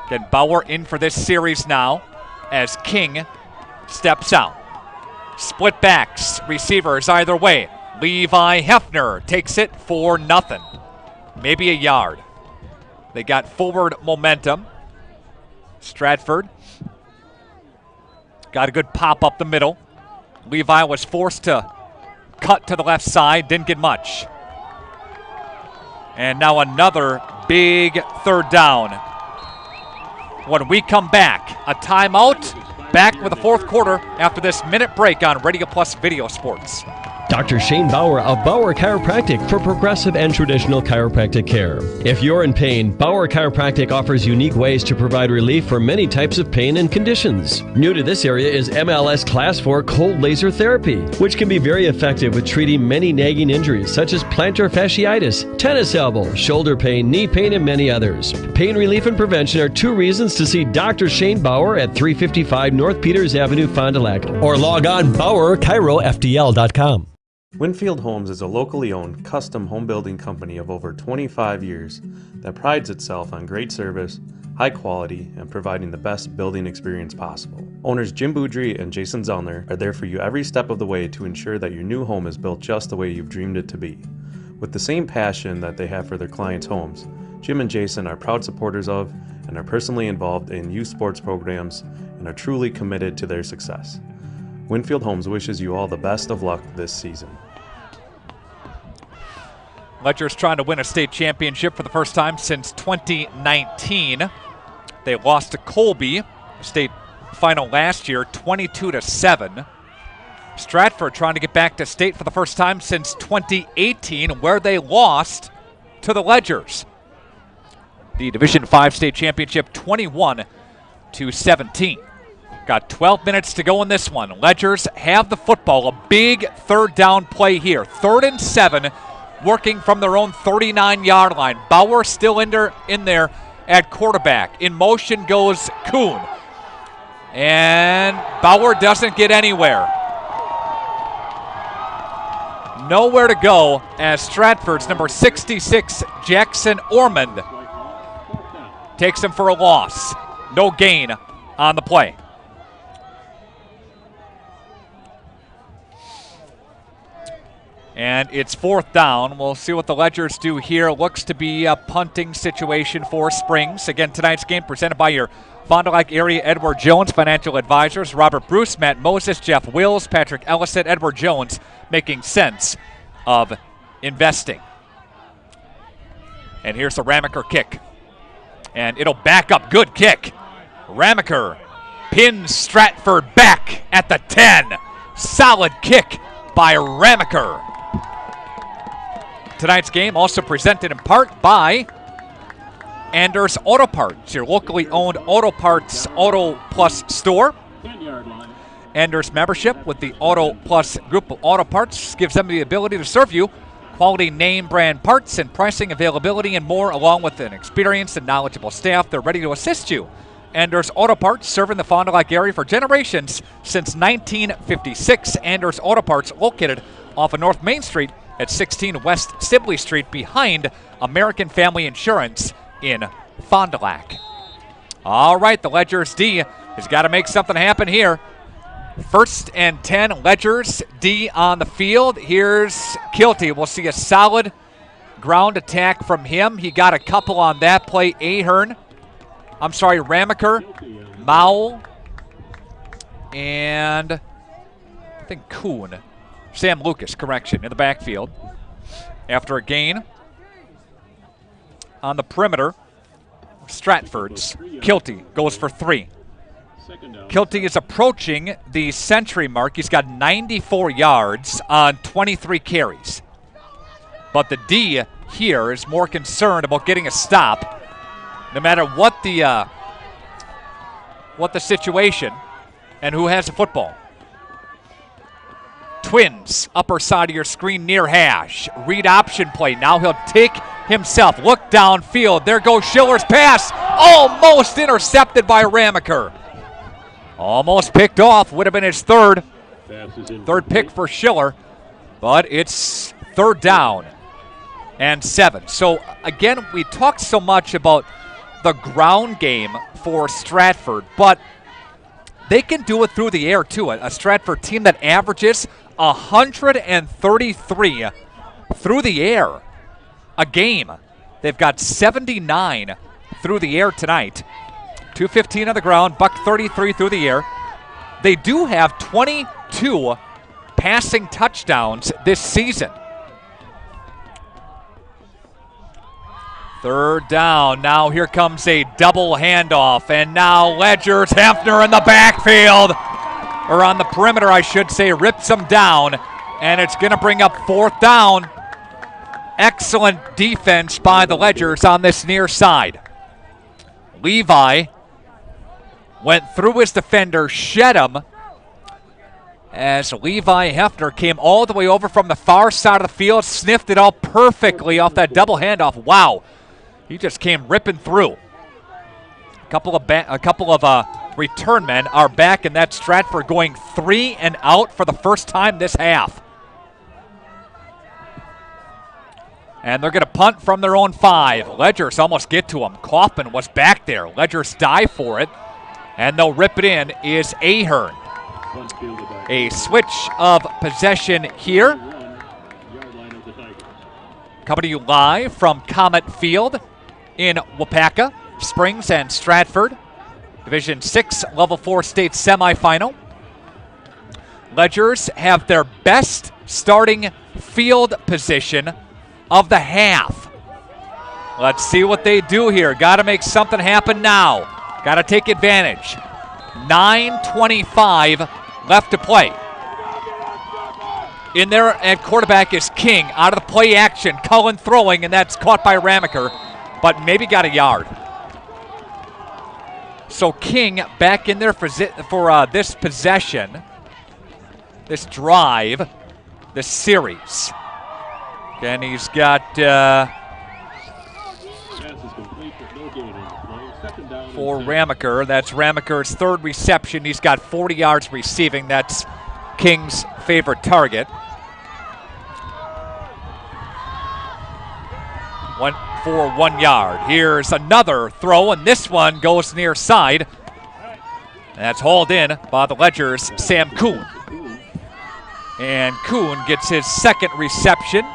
Again, Bauer in for this series now as King steps out. Split backs, receivers either way. Levi Hefner takes it for nothing. Maybe a yard. They got forward momentum. Stratford got a good pop up the middle. Levi was forced to cut to the left side, didn't get much. And now another big third down. When we come back, a timeout. Back with the fourth quarter after this minute break on Radio Plus Video Sports. Dr. Shane Bauer of Bauer Chiropractic for progressive and traditional chiropractic care. If you're in pain, Bauer Chiropractic offers unique ways to provide relief for many types of pain and conditions. New to this area is MLS Class 4 cold laser therapy, which can be very effective with treating many nagging injuries such as plantar fasciitis, tennis elbow, shoulder pain, knee pain, and many others. Pain relief and prevention are 2 reasons to see Dr. Shane Bauer at 355 North Peters Avenue, Fond du Lac, or log on BauerChiroFDL.com. Winfield Homes is a locally owned, custom home building company of over 25 years that prides itself on great service, high quality, and providing the best building experience possible. Owners Jim Boudry and Jason Zellner are there for you every step of the way to ensure that your new home is built just the way you've dreamed it to be. With the same passion that they have for their clients' homes, Jim and Jason are proud supporters of and are personally involved in youth sports programs and are truly committed to their success. Winfield Homes wishes you all the best of luck this season. Ledgers trying to win a state championship for the first time since 2019. They lost to Colby, state final last year, 22-7. Stratford trying to get back to state for the first time since 2018, where they lost to the Ledgers. The Division 5 state championship, 21-17. Got 12 minutes to go in this one. Ledgers have the football. A big third down play here. 3rd and 7, working from their own 39-yard line. Bauer still in there at quarterback. In motion goes Kuhn. And Bauer doesn't get anywhere. nowhere to go as Stratford's number 66, Jackson Ormond, takes him for a loss. No gain on the play. And it's 4th down. We'll see what the Ledgers do here. Looks to be a punting situation for Springs. Again, tonight's game presented by your Fond du Lac area Edward Jones financial advisors. Robert Bruce, Matt Moses, Jeff Wills, Patrick Ellison, Edward Jones, making sense of investing. And here's the Ramaker kick. And it'll back up. Good kick. Ramaker pins Stratford back at the 10. Solid kick by Ramaker. Tonight's game also presented in part by Anders Auto Parts, your locally owned auto parts Auto Plus store. Anders membership with the Auto Plus group of auto parts gives them the ability to serve you quality name brand parts and pricing, availability, and more, along with an experienced and knowledgeable staff. They're ready to assist you. Anders Auto Parts, serving the Fond du Lac area for generations since 1956. Anders Auto Parts, located off of North Main Street at 16 West Sibley Street, behind American Family Insurance in Fond du Lac. All right, the Ledgers D has got to make something happen here. 1st and 10, Ledgers D on the field. Here's Kilty. We'll see a solid ground attack from him. He got a couple on that play. Ramaker, Mowell, and I think Kuhn. Sam Lucas, correction, in the backfield. After a gain on the perimeter, Stratford's Kilty goes for 3. Kilty is approaching the century mark. He's got 94 yards on 23 carries. But the D here is more concerned about getting a stop, no matter what the situation and who has the football. Twins, upper side of your screen near hash. Read option play. Now he'll take himself. Look downfield. There goes Schiller's pass. Almost intercepted by Ramaker. Almost picked off. Would have been his third pick for Schiller. But it's 3rd down and 7. So, again, we talked so much about the ground game for Stratford, but they can do it through the air, too. A Stratford team that averages 133 through the air a game. They've got 79 through the air tonight. 215 on the ground, $133 through the air. They do have 22 passing touchdowns this season. 3rd down. Now here comes a double handoff. And now Ledgers, Hefner in the backfield. Or on the perimeter, I should say, rips him down. And it's going to bring up 4th down. Excellent defense by the Ledgers on this near side. Levi went through his defender, shed him, as Levi Hefner came all the way over from the far side of the field, sniffed it all perfectly off that double handoff. Wow, he just came ripping through. A couple of return men are back, and that's Stratford going 3 and out for the first time this half. And they're going to punt from their own 5. Ledgers almost get to him. Kaufman was back there. Ledgers dive for it, and they'll rip it in. Is Ahern. A switch of possession here. Coming to you live from Comet Field in Waupaca. Springs and Stratford. Division 6 Level 4 state semifinal. Ledgers have their best starting field position of the half. Let's see what they do here. Got to make something happen now. Got to take advantage. 9:25 left to play. In there at quarterback is King. Out of the play action. Cullen throwing, and that's caught by Ramaker, but maybe got a yard. So King back in there for this possession, this drive, this series. And he's got for Ramaker. That's Ramaker's 3rd reception. He's got 40 yards receiving. That's King's favorite target. Went for 1 yard. Here's another throw, and this one goes near side. That's hauled in by the Ledger's Sam Kuhn. And Kuhn gets his second reception.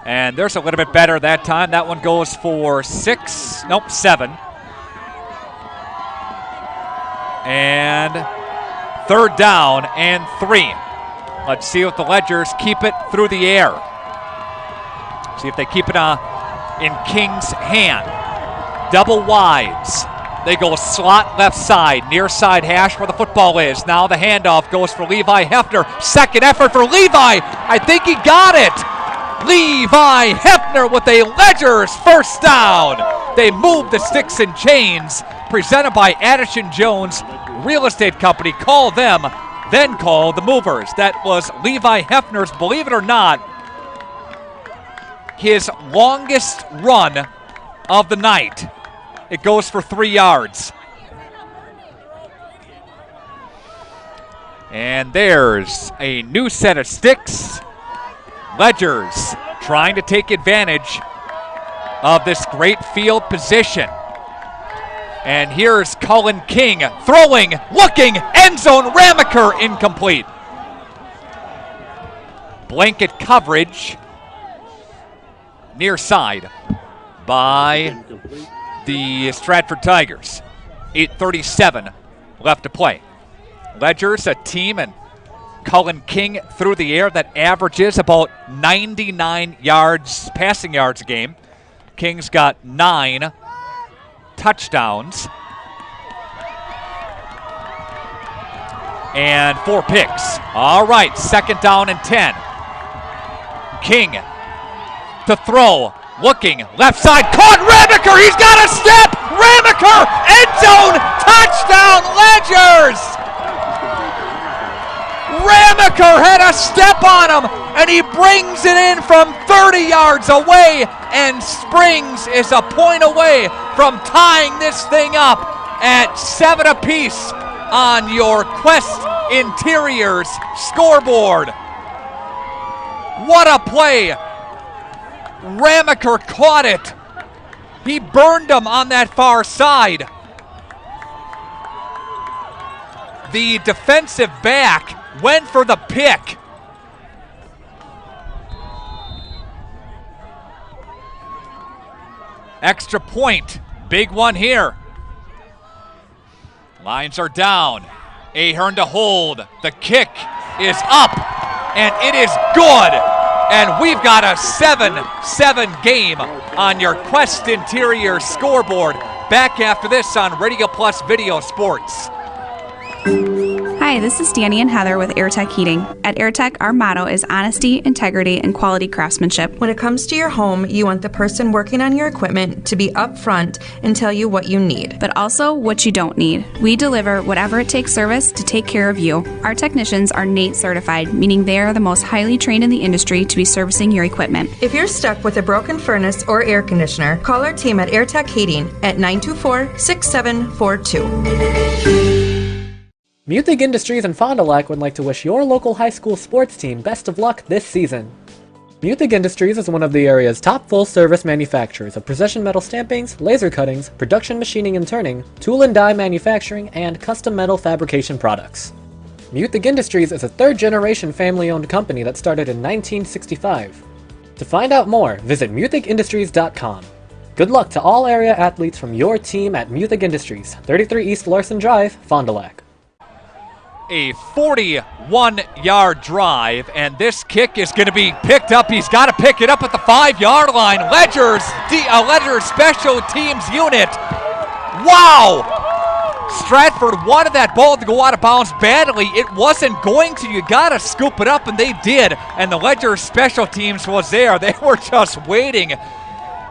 And there's a little bit better that time. That one goes for 7. And 3rd down and 3. Let's see if the Ledgers keep it through the air. See if they keep it in King's hand. Double wides. They go slot left side, near side hash where the football is. Now the handoff goes for Levi Hefner. Second effort for Levi. I think he got it. Levi Hefner with a Ledger's first down. They move the sticks and chains. Presented by Addison Jones Real Estate Company. Call them, then call the movers. That was Levi Hefner's, believe it or not, his longest run of the night. It goes for 3 yards. And there's a new set of sticks. Ledgers trying to take advantage of this great field position. And here's Cullen King throwing, looking, end zone, Ramaker, incomplete. Blanket coverage near side by the Stratford Tigers. 8:37 left to play. Ledgers, a team, and Cullen King through the air that averages about 99 yards, passing yards a game. King's got 9 touchdowns and 4 picks. All right, 2nd down and 10. King to throw, looking, left side, caught Ramaker, he's got a step, Ramaker, end zone, touchdown, Ledgers! Ramaker had a step on him, and he brings it in from 30 yards away, and Springs is a point away from tying this thing up at 7 apiece on your Quest Interiors scoreboard. What a play! Ramaker caught it. He burned him on that far side. The defensive back went for the pick. Extra point. Big one here. Lines are down. Ahern to hold. The kick is up, and it is good. And we've got a 7-7 game on your Quest Interior scoreboard. Back after this on Radio Plus Video Sports. Hi, this is Danny and Heather with AirTech Heating. At AirTech, our motto is honesty, integrity, and quality craftsmanship. When it comes to your home, you want the person working on your equipment to be upfront and tell you what you need. But also what you don't need. We deliver whatever it takes service to take care of you. Our technicians are NATE certified, meaning they are the most highly trained in the industry to be servicing your equipment. If you're stuck with a broken furnace or air conditioner, call our team at AirTech Heating at 924-6742. Muthig Industries in Fond du Lac would like to wish your local high school sports team best of luck this season. Muthig Industries is one of the area's top full-service manufacturers of precision metal stampings, laser cuttings, production machining and turning, tool and die manufacturing, and custom metal fabrication products. Muthig Industries is a third-generation family-owned company that started in 1965. To find out more, visit muthigindustries.com. Good luck to all area athletes from your team at Muthig Industries, 33 East Larson Drive, Fond du Lac. A 41-yard drive, and this kick is going to be picked up. He's got to pick it up at the 5-yard line. Ledger's special teams unit. Wow! Stratford wanted that ball to go out of bounds badly. It wasn't going to. You got to scoop it up, and they did. And the Ledger's special teams was there. They were just waiting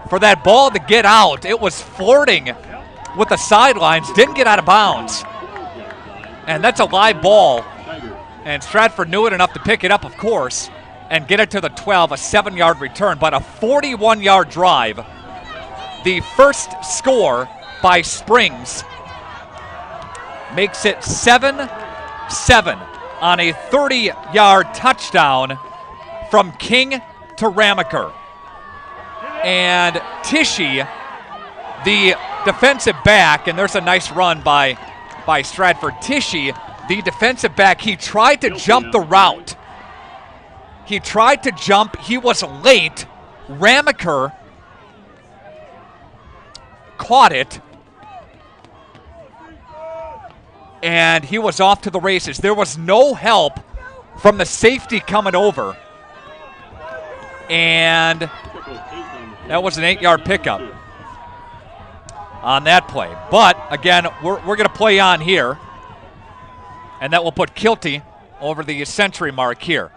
for that ball to get out. It was flirting with the sidelines. Didn't get out of bounds. And that's a live ball. And Stratford knew it enough to pick it up, of course, and get it to the 12, a 7-yard return, but a 41-yard drive. The first score by Springs makes it 7-7 on a 30-yard touchdown from King to Ramaker. And Tishy, the defensive back, and there's a nice run by Stratford. Tishy, the defensive back, he tried to jump the route. He tried to jump. He was late. Ramaker caught it. And he was off to the races. There was no help from the safety coming over. And that was an 8-yard pickup on that play. But, again, we're going to play on here. And that will put Kilty over the century mark here.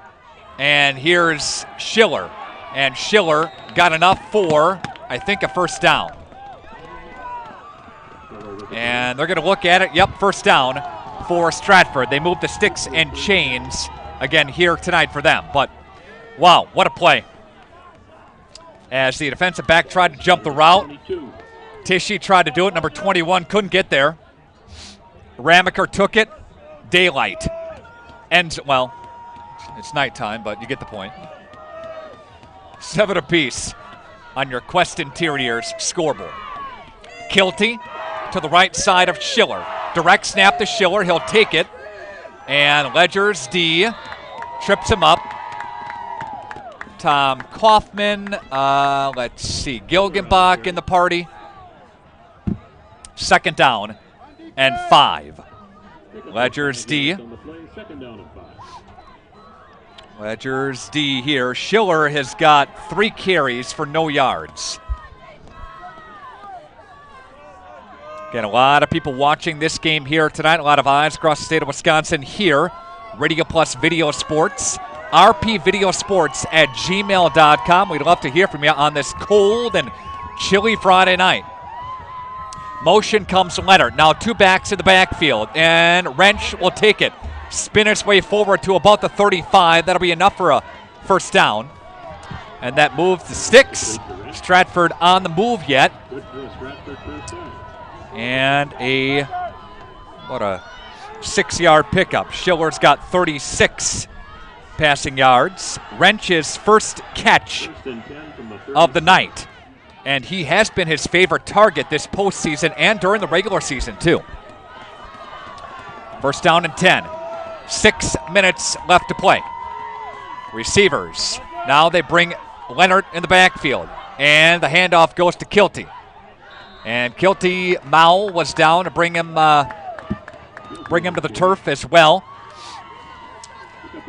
And here's Schiller. And Schiller got enough for, I think, a first down. And they're going to look at it. Yep, first down for Stratford. They moved the sticks and chains again here tonight for them. But, wow, what a play. As the defensive back tried to jump the route. Tishy tried to do it. Number 21 couldn't get there. Ramaker took it. Daylight. Ends, well, it's nighttime, but you get the point. 7 apiece on your Quest Interiors scoreboard. Kilty to the right side of Schiller. Direct snap to Schiller. He'll take it. And Ledger's D trips him up. Tom Kaufman. Let's see. Gilgenbach in the party. Second down and 5. Ledger's D. Ledger's D here. Schiller has got 3 carries for no yards. Again, a lot of people watching this game here tonight. A lot of eyes across the state of Wisconsin here. Radio Plus Video Sports. rpvideosports@gmail.com. We'd love to hear from you on this cold and chilly Friday night. Motion comes Leonard. Now 2 backs in the backfield. And Wrench will take it. Spin its way forward to about the 35. That'll be enough for a first down. And that moves the sticks. Stratford on the move yet. And a 6-yard pickup. Schiller's got 36 passing yards. Wrench's first catch of the night. And he has been his favorite target this postseason and during the regular season, too. First down and 10. 6 minutes left to play. Receivers. Now they bring Leonard in the backfield. And the handoff goes to Kilty. And Kilty Mowell was down to bring him to the turf as well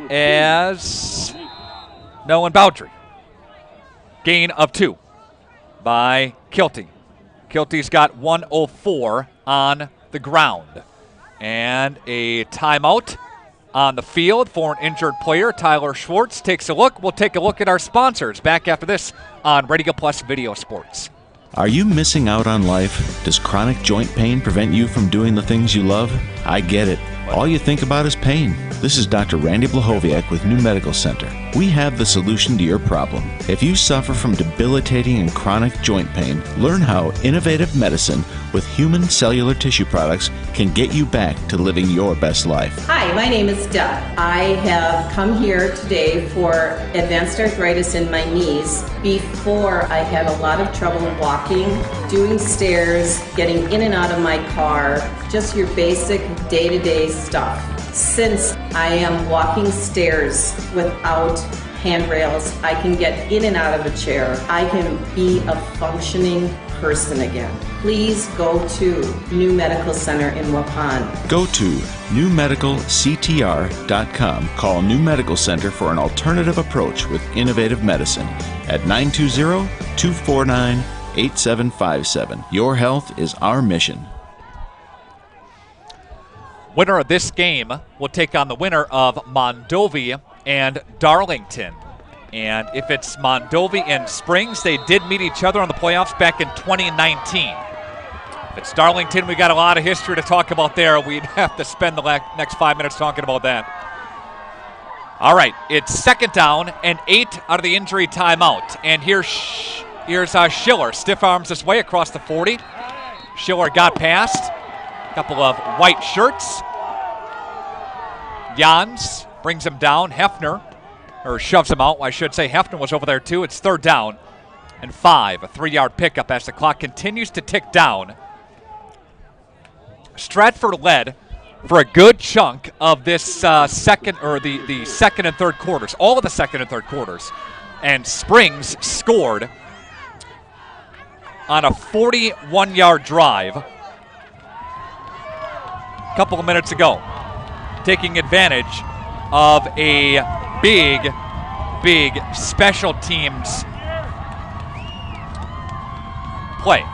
as Nolan Bowdry. Gain of 2 by Kilty. Kilty's got 104 on the ground. And a timeout on the field for an injured player. Tyler Schwartz takes a look. We'll take a look at our sponsors back after this on Radio Plus Video Sports. Are you missing out on life? Does chronic joint pain prevent you from doing the things you love? I get it. All you think about is pain. This is Dr. Randy Blahoviak with New Medical Center. We have the solution to your problem. If you suffer from debilitating and chronic joint pain, learn how innovative medicine with human cellular tissue products can get you back to living your best life. Hi, my name is Deb. I have come here today for advanced arthritis in my knees. Before, I had a lot of trouble walking, doing stairs, getting in and out of my car, just your basic day-to-day stuff. Since I am walking stairs without handrails, I can get in and out of a chair. I can be a functioning person again. Please go to New Medical Center in Waupun. Go to newmedicalctr.com. Call New Medical Center for an alternative approach with innovative medicine at 920-249-8757. Your health is our mission. Winner of this game will take on the winner of Mondovi and Darlington. And if it's Mondovi and Springs, they did meet each other on the playoffs back in 2019. If it's Darlington, we got a lot of history to talk about there. We'd have to spend the next 5 minutes talking about that. All right, it's second down and 8 out of the injury timeout. And here's Schiller. Stiff arms his way across the 40. Schiller got past. Couple of white shirts. Jans brings him down. Hefner, or shoves him out, I should say. Hefner was over there too. It's third down. and 5. A 3-yard pickup as the clock continues to tick down. Stratford led for a good chunk of this second and third quarters, all of the second and third quarters. And Springs scored on a 41-yard drive a couple of minutes ago, taking advantage of a big special teams play.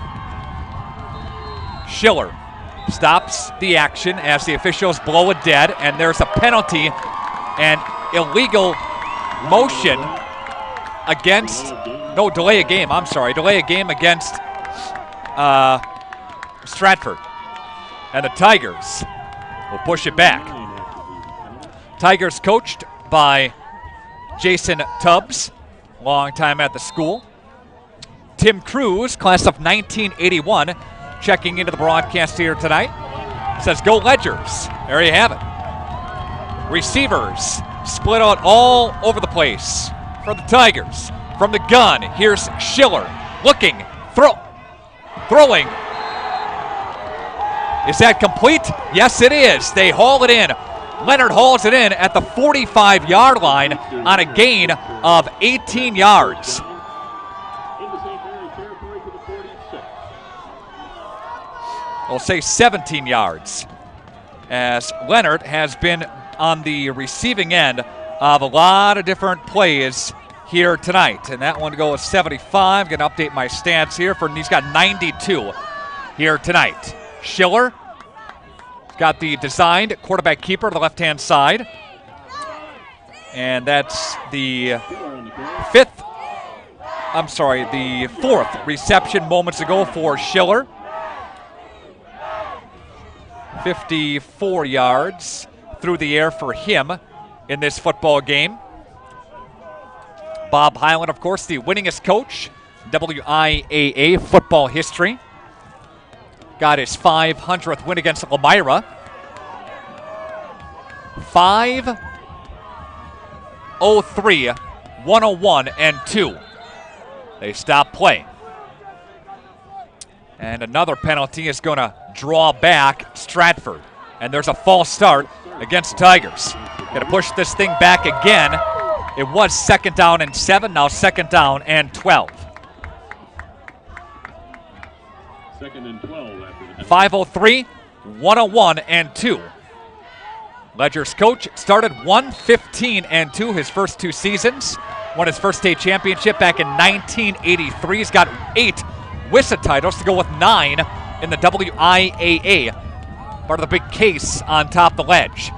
Schiller stops the action as the officials blow it dead, and there's a penalty and illegal motion against, delay a game against Stratford. And the Tigers will push it back. Tigers coached by Jason Tubbs, long time at the school. Tim Cruz, class of 1981, checking into the broadcast here tonight. Says, go Ledgers. There you have it. Receivers split out all over the place for the Tigers. From the gun, here's Schiller looking, throwing. Is that complete? Yes, it is. They haul it in. Leonard hauls it in at the 45-yard line on a gain of 18 yards. We'll say 17 yards, as Leonard has been on the receiving end of a lot of different plays here tonight. And that one goes 75. Going to update my stats here. He's got 92 here tonight. Schiller got the designed quarterback keeper to the left-hand side. And that's the fourth reception moments ago for Schiller. 54 yards through the air for him in this football game. Bob Hyland, of course, the winningest coach in WIAA football history. Got his 500th win against Elmira. 5-0-3, 101-2. They stop play. And another penalty is going to draw back Stratford. And there's a false start against the Tigers. Going to push this thing back again. It was 2nd down and 7, now 2nd down and 12. 2nd and 12 after 5-0-3, 101-2. Ledger's coach started 1-15-2 his first 2 seasons. Won his first state championship back in 1983. He's got 8 WISA titles to go with 9 in the WIAA. Part of the big case on top of the ledge.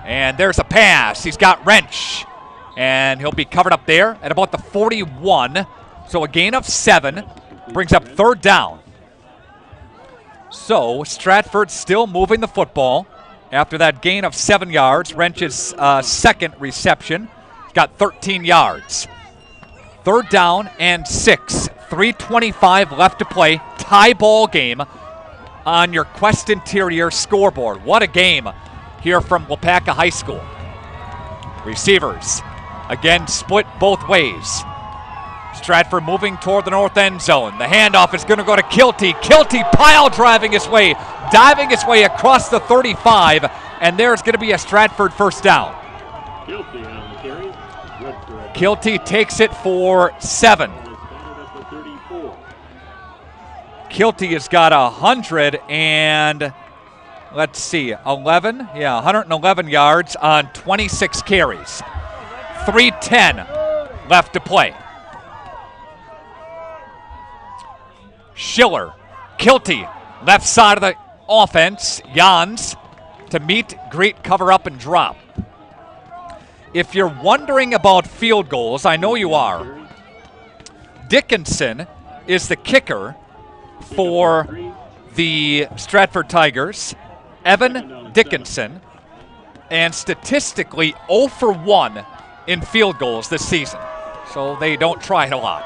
And there's a pass. He's got Wrench. And he'll be covered up there at about the 41. So a gain of 7 brings up 3rd down. So Stratford still moving the football after that gain of 7 yards. Wrench's second reception. He's got 13 yards. 3rd down and 6. 3:25 left to play. Tie ball game on your Quest Interior scoreboard. What a game here from Waupaca High School. Receivers again split both ways. Stratford moving toward the north end zone. The handoff is going to go to Kilty. Kilty pile driving his way, diving his way across the 35, and there's going to be a Stratford 1st down. Kilty takes it for 7. Kilty has got 111 yards on 26 carries. 3:10 left to play. Schiller, Kilty, left side of the offense. Jans to meet, greet, cover up, and drop. If you're wondering about field goals, I know you are. Dickinson is the kicker for the Stratford Tigers. Evan Dickinson, and statistically 0 for 1 in field goals this season. So they don't try it a lot.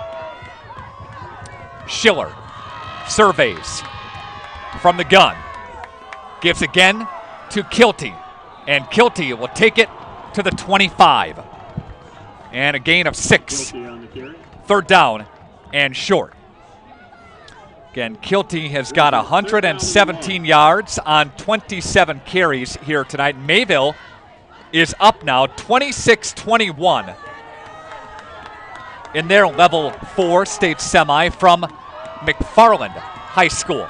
Schiller surveys from the gun. Gives again to Kilty. And Kilty will take it to the 25. And a gain of 6. 3rd down and short. Again, Kilty has got 117 yards on 27 carries here tonight. Mayville is up now 26-21 in their level 4 state semi from McFarland High School.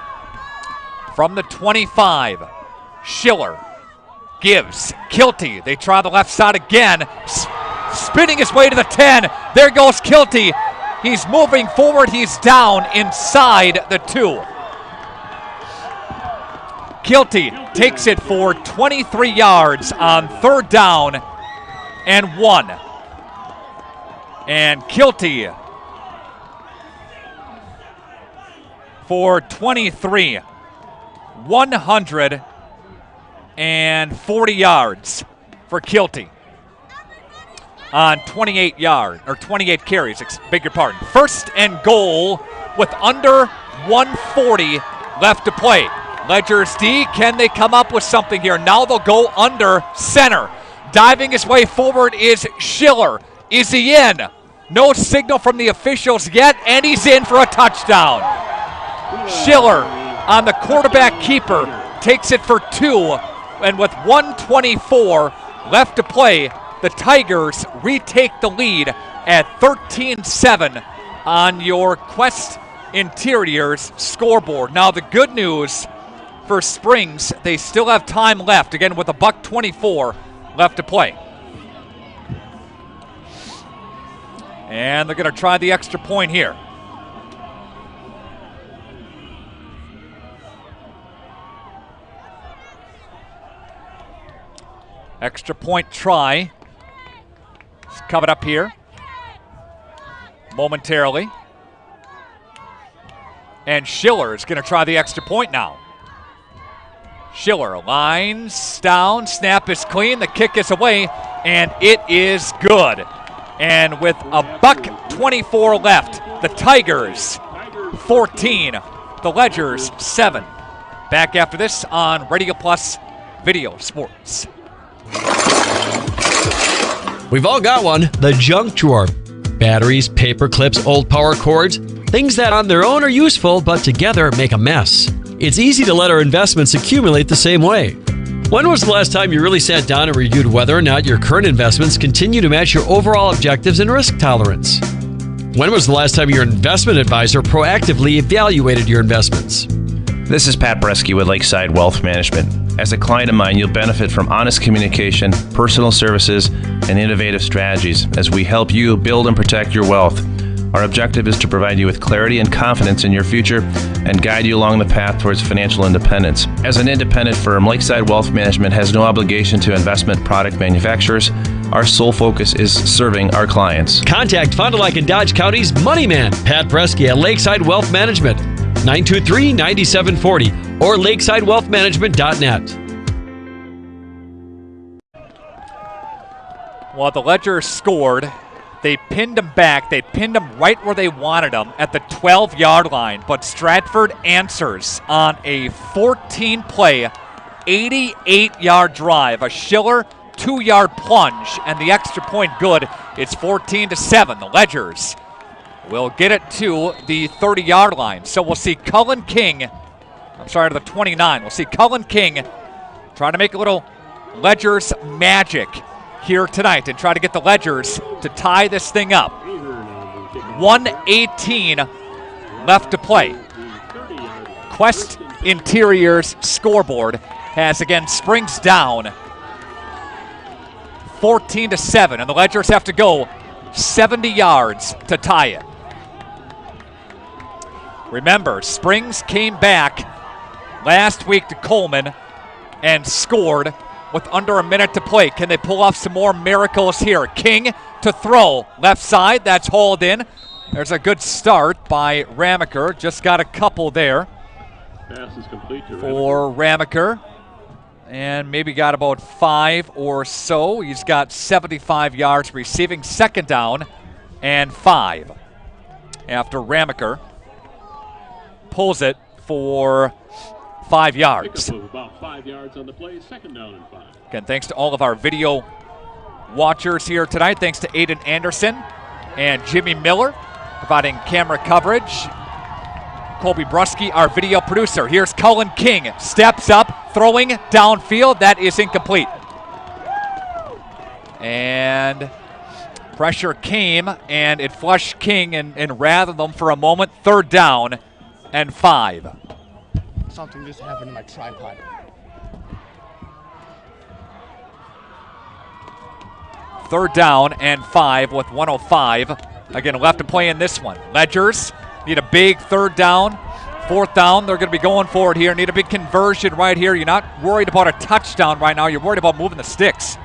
From the 25, Schiller gives Kilty. They try the left side again, spinning his way to the 10. There goes Kilty. He's moving forward. He's down inside the 2. Kilty takes it for 23 yards on 3rd down and 1. And Kilty for 23, 140 yards for Kilty on 28 carries, beg your pardon. 1st and goal with under 140 left to play. Ledger's D, can they come up with something here? Now they'll go under center. Diving his way forward is Schiller. Is he in? No signal from the officials yet, and he's in for a touchdown. Schiller on the quarterback keeper takes it for 2, and with 1:24 left to play, the Tigers retake the lead at 13-7 on your Quest Interiors scoreboard. Now the good news for Springs, they still have time left, again with $1:24 left to play. And they're going to try the extra point here. Extra point try. It's coming up here momentarily. And Schiller is going to try the extra point now. Schiller lines down, snap is clean, the kick is away, and it is good. And with $1:24 left, the Tigers 14, the Ledgers 7. Back after this on Radio Plus Video Sports. We've all got one, the junk drawer. Batteries, paper clips, old power cords, things that on their own are useful, but together make a mess. It's easy to let our investments accumulate the same way. When was the last time you really sat down and reviewed whether or not your current investments continue to match your overall objectives and risk tolerance? When was the last time your investment advisor proactively evaluated your investments? This is Pat Bresky with Lakeside Wealth Management. As a client of mine, you'll benefit from honest communication, personal services, and innovative strategies as we help you build and protect your wealth. Our objective is to provide you with clarity and confidence in your future and guide you along the path towards financial independence. As an independent firm, Lakeside Wealth Management has no obligation to investment product manufacturers. Our sole focus is serving our clients. Contact Fond du Lac and Dodge County's Money Man, Pat Bresky at Lakeside Wealth Management, 923-9740 or lakesidewealthmanagement.net. Well, the Ledger scored. They pinned him back. They pinned him right where they wanted him at the 12-yard line. But Stratford answers on a 14-play, 88-yard drive. A Schiller 2-yard plunge, and the extra point good. It's 14-7. The Ledgers will get it to the 30-yard line. So we'll see Cullen King, to the 29. We'll see Cullen King trying to make a little Ledgers magic here tonight and try to get the Ledgers to tie this thing up. 1:18 left to play. Quest Interiors scoreboard has again Springs down 14-7, and the Ledgers have to go 70 yards to tie it. Remember, Springs came back last week to Coleman and scored with under a minute to play. Can they pull off some more miracles here? King to throw. Left side, that's hauled in. There's a good start by Ramaker. Just got a couple there Pass is complete to for Ramaker. And maybe got about 5 or so. He's got 75 yards receiving. 2nd down and 5 after Ramaker pulls it for 5 yards. About 5 yards on the play, 2nd down and 5. Again, thanks to all of our video watchers here tonight. Thanks to Aiden Anderson and Jimmy Miller providing camera coverage. Colby Brusky, our video producer. Here's Cullen King, steps up, throwing downfield. That is incomplete. And pressure came, and it flushed King and rattled them for a moment. 3rd down and 5. Something just happened to my tripod. Third down and 5 with 1:05. Again, left to play in this one. Ledgers need a big 3rd down. 4th down, they're going to be going for it here. Need a big conversion right here. You're not worried about a touchdown right now. You're worried about moving the sticks.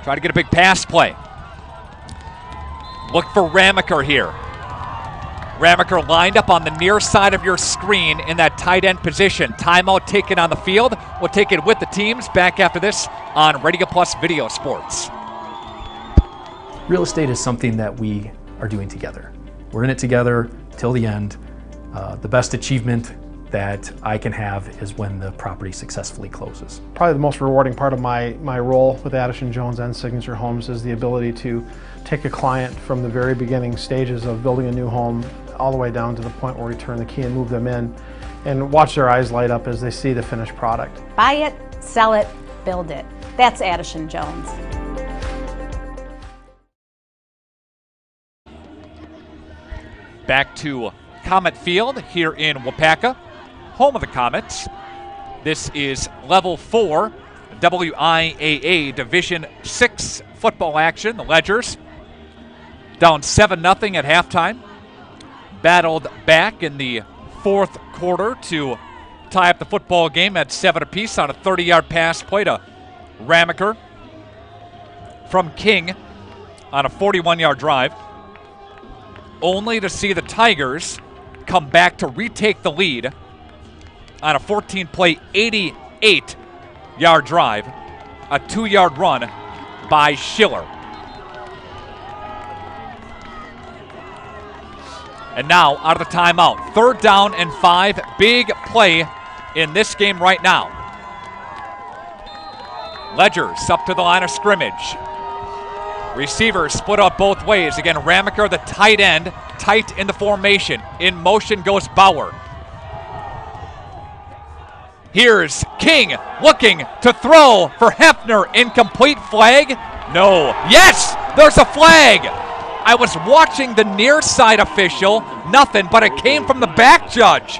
Try to get a big pass play. Look for Ramaker here. Ramaker lined up on the near side of your screen in that tight end position. Timeout taken on the field. We'll take it with the teams back after this on Radio Plus Video Sports. Real estate is something that we are doing together. We're in it together till the end. The best achievement that I can have is when the property successfully closes. Probably the most rewarding part of my role with Addison Jones and Signature Homes is the ability to take a client from the very beginning stages of building a new home all the way down to the point where we turn the key and move them in and watch their eyes light up as they see the finished product. Buy it, sell it, build it. That's Addison Jones. Back to Comet Field here in Waupaca, home of the Comets. This is Level 4 WIAA Division 6 football action. The Ledgers down 7-0 at halftime. Battled back in the 4th quarter to tie up the football game at 7 apiece on a 30-yard pass play to Ramaker from King on a 41-yard drive, only to see the Tigers come back to retake the lead on a 14-play, 88-yard drive, a 2-yard run by Schiller. And now out of the timeout, 3rd down and 5, big play in this game right now. Ledgers up to the line of scrimmage. Receivers split up both ways. Again, Ramaker, the tight end, tight in the formation. In motion goes Bauer. Here's King looking to throw for Hefner. Incomplete. Flag? No. Yes! There's a flag! I was watching the near side official. Nothing, but it came from the back judge.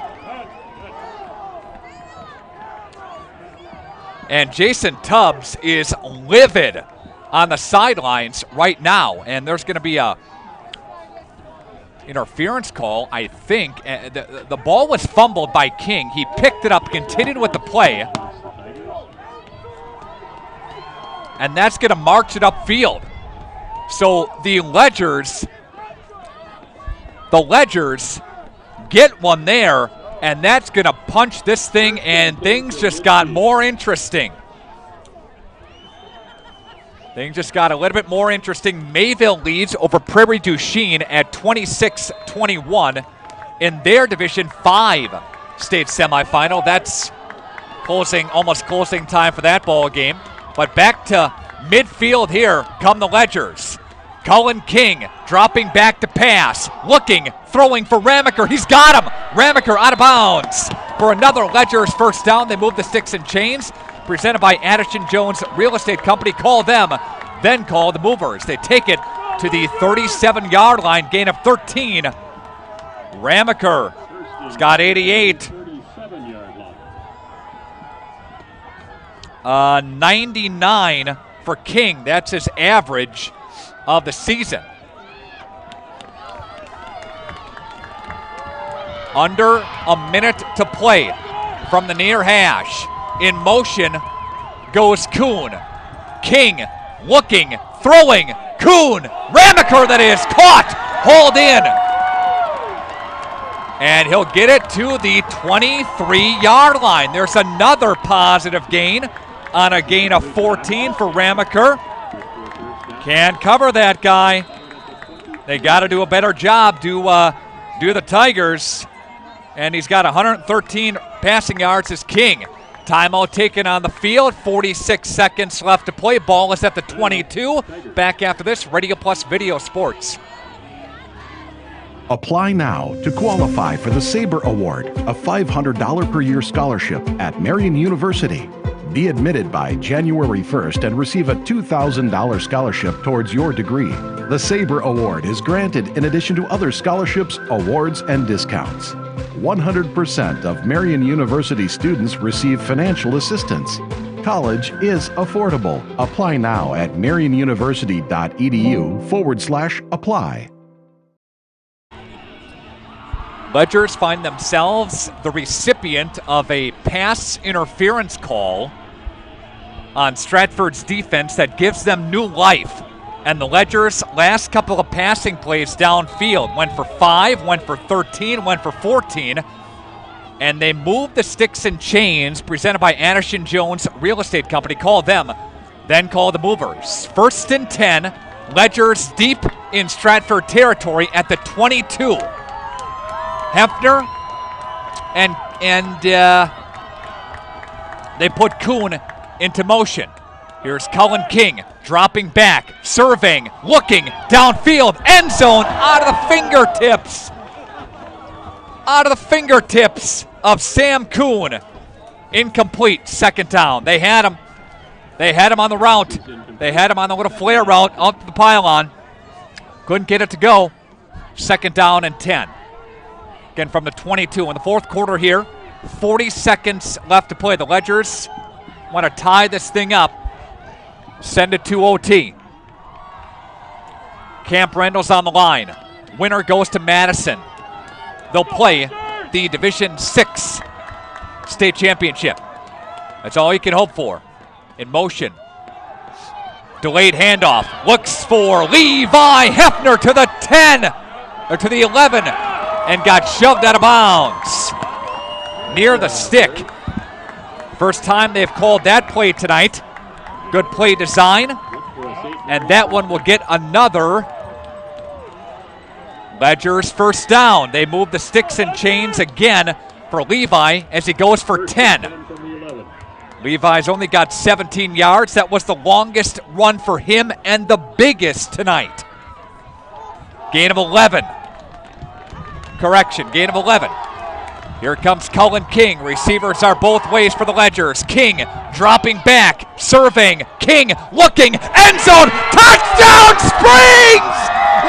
And Jason Tubbs is livid on the sidelines right now, and there's going to be a interference call, I think. The ball was fumbled by King. He picked it up, continued with the play, and that's going to march it upfield. So the Ledgers get one there, and that's going to punch this thing, and things just got more interesting. Things just got a little bit more interesting. Mayville leads over Prairie du Chien at 26-21 in their Division 5 state semifinal. That's almost closing time for that ball game. But back to midfield here come the Ledgers. Cullen King dropping back to pass, looking, throwing for Ramaker. He's got him. Ramaker out of bounds for another Ledgers first down. They move the sticks and chains. Presented by Addison Jones Real Estate Company. Call them, then call the movers. They take it to the 37-yard line, gain of 13. Ramaker has got 88. 99 for King. That's his average of the season. Under a minute to play from the near hash. In motion goes Kuhn. King looking, throwing. Kuhn, Ramaker that is caught, hauled in. And he'll get it to the 23-yard line. There's another positive gain on a gain of 14 for Ramaker. Can't cover that guy. They got to do a better job, do the Tigers. And he's got 113 passing yards as King. Timeout taken on the field. 46 seconds left to play. Ball is at the 22. Back after this, Radio Plus Video Sports. Apply now to qualify for the SABRE Award, a $500 per year scholarship at Marian University. Be admitted by January 1st and receive a $2,000 scholarship towards your degree. The SABRE Award is granted in addition to other scholarships, awards, and discounts. 100% of Marian University students receive financial assistance. College is affordable. Apply now at marianuniversity.edu/apply. Ledgers find themselves the recipient of a pass interference call on Stratford's defense that gives them new life. And the Ledgers' last couple of passing plays downfield went for 5, went for 13, went for 14. And they moved the sticks and chains presented by Addison Jones Real Estate Company. Call them, then call the movers. 1st and 10, Ledgers deep in Stratford territory at the 22. Hefner and they put Kuhn into motion. Here's Cullen King dropping back, surveying, looking downfield, end zone, out of the fingertips. Out of the fingertips of Sam Kuhn. Incomplete, 2nd down. They had him. They had him on the route. They had him on the little flare route up the pylon. Couldn't get it to go. 2nd down and 10. Again from the 22 in the 4th quarter here. 40 seconds left to play. The Ledgers want to tie this thing up. Send it to OT. Camp Randall's on the line. Winner goes to Madison. They'll play the Division 6 state championship. That's all you can hope for. In motion. Delayed handoff. Looks for Levi Hefner to the 10. Or to the 11. And got shoved out of bounds. Near the stick. First time they've called that play tonight. Good play design. And that one will get another Ledgers 1st down. They move the sticks and chains again for Levi as he goes for 10. Levi's only got 17 yards. That was the longest run for him and the biggest tonight. Gain of 11. Correction, gain of 11. Here comes Cullen King. Receivers are both ways for the Ledgers. King dropping back, surveying. King looking, end zone, touchdown Springs!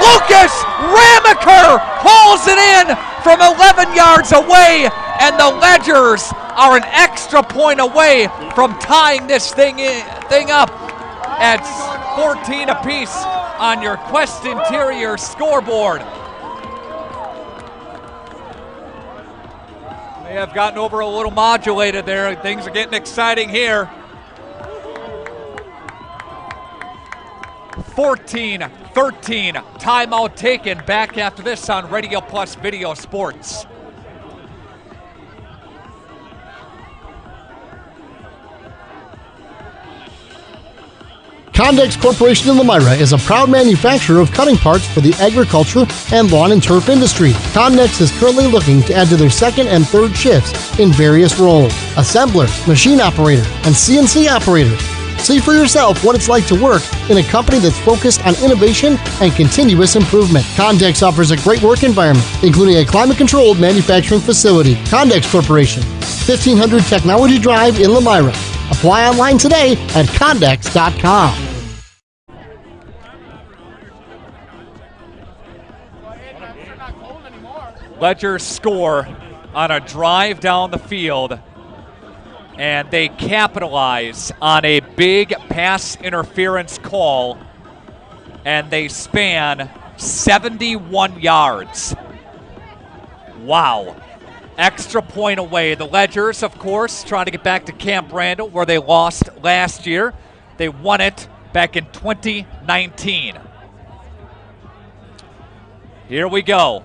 Lucas Ramaker hauls it in from 11 yards away, and the Ledgers are an extra point away from tying this thing up at 14 apiece on your Quest Interior scoreboard. They have gotten over a little modulated there. Things are getting exciting here. 14-13, timeout taken. Back after this on Radio Plus Video Sports. Condex Corporation in Elmira is a proud manufacturer of cutting parts for the agriculture and lawn and turf industry. Condex is currently looking to add to their 2nd and 3rd shifts in various roles: assembler, machine operator, and CNC operator. See for yourself what it's like to work in a company that's focused on innovation and continuous improvement. Condex offers a great work environment, including a climate-controlled manufacturing facility. Condex Corporation, 1500 Technology Drive in Elmira. Apply online today at Condex.com. Ledgers score on a drive down the field, and they capitalize on a big pass interference call, and they span 71 yards. Wow. Extra point away. The Ledgers, of course, trying to get back to Camp Randall, where they lost last year. They won it back in 2019. Here we go.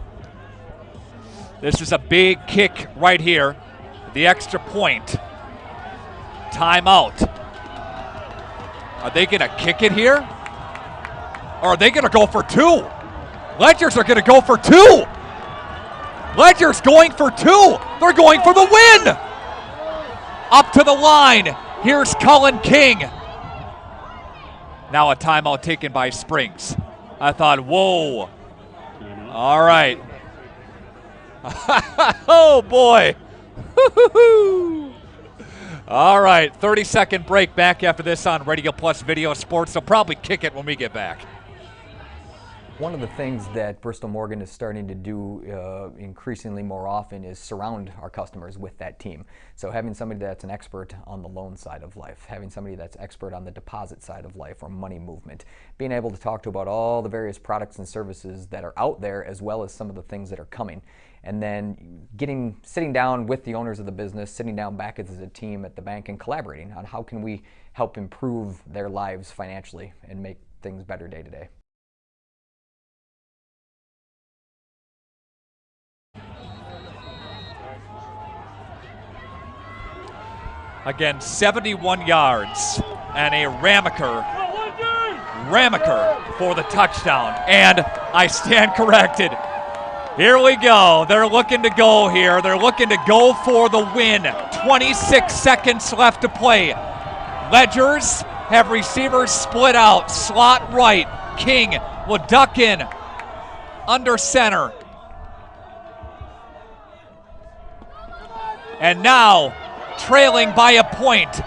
This is a big kick right here. The extra point. Timeout. Are they going to kick it here? Or are they going to go for 2? Ledgers are going to go for 2. Ledgers going for 2. They're going for the win. Up to the line. Here's Cullen King. Now a timeout taken by Springs. I thought, whoa. All right. Oh, boy. All right, 30-second break back after this on Radio Plus Video Sports. They'll probably kick it when we get back. One of the things that Bristol Morgan is starting to do increasingly more often is surround our customers with that team. So having somebody that's an expert on the loan side of life, having somebody that's expert on the deposit side of life or money movement, being able to talk to about all the various products and services that are out there as well as some of the things that are coming. And then sitting down with the owners of the business, sitting down back as a team at the bank and collaborating on how can we help improve their lives financially and make things better day to day. Again, 71 yards and a Ramaker for the touchdown. And I stand corrected. Here we go. They're looking to go here. They're looking to go for the win. 26 seconds left to play. Ledgers have receivers split out. Slot right. King will duck in under center. And now, trailing by a point,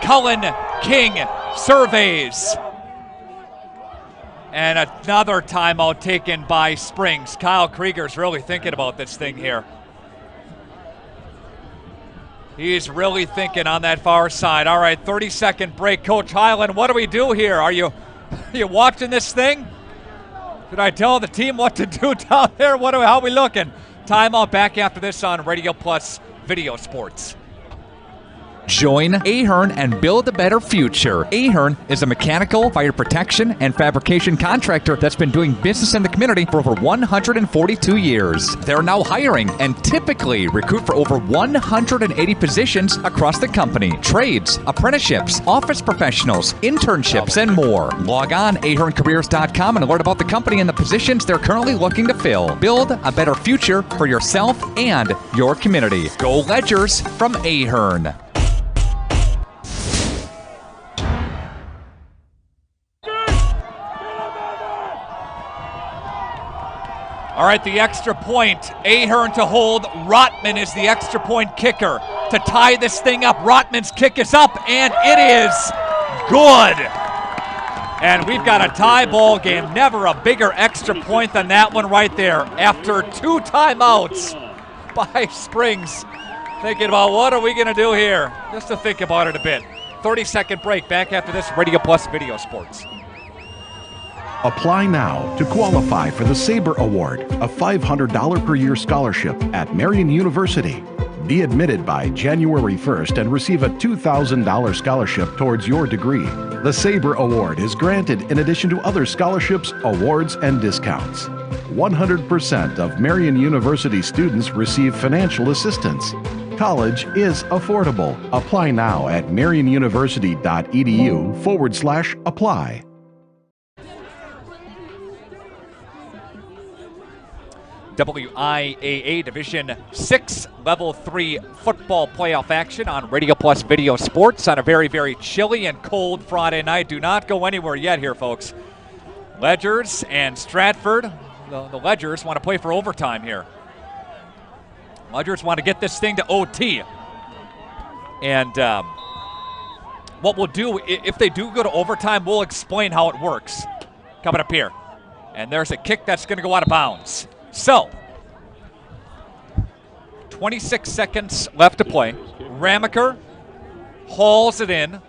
Cullen King surveys. And another timeout taken by Springs. Kyle Krieger's really thinking about this thing here. He's really thinking on that far side. All right, 30-second break. Coach Hyland, what do we do here? Are you watching this thing? Should I tell the team what to do down there? How are we looking? Timeout back after this on Radio Plus Video Sports. Join Ahern and build a better future. Ahern is a mechanical, fire protection, and fabrication contractor that's been doing business in the community for over 142 years. They're now hiring and typically recruit for over 180 positions across the company. Trades, apprenticeships, office professionals, internships, and more. Log on aherncareers.com and learn about the company and the positions they're currently looking to fill. Build a better future for yourself and your community. Go Ledgers from Ahern. All right, the extra point. Ahern to hold. Rotman is the extra point kicker to tie this thing up. Rotman's kick is up, and it is good. And we've got a tie ball game. Never a bigger extra point than that one right there. After 2 timeouts by Springs. Thinking about what are we going to do here? Just to think about it a bit. 30-second break. Back after this, Radio Plus Video Sports. Apply now to qualify for the Sabre Award, a $500 per year scholarship at Marian University. Be admitted by January 1st and receive a $2,000 scholarship towards your degree. The Sabre Award is granted in addition to other scholarships, awards, and discounts. 100% of Marian University students receive financial assistance. College is affordable. Apply now at marianuniversity.edu/apply. WIAA Division 6 Level 3 football playoff action on Radio Plus Video Sports on a very, very chilly and cold Friday night. Do not go anywhere yet here, folks. Ledgers and Stratford. The Ledgers want to play for overtime here. Ledgers want to get this thing to OT. And what we'll do, if they do go to overtime, we'll explain how it works. Coming up here. And there's a kick that's going to go out of bounds. So, 26 seconds left to play. Ramaker hauls it in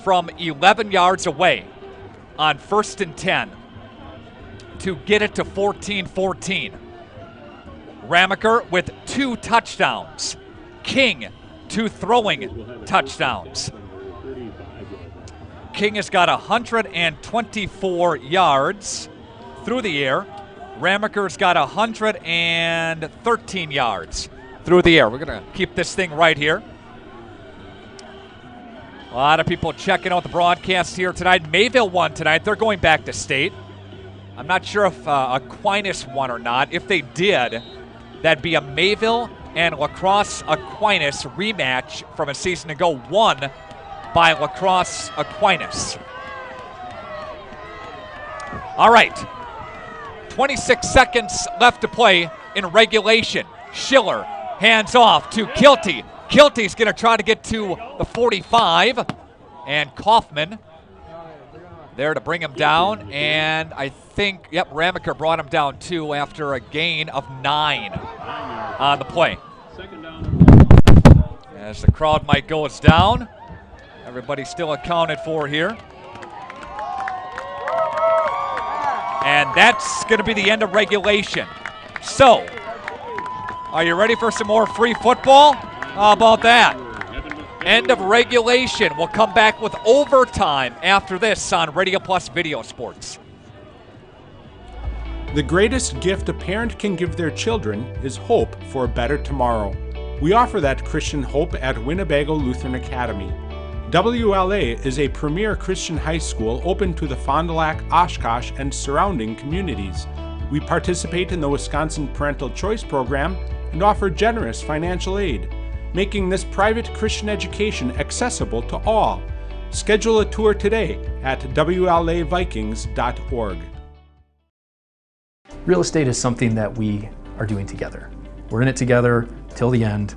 from 11 yards away on 1st and 10 to get it to 14-14. Ramaker with 2 touchdowns. King 2 throwing touchdowns. King has got 124 yards through the air. Ramaker's got 113 yards through the air. We're going to keep this thing right here. A lot of people checking out the broadcast here tonight. Mayville won tonight. They're going back to state. I'm not sure if Aquinas won or not. If they did, that'd be a Mayville and La Crosse Aquinas rematch from a season ago, won by La Crosse Aquinas. All right. 26 seconds left to play. in regulation. Schiller hands off to Kilty. Kilty's going to try to get to the 45, and Kaufman there to bring him down, and I think, yep, Ramaker brought him down too after a gain of 9 on the play. As the crowd mic goes down, everybody's still accounted for here. And that's going to be the end of regulation. So, are you ready for some more free football? How about that? End of regulation. We'll come back with overtime after this on Radio Plus Video Sports. The greatest gift a parent can give their children is hope for a better tomorrow. We offer that Christian hope at Winnebago Lutheran Academy. WLA is a premier Christian high school open to the Fond du Lac, Oshkosh, and surrounding communities. We participate in the Wisconsin Parental Choice Program and offer generous financial aid, making this private Christian education accessible to all. Schedule a tour today at WLAVikings.org. Real estate is something that we are doing together. We're in it together till the end.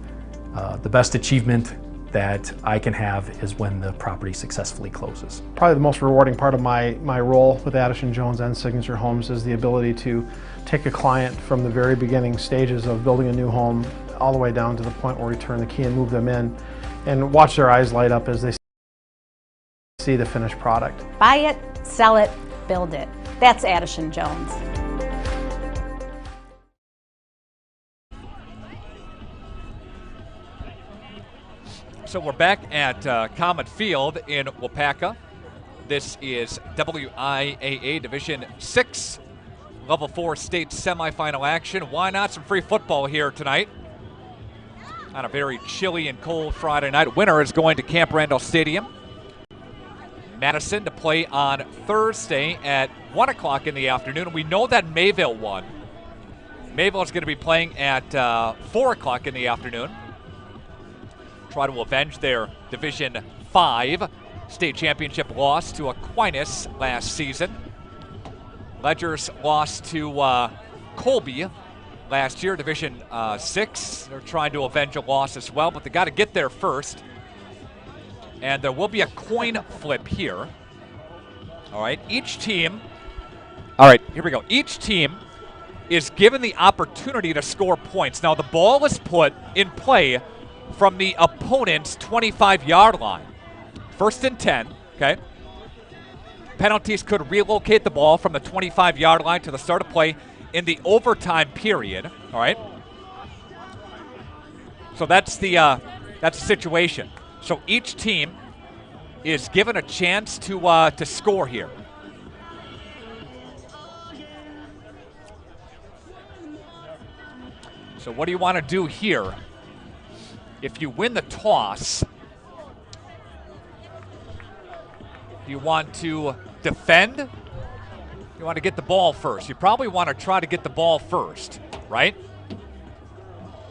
The best achievement that I can have is when the property successfully closes. Probably the most rewarding part of my role with Addison Jones and Signature Homes is the ability to take a client from the very beginning stages of building a new home all the way down to the point where we turn the key and move them in, and watch their eyes light up as they see the finished product. Buy it, sell it, build it. That's Addison Jones. So we're back at Comet Field in Waupaca. This is WIAA Division 6, Level 4 state semifinal action. Why not some free football here tonight? On a very chilly and cold Friday night. Winner is going to Camp Randall Stadium, Madison, to play on Thursday at 1 o'clock in the afternoon. We know that Mayville won. Mayville is going to be playing at 4 o'clock in the afternoon. Try to avenge their Division 5 state championship loss to Aquinas last season. Ledgers lost to Colby last year, Division 6. They're trying to avenge a loss as well, but they got to get there first. And there will be a coin flip here. All right, each team, all right, here we go. Each team is given the opportunity to score points. Now, the ball is put in play from the opponent's 25-yard line. 1st and 10, okay? Penalties could relocate the ball from the 25-yard line to the start of play in the overtime period, all right? So that's the situation. So each team is given a chance to score here. So what do you want to do here? If you win the toss, do you want to defend? You want to get the ball first. You probably want to try to get the ball first, right?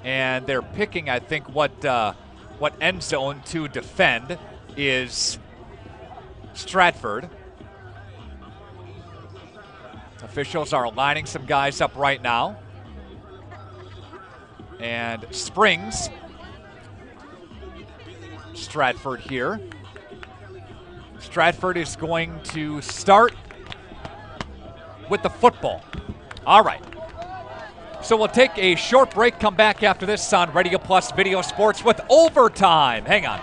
And they're picking, I think, what end zone to defend is Stratford. Officials are lining some guys up right now. And Springs, Stratford here. Stratford is going to start with the football. All right. So we'll take a short break, come back after this on Radio Plus Video Sports with overtime. Hang on.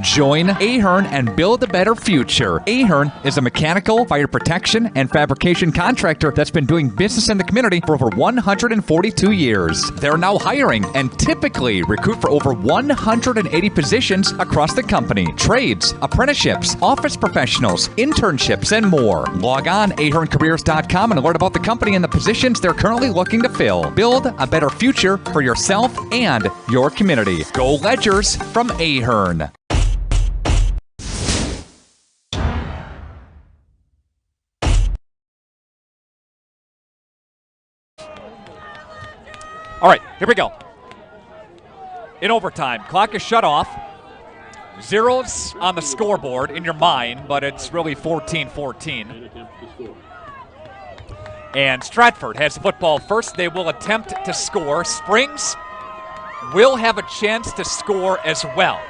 Join Ahern and build a better future. Ahern is a mechanical, fire protection, and fabrication contractor that's been doing business in the community for over 142 years. They're now hiring and typically recruit for over 180 positions across the company. Trades, apprenticeships, office professionals, internships, and more. Log on aherncareers.com and learn about the company and the positions they're currently looking to fill. Build a better future for yourself and your community. Go Ledgers from Ahern. All right, here we go. In overtime, clock is shut off. Zeros on the scoreboard in your mind, but it's really 14-14. And Stratford has the football first. They will attempt to score. Springs will have a chance to score as well.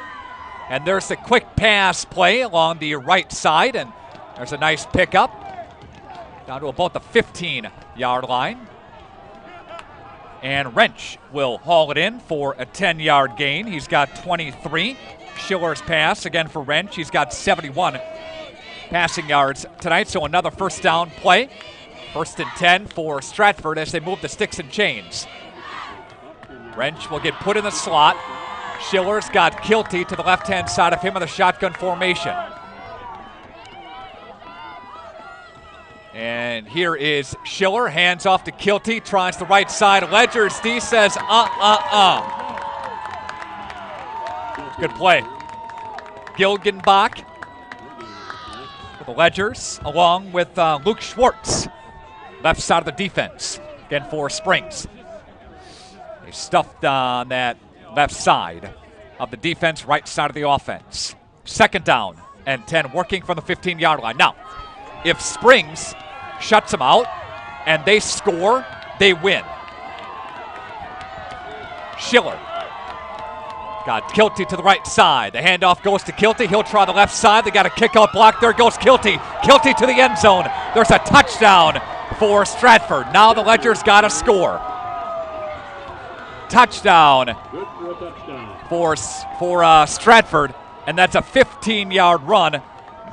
And there's a quick pass play along the right side, and there's a nice pickup down to about the 15-yard line. And Wrench will haul it in for a 10-yard gain. He's got 23. Schiller's pass again for Wrench. He's got 71 passing yards tonight, so another first down play. 1st and 10 for Stratford as they move the sticks and chains. Wrench will get put in the slot. Schiller's got Kilty to the left-hand side of him in the shotgun formation. And here is Schiller, hands off to Kilty, tries the right side. Ledgers, D says, Good play. Gilgenbach for the Ledgers, along with Luke Schwartz, left side of the defense. Again for Springs. They stuffed on that left side of the defense, right side of the offense. 2nd down and 10, working from the 15-yard line. Now, if Springs shuts them out and they score, they win. Schiller got Kilty to the right side. The handoff goes to Kilty. He'll try the left side. They got a kick-out block. There goes Kilty. Kilty to the end zone. There's a touchdown for Stratford. Now the Ledgers got to score. Touchdown for Stratford, and that's a 15-yard run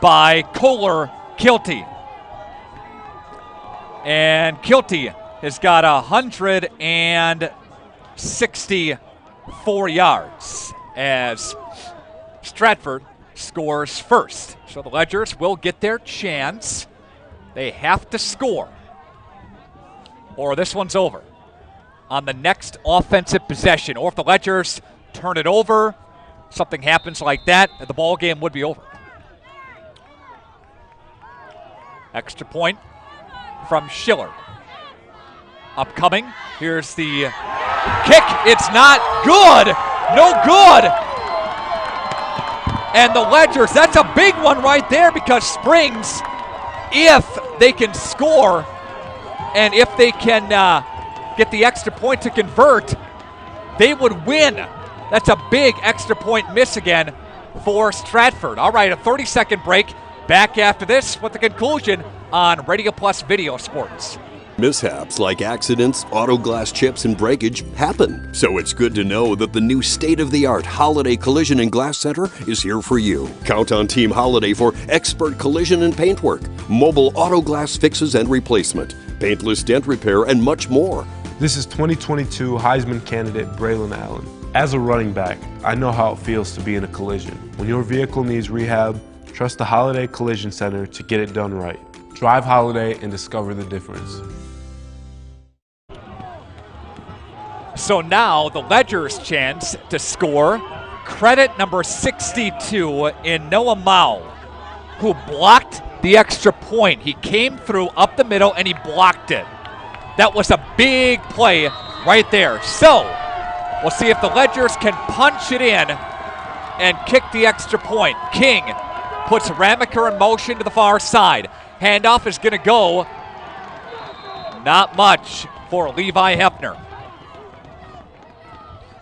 by Kohler Kilty. And Kilty has got 164 yards as Stratford scores first. So the Ledgers will get their chance. They have to score, or this one's over on the next offensive possession. Or if the Ledgers turn it over, something happens like that, the ball game would be over. Extra point from Schiller. Upcoming, here's the kick. It's not good. No good. And the Ledgers, that's a big one right there, because Springs, if they can score and if they can get the extra point to convert, they would win. That's a big extra point miss again for Stratford. All right, a 30-second break. Back after this with the conclusion on Radio Plus Video Sports. Mishaps like accidents, auto glass chips, and breakage happen. So it's good to know that the new state-of-the-art Holiday Collision and Glass Center is here for you. Count on Team Holiday for expert collision and paintwork, mobile auto glass fixes and replacement, paintless dent repair, and much more. This is 2022 Heisman candidate Braylon Allen. As a running back, I know how it feels to be in a collision. When your vehicle needs rehab, trust the Holiday Collision Center to get it done right. Drive Holiday and discover the difference. So now the Ledgers' chance to score. Credit number 62 in Noah Mao, who blocked the extra point. He came through up the middle and he blocked it. That was a big play right there. So we'll see if the Ledgers can punch it in and kick the extra point. King puts Ramaker in motion to the far side. Handoff is going to go. Not much for Levi Hefner.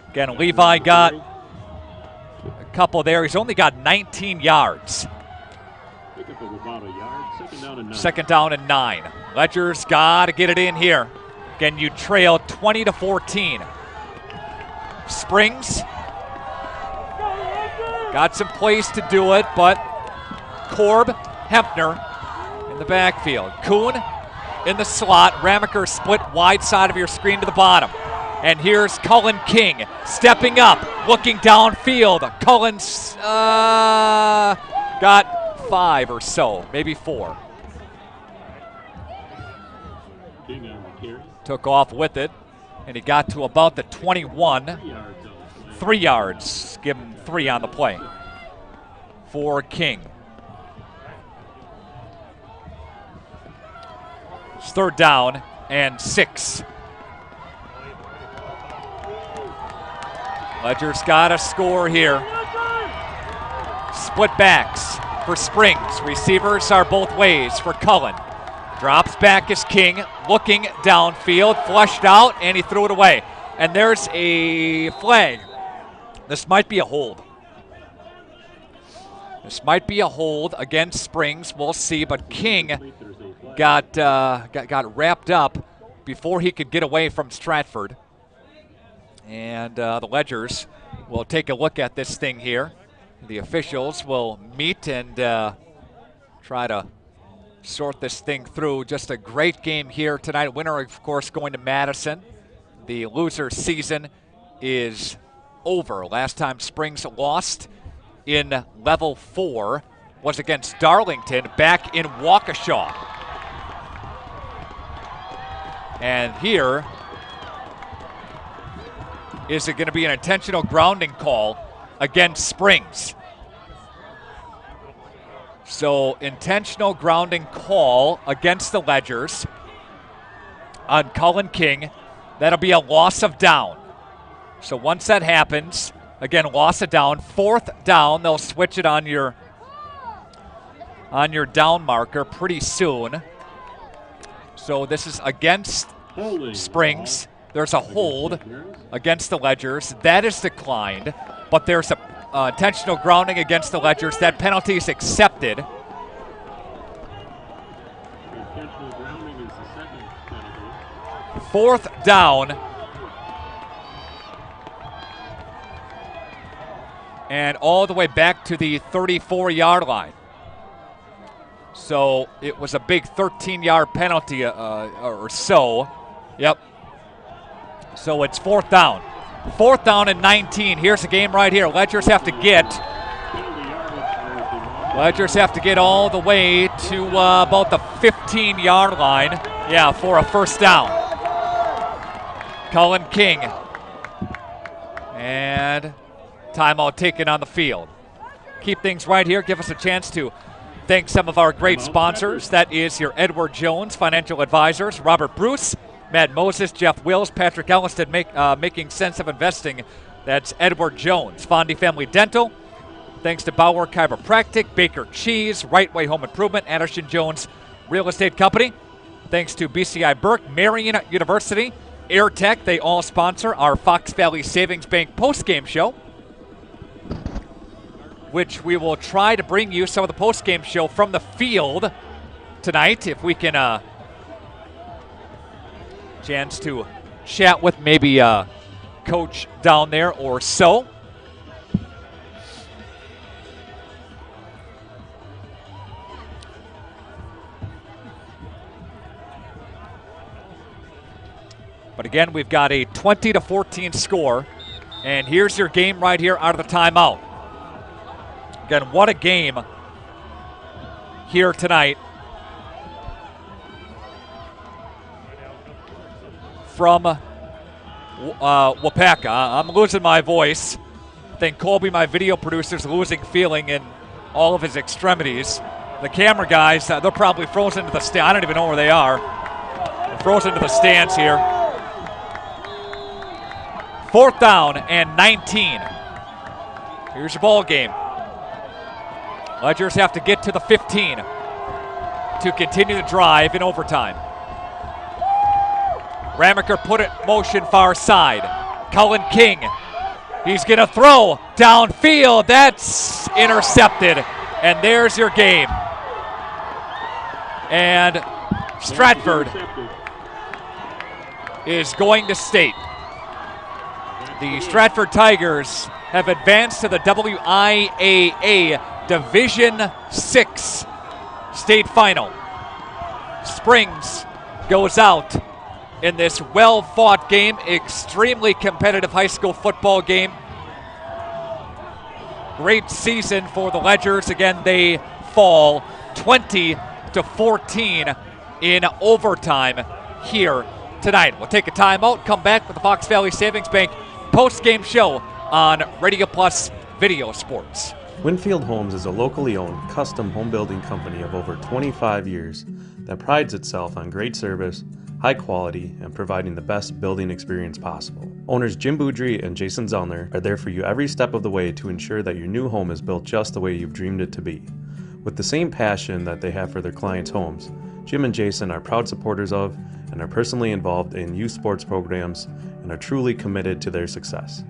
Again, Levi got a couple there. He's only got 19 yards. Second down and 9. Ledgers got to get it in here. Again, you trail 20-14. Springs got some plays to do it, but Korb, Hefner in the backfield. Kuhn in the slot. Ramaker split wide side of your screen to the bottom. And here's Cullen King stepping up, looking downfield. Cullen's got 5 or so, maybe 4. Took off with it, and he got to about the 21. 3 yards. Give him 3 on the play for King. It's 3rd down and 6. Ledgers got a score here. Split backs for Springs. Receivers are both ways for Cullen. Drops back as King, looking downfield, flushed out, and he threw it away. And there's a flag. This might be a hold. This might be a hold against Springs. We'll see. But King got wrapped up before he could get away from Stratford. And the Ledgers will take a look at this thing here. The officials will meet and try to sort this thing through. Just a great game here tonight. Winner, of course, going to Madison. The loser season is over. Last time Springs lost in level 4 was against Darlington back in Waukesha. And here is it going to be an intentional grounding call against Springs. So intentional grounding call against the Ledgers on Cullen King. That'll be a loss of down. So once that happens, again, loss of down, 4th down, they'll switch it on your down marker pretty soon. So this is against Springs. There's a hold against the Ledgers. That is declined, but there's a intentional grounding against the Ledgers. That penalty is accepted. Intentional grounding is the second penalty. 4th down. And all the way back to the 34-yard line. So it was a big 13-yard penalty or so. Yep. So it's 4th down. 4th down and 19. Here's the game right here. Ledgers have to get all the way to about the 15-yard line. Yeah, for a 1st down. Cullen King. And timeout taken on the field. Keep things right here. Give us a chance to thank some of our great sponsors. That is your Edward Jones Financial Advisors, Robert Bruce, Matt Moses, Jeff Wills, Patrick Elliston, making sense of investing. That's Edward Jones. Fondy Family Dental. Thanks to Bauer Chiropractic, Baker Cheese, Right Way Home Improvement, Anderson Jones Real Estate Company. Thanks to BCI Burke, Marion University, AirTech. They all sponsor our Fox Valley Savings Bank postgame show, which we will try to bring you some of the postgame show from the field tonight if we can chance to chat with maybe coach down there or so. But again, we've got a 20-14 score, and here's your game right here out of the timeout. Again, what a game here tonight from Waupaca. I'm losing my voice. I think Colby, my video producer, is losing feeling in all of his extremities. The camera guys, they're probably frozen to the stand. I don't even know where they are. They're frozen to the stands here. 4th down and 19. Here's your ball game. Ledgers have to get to the 15 to continue the drive in overtime. Ramaker put it motion far side. Cullen King. He's going to throw downfield. That's intercepted. And there's your game. And Stratford is going to state. The Stratford Tigers have advanced to the WIAA Division 6 state final. Springs goes out in this well-fought game, extremely competitive high school football game. Great season for the Ledgers. Again, they fall 20-14 in overtime here tonight. We'll take a timeout, come back with the Fox Valley Savings Bank post-game show on Radio Plus Video Sports. Winfield Homes is a locally owned, custom home building company of over 25 years that prides itself on great service, high quality, and providing the best building experience possible. Owners Jim Boudry and Jason Zellner are there for you every step of the way to ensure that your new home is built just the way you've dreamed it to be. With the same passion that they have for their clients' homes, Jim and Jason are proud supporters of and are personally involved in youth sports programs and are truly committed to their success.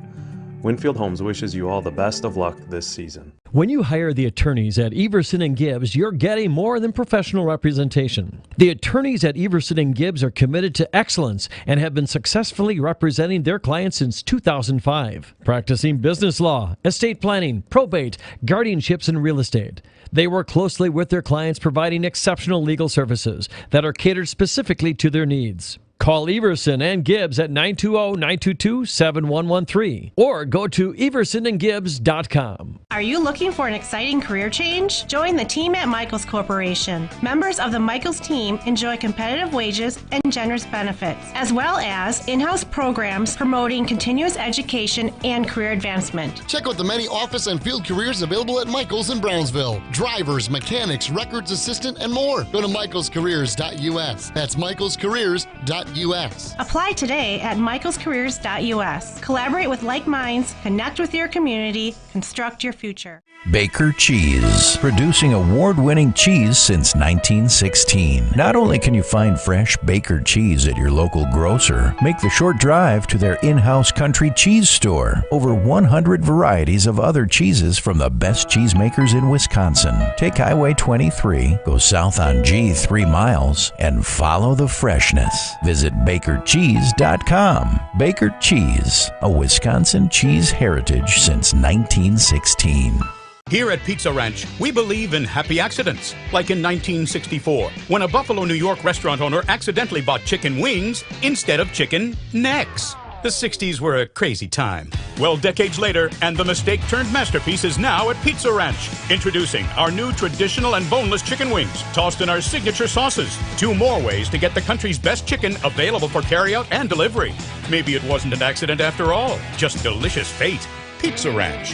Winfield Homes wishes you all the best of luck this season. When you hire the attorneys at Everson and Gibbs, you're getting more than professional representation. The attorneys at Everson and Gibbs are committed to excellence and have been successfully representing their clients since 2005, practicing business law, estate planning, probate, guardianships, and real estate. They work closely with their clients, providing exceptional legal services that are catered specifically to their needs. Call Everson and Gibbs at 920-922-7113 or go to eversonandgibbs.com. Are you looking for an exciting career change? Join the team at Michaels Corporation. Members of the Michaels team enjoy competitive wages and generous benefits, as well as in-house programs promoting continuous education and career advancement. Check out the many office and field careers available at Michaels in Brownsville. Drivers, mechanics, records assistant, and more. Go to michaelscareers.us. That's michaelscareers.us. Apply today at michaelscareers.us. Collaborate with like minds, connect with your community, construct your future. Baker Cheese, producing award-winning cheese since 1916. Not only can you find fresh Baker cheese at your local grocer, make the short drive to their in-house country cheese store. Over 100 varieties of other cheeses from the best cheesemakers in Wisconsin. Take Highway 23, go south on G 3 miles, and follow the freshness. Visit bakercheese.com. Baker Cheese, a Wisconsin cheese heritage since 1916. Here at Pizza Ranch, we believe in happy accidents, like in 1964, when a Buffalo, New York restaurant owner accidentally bought chicken wings instead of chicken necks. The 60s were a crazy time. Well, decades later, and the mistake turned masterpiece is now at Pizza Ranch. Introducing our new traditional and boneless chicken wings, tossed in our signature sauces. 2 more ways to get the country's best chicken available for carryout and delivery. Maybe it wasn't an accident after all, just delicious fate. Pizza Ranch.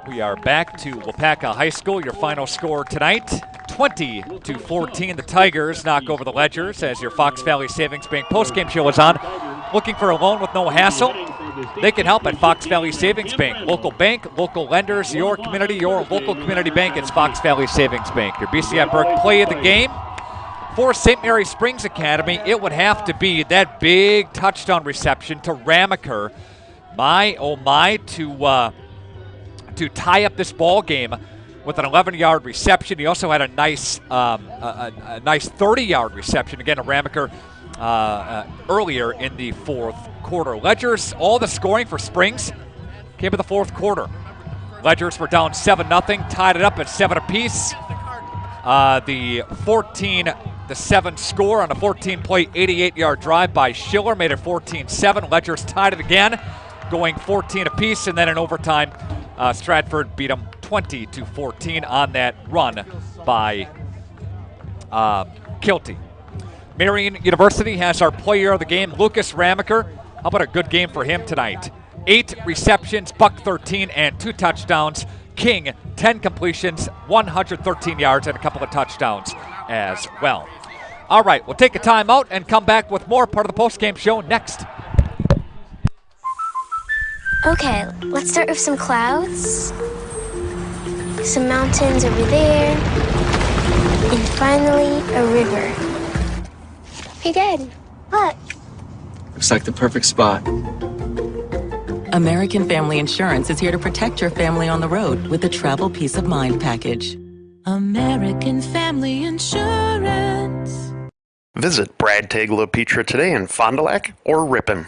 We are back to Waupaca High School. Your final score tonight, 20-14. The Tigers knock over the Ledgers as your Fox Valley Savings Bank postgame show is on. Looking for a loan with no hassle? They can help at Fox Valley Savings Bank. Local bank, local lenders, your community, your local community bank. It's Fox Valley Savings Bank. Your BCI Burke play of the game. For St. Mary Springs Academy, it would have to be that big touchdown reception to Ramaker. My, oh my, to tie up this ball game with an 11-yard reception. He also had a nice 30-yard reception, again, to Ramaker earlier in the fourth quarter. Ledgers, all the scoring for Springs came in the fourth quarter. Ledgers were down 7-0, tied it up at 7 apiece. The 14-7 score on a 14-play, 88-yard drive by Schiller made it 14-7. Ledgers tied it again, going 14 apiece, and then in overtime, Stratford beat them 20-14 on that run by Kilty. Marion University has our player of the game, Lucas Ramaker. How about a good game for him tonight? 8 receptions, buck 13, and 2 touchdowns. King, 10 completions, 113 yards, and a couple of touchdowns as well. All right, we'll take a timeout and come back with more part of the postgame show next. Okay, let's start with some clouds, some mountains over there, and finally a river. Hey, Dad, look. Looks like the perfect spot. American Family Insurance is here to protect your family on the road with the Travel Peace of Mind package. American Family Insurance. Visit Brad Tegla Pizza today in Fond du Lac or Ripon.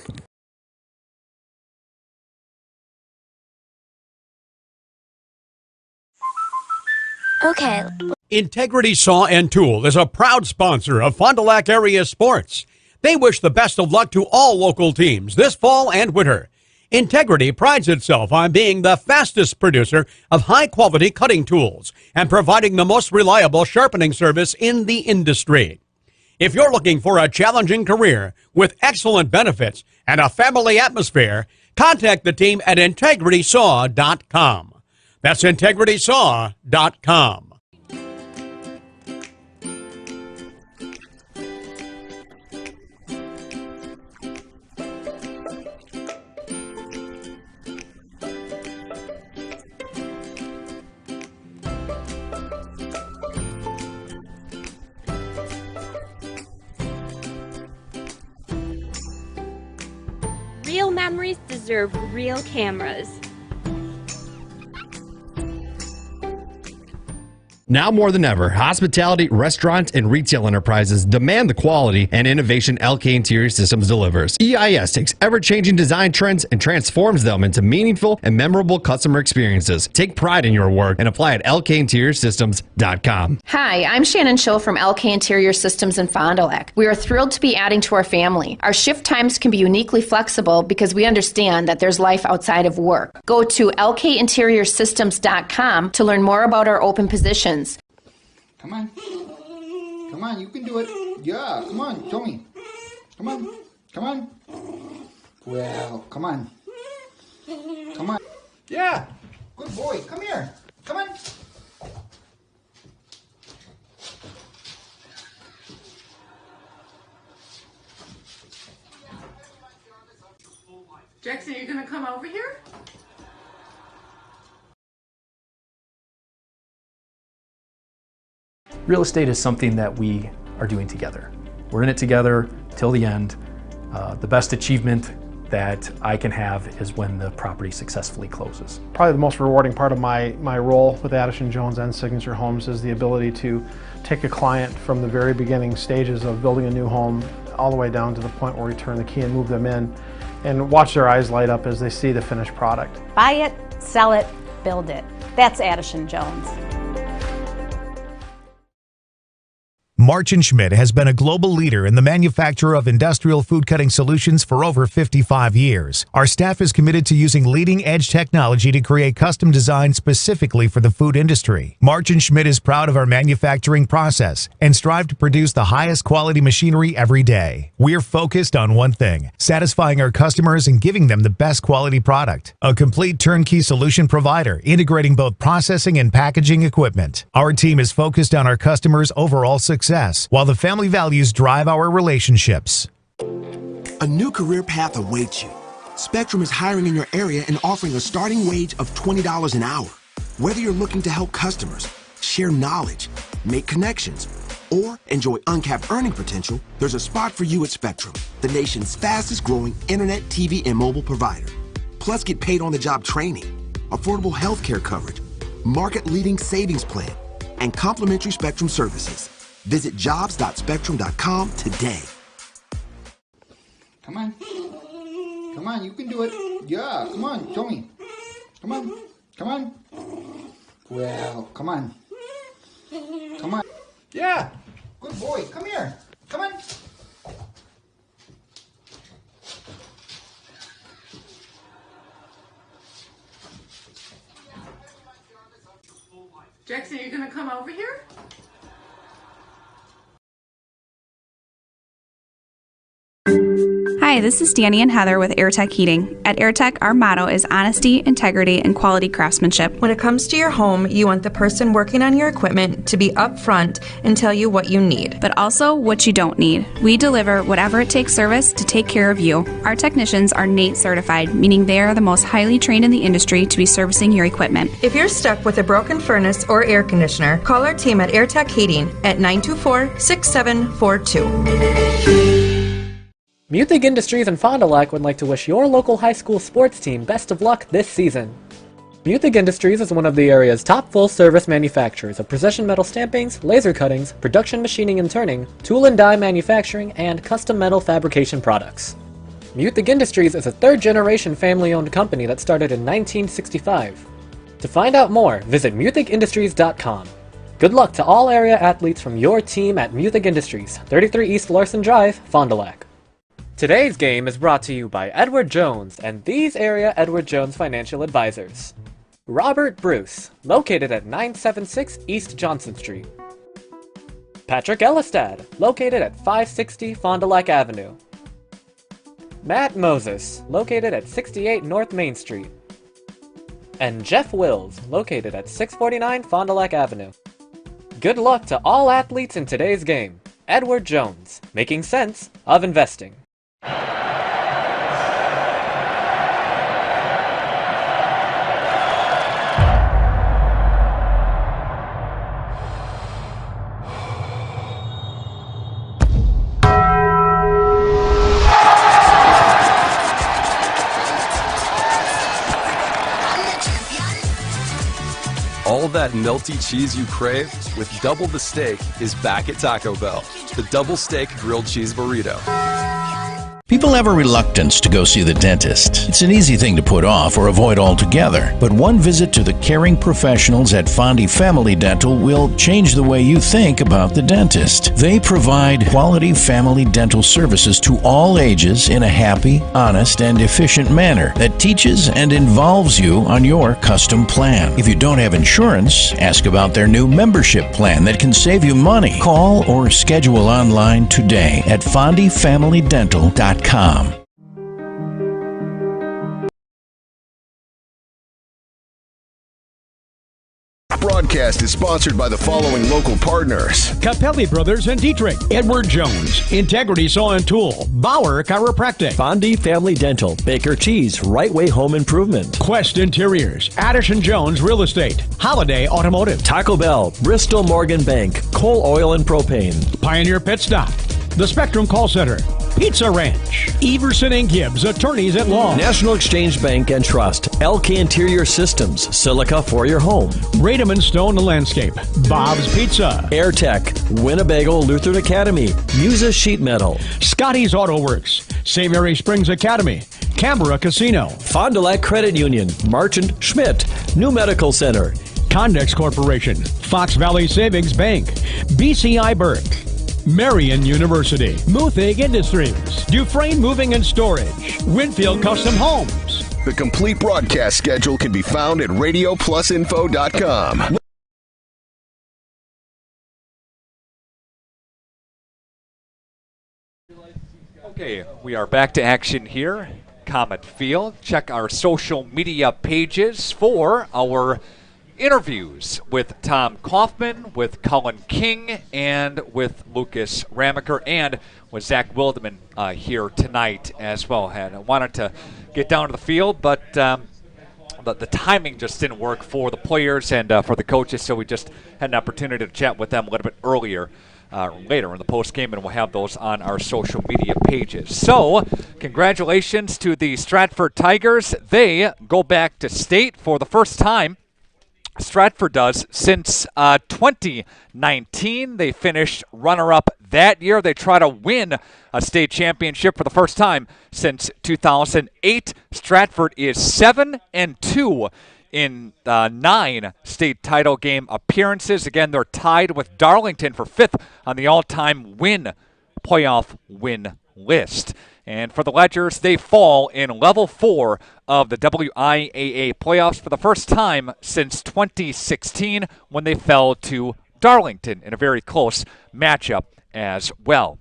Okay. Integrity Saw and Tool is a proud sponsor of Fond du Lac area sports. They wish the best of luck to all local teams this fall and winter. Integrity prides itself on being the fastest producer of high-quality cutting tools and providing the most reliable sharpening service in the industry. If you're looking for a challenging career with excellent benefits and a family atmosphere, contact the team at integritysaw.com. That's integritysaw.com. deserve real cameras. Now more than ever, hospitality, restaurants, and retail enterprises demand the quality and innovation LK Interior Systems delivers. EIS takes ever-changing design trends and transforms them into meaningful and memorable customer experiences. Take pride in your work and apply at lkinteriorsystems.com. Hi, I'm Shannon Schill from LK Interior Systems in Fond du Lac. We are thrilled to be adding to our family. Our shift times can be uniquely flexible because we understand that there's life outside of work. Go to lkinteriorsystems.com to learn more about our open positions. Come on. Come on, you can do it. Yeah, come on, show me. Come on. Come on. Well, come on. Come on. Yeah. Good boy. Come here. Come on. Jackson, are you going to come over here? Real estate is something that we are doing together. We're in it together till the end. The best achievement that I can have is when the property successfully closes. Probably the most rewarding part of my role with Addison Jones and Signature Homes is the ability to take a client from the very beginning stages of building a new home all the way down to the point where we turn the key and move them in and watch their eyes light up as they see the finished product. Buy it, sell it, build it. That's Addison Jones. March & Schmidt has been a global leader in the manufacture of industrial food cutting solutions for over 55 years. Our staff is committed to using leading-edge technology to create custom designs specifically for the food industry. March & Schmidt is proud of our manufacturing process and strive to produce the highest quality machinery every day. We're focused on one thing, satisfying our customers and giving them the best quality product. A complete turnkey solution provider, integrating both processing and packaging equipment. Our team is focused on our customers' overall success, while the family values drive our relationships. A new career path awaits you. Spectrum is hiring in your area and offering a starting wage of $20 an hour. Whether you're looking to help customers, share knowledge, make connections, or enjoy uncapped earning potential, there's a spot for you at Spectrum, the nation's fastest growing internet, TV, and mobile provider. Plus, get paid on the job training, affordable health care coverage, market leading savings plan, and complimentary Spectrum services. Visit jobs.spectrum.com today. Come on. Come on, you can do it. Yeah, come on, show me. Come on. Come on. Well, come on. Come on. Yeah. Good boy. Come here. Come on. Jackson, are you going to come over here? Hi, this is Danny and Heather with AirTech Heating. At AirTech, our motto is honesty, integrity, and quality craftsmanship. When it comes to your home, you want the person working on your equipment to be upfront and tell you what you need. But also what you don't need. We deliver whatever it takes service to take care of you. Our technicians are NATE certified, meaning they are the most highly trained in the industry to be servicing your equipment. If you're stuck with a broken furnace or air conditioner, call our team at AirTech Heating at 924-6742. Muthig Industries in Fond du Lac would like to wish your local high school sports team best of luck this season. Muthig Industries is one of the area's top full-service manufacturers of precision metal stampings, laser cuttings, production machining and turning, tool and die manufacturing, and custom metal fabrication products. Muthig Industries is a third-generation family-owned company that started in 1965. To find out more, visit muthigindustries.com. Good luck to all area athletes from your team at Muthig Industries, 33 East Larson Drive, Fond du Lac. Today's game is brought to you by Edward Jones and these area Edward Jones financial advisors. Robert Bruce, located at 976 East Johnson Street. Patrick Elistad, located at 560 Fond du Lac Avenue. Matt Moses, located at 68 North Main Street. And Jeff Wills, located at 649 Fond du Lac Avenue. Good luck to all athletes in today's game. Edward Jones, making sense of investing. All that melty cheese you crave with double the steak is back at Taco Bell. The double steak grilled cheese burrito. People have a reluctance to go see the dentist. It's an easy thing to put off or avoid altogether. But one visit to the caring professionals at Fondi Family Dental will change the way you think about the dentist. They provide quality family dental services to all ages in a happy, honest, and efficient manner that teaches and involves you on your custom plan. If you don't have insurance, ask about their new membership plan that can save you money. Call or schedule online today at FondiFamilyDental.com. Broadcast is sponsored by the following local partners: Capelli Brothers and Dietrich, Edward Jones, Integrity Saw and Tool, Bauer Chiropractic, Fondi Family Dental, Baker Cheese, Right Way Home Improvement, Quest Interiors, Addison Jones Real Estate, Holiday Automotive, Taco Bell, Bristol Morgan Bank, Coal Oil and Propane, Pioneer Pit Stop, The Spectrum Call Center, Pizza Ranch, Everson and Gibbs, Attorneys at Law, National Exchange Bank and Trust, LK Interior Systems, Silica for your home, Radom and Stone Landscape, Bob's Pizza, AirTech, Winnebago Lutheran Academy, Musa Sheet Metal, Scotty's Auto Works, St. Mary Springs Academy, Canberra Casino, Fond du Lac Credit Union, Marchant Schmidt, New Medical Center, Condex Corporation, Fox Valley Savings Bank, BCI Burke, Marion University, Muthig Industries, Dufresne Moving and Storage, Winfield Custom Homes. The complete broadcast schedule can be found at radioplusinfo.com. Okay, we are back to action here. Comet Field. Check our social media pages for our interviews with Tom Kaufman, with Cullen King, and with Lucas Ramaker, and with Zach Wildeman here tonight as well. I wanted to get down to the field, but the timing just didn't work for the players and for the coaches, so we just had an opportunity to chat with them a little bit earlier. Later in the post game, and we'll have those on our social media pages. So, congratulations to the Stratford Tigers. They go back to state for the first time. Stratford does since 2019. They finished runner-up that year. They try to win a state championship for the first time since 2008. Stratford is 7-2 in 9 state title game appearances. Again, they're tied with Darlington for 5th on the all-time playoff win list. And for the Ledgers, they fall in level 4 of the WIAA playoffs for the first time since 2016 when they fell to Darlington in a very close matchup as well.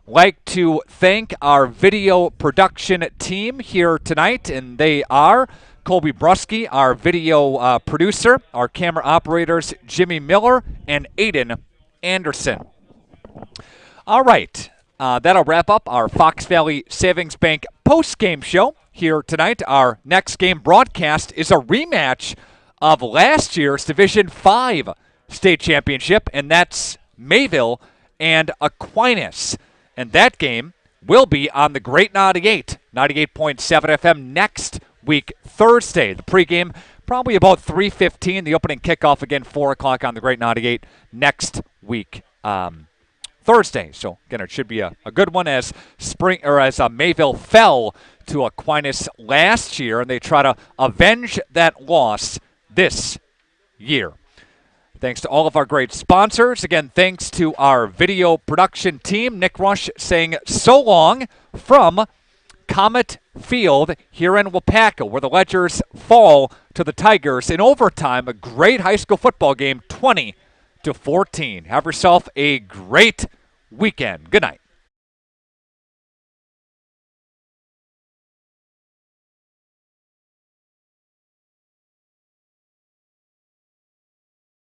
Like to thank our video production team here tonight, and they are Colby Brusky, our video producer, our camera operators, Jimmy Miller and Aiden Anderson. All right. That'll wrap up our Fox Valley Savings Bank post-game show here tonight. Our next game broadcast is a rematch of last year's Division 5 state championship, and that's Mayville and Aquinas. And that game will be on the Great 98, 98.7 FM next week, Thursday. The pregame probably about 3:15. The opening kickoff again 4 o'clock on the Great 98 next week. Thursday. So again, it should be a good one as Mayville fell to Aquinas last year, and they try to avenge that loss this year. Thanks to all of our great sponsors. Again, thanks to our video production team. Nick Rush saying so long from Comet Field here in Waupaca, where the Ledgers fall to the Tigers in overtime. A great high school football game, 20-14. Have yourself a great weekend. Good night.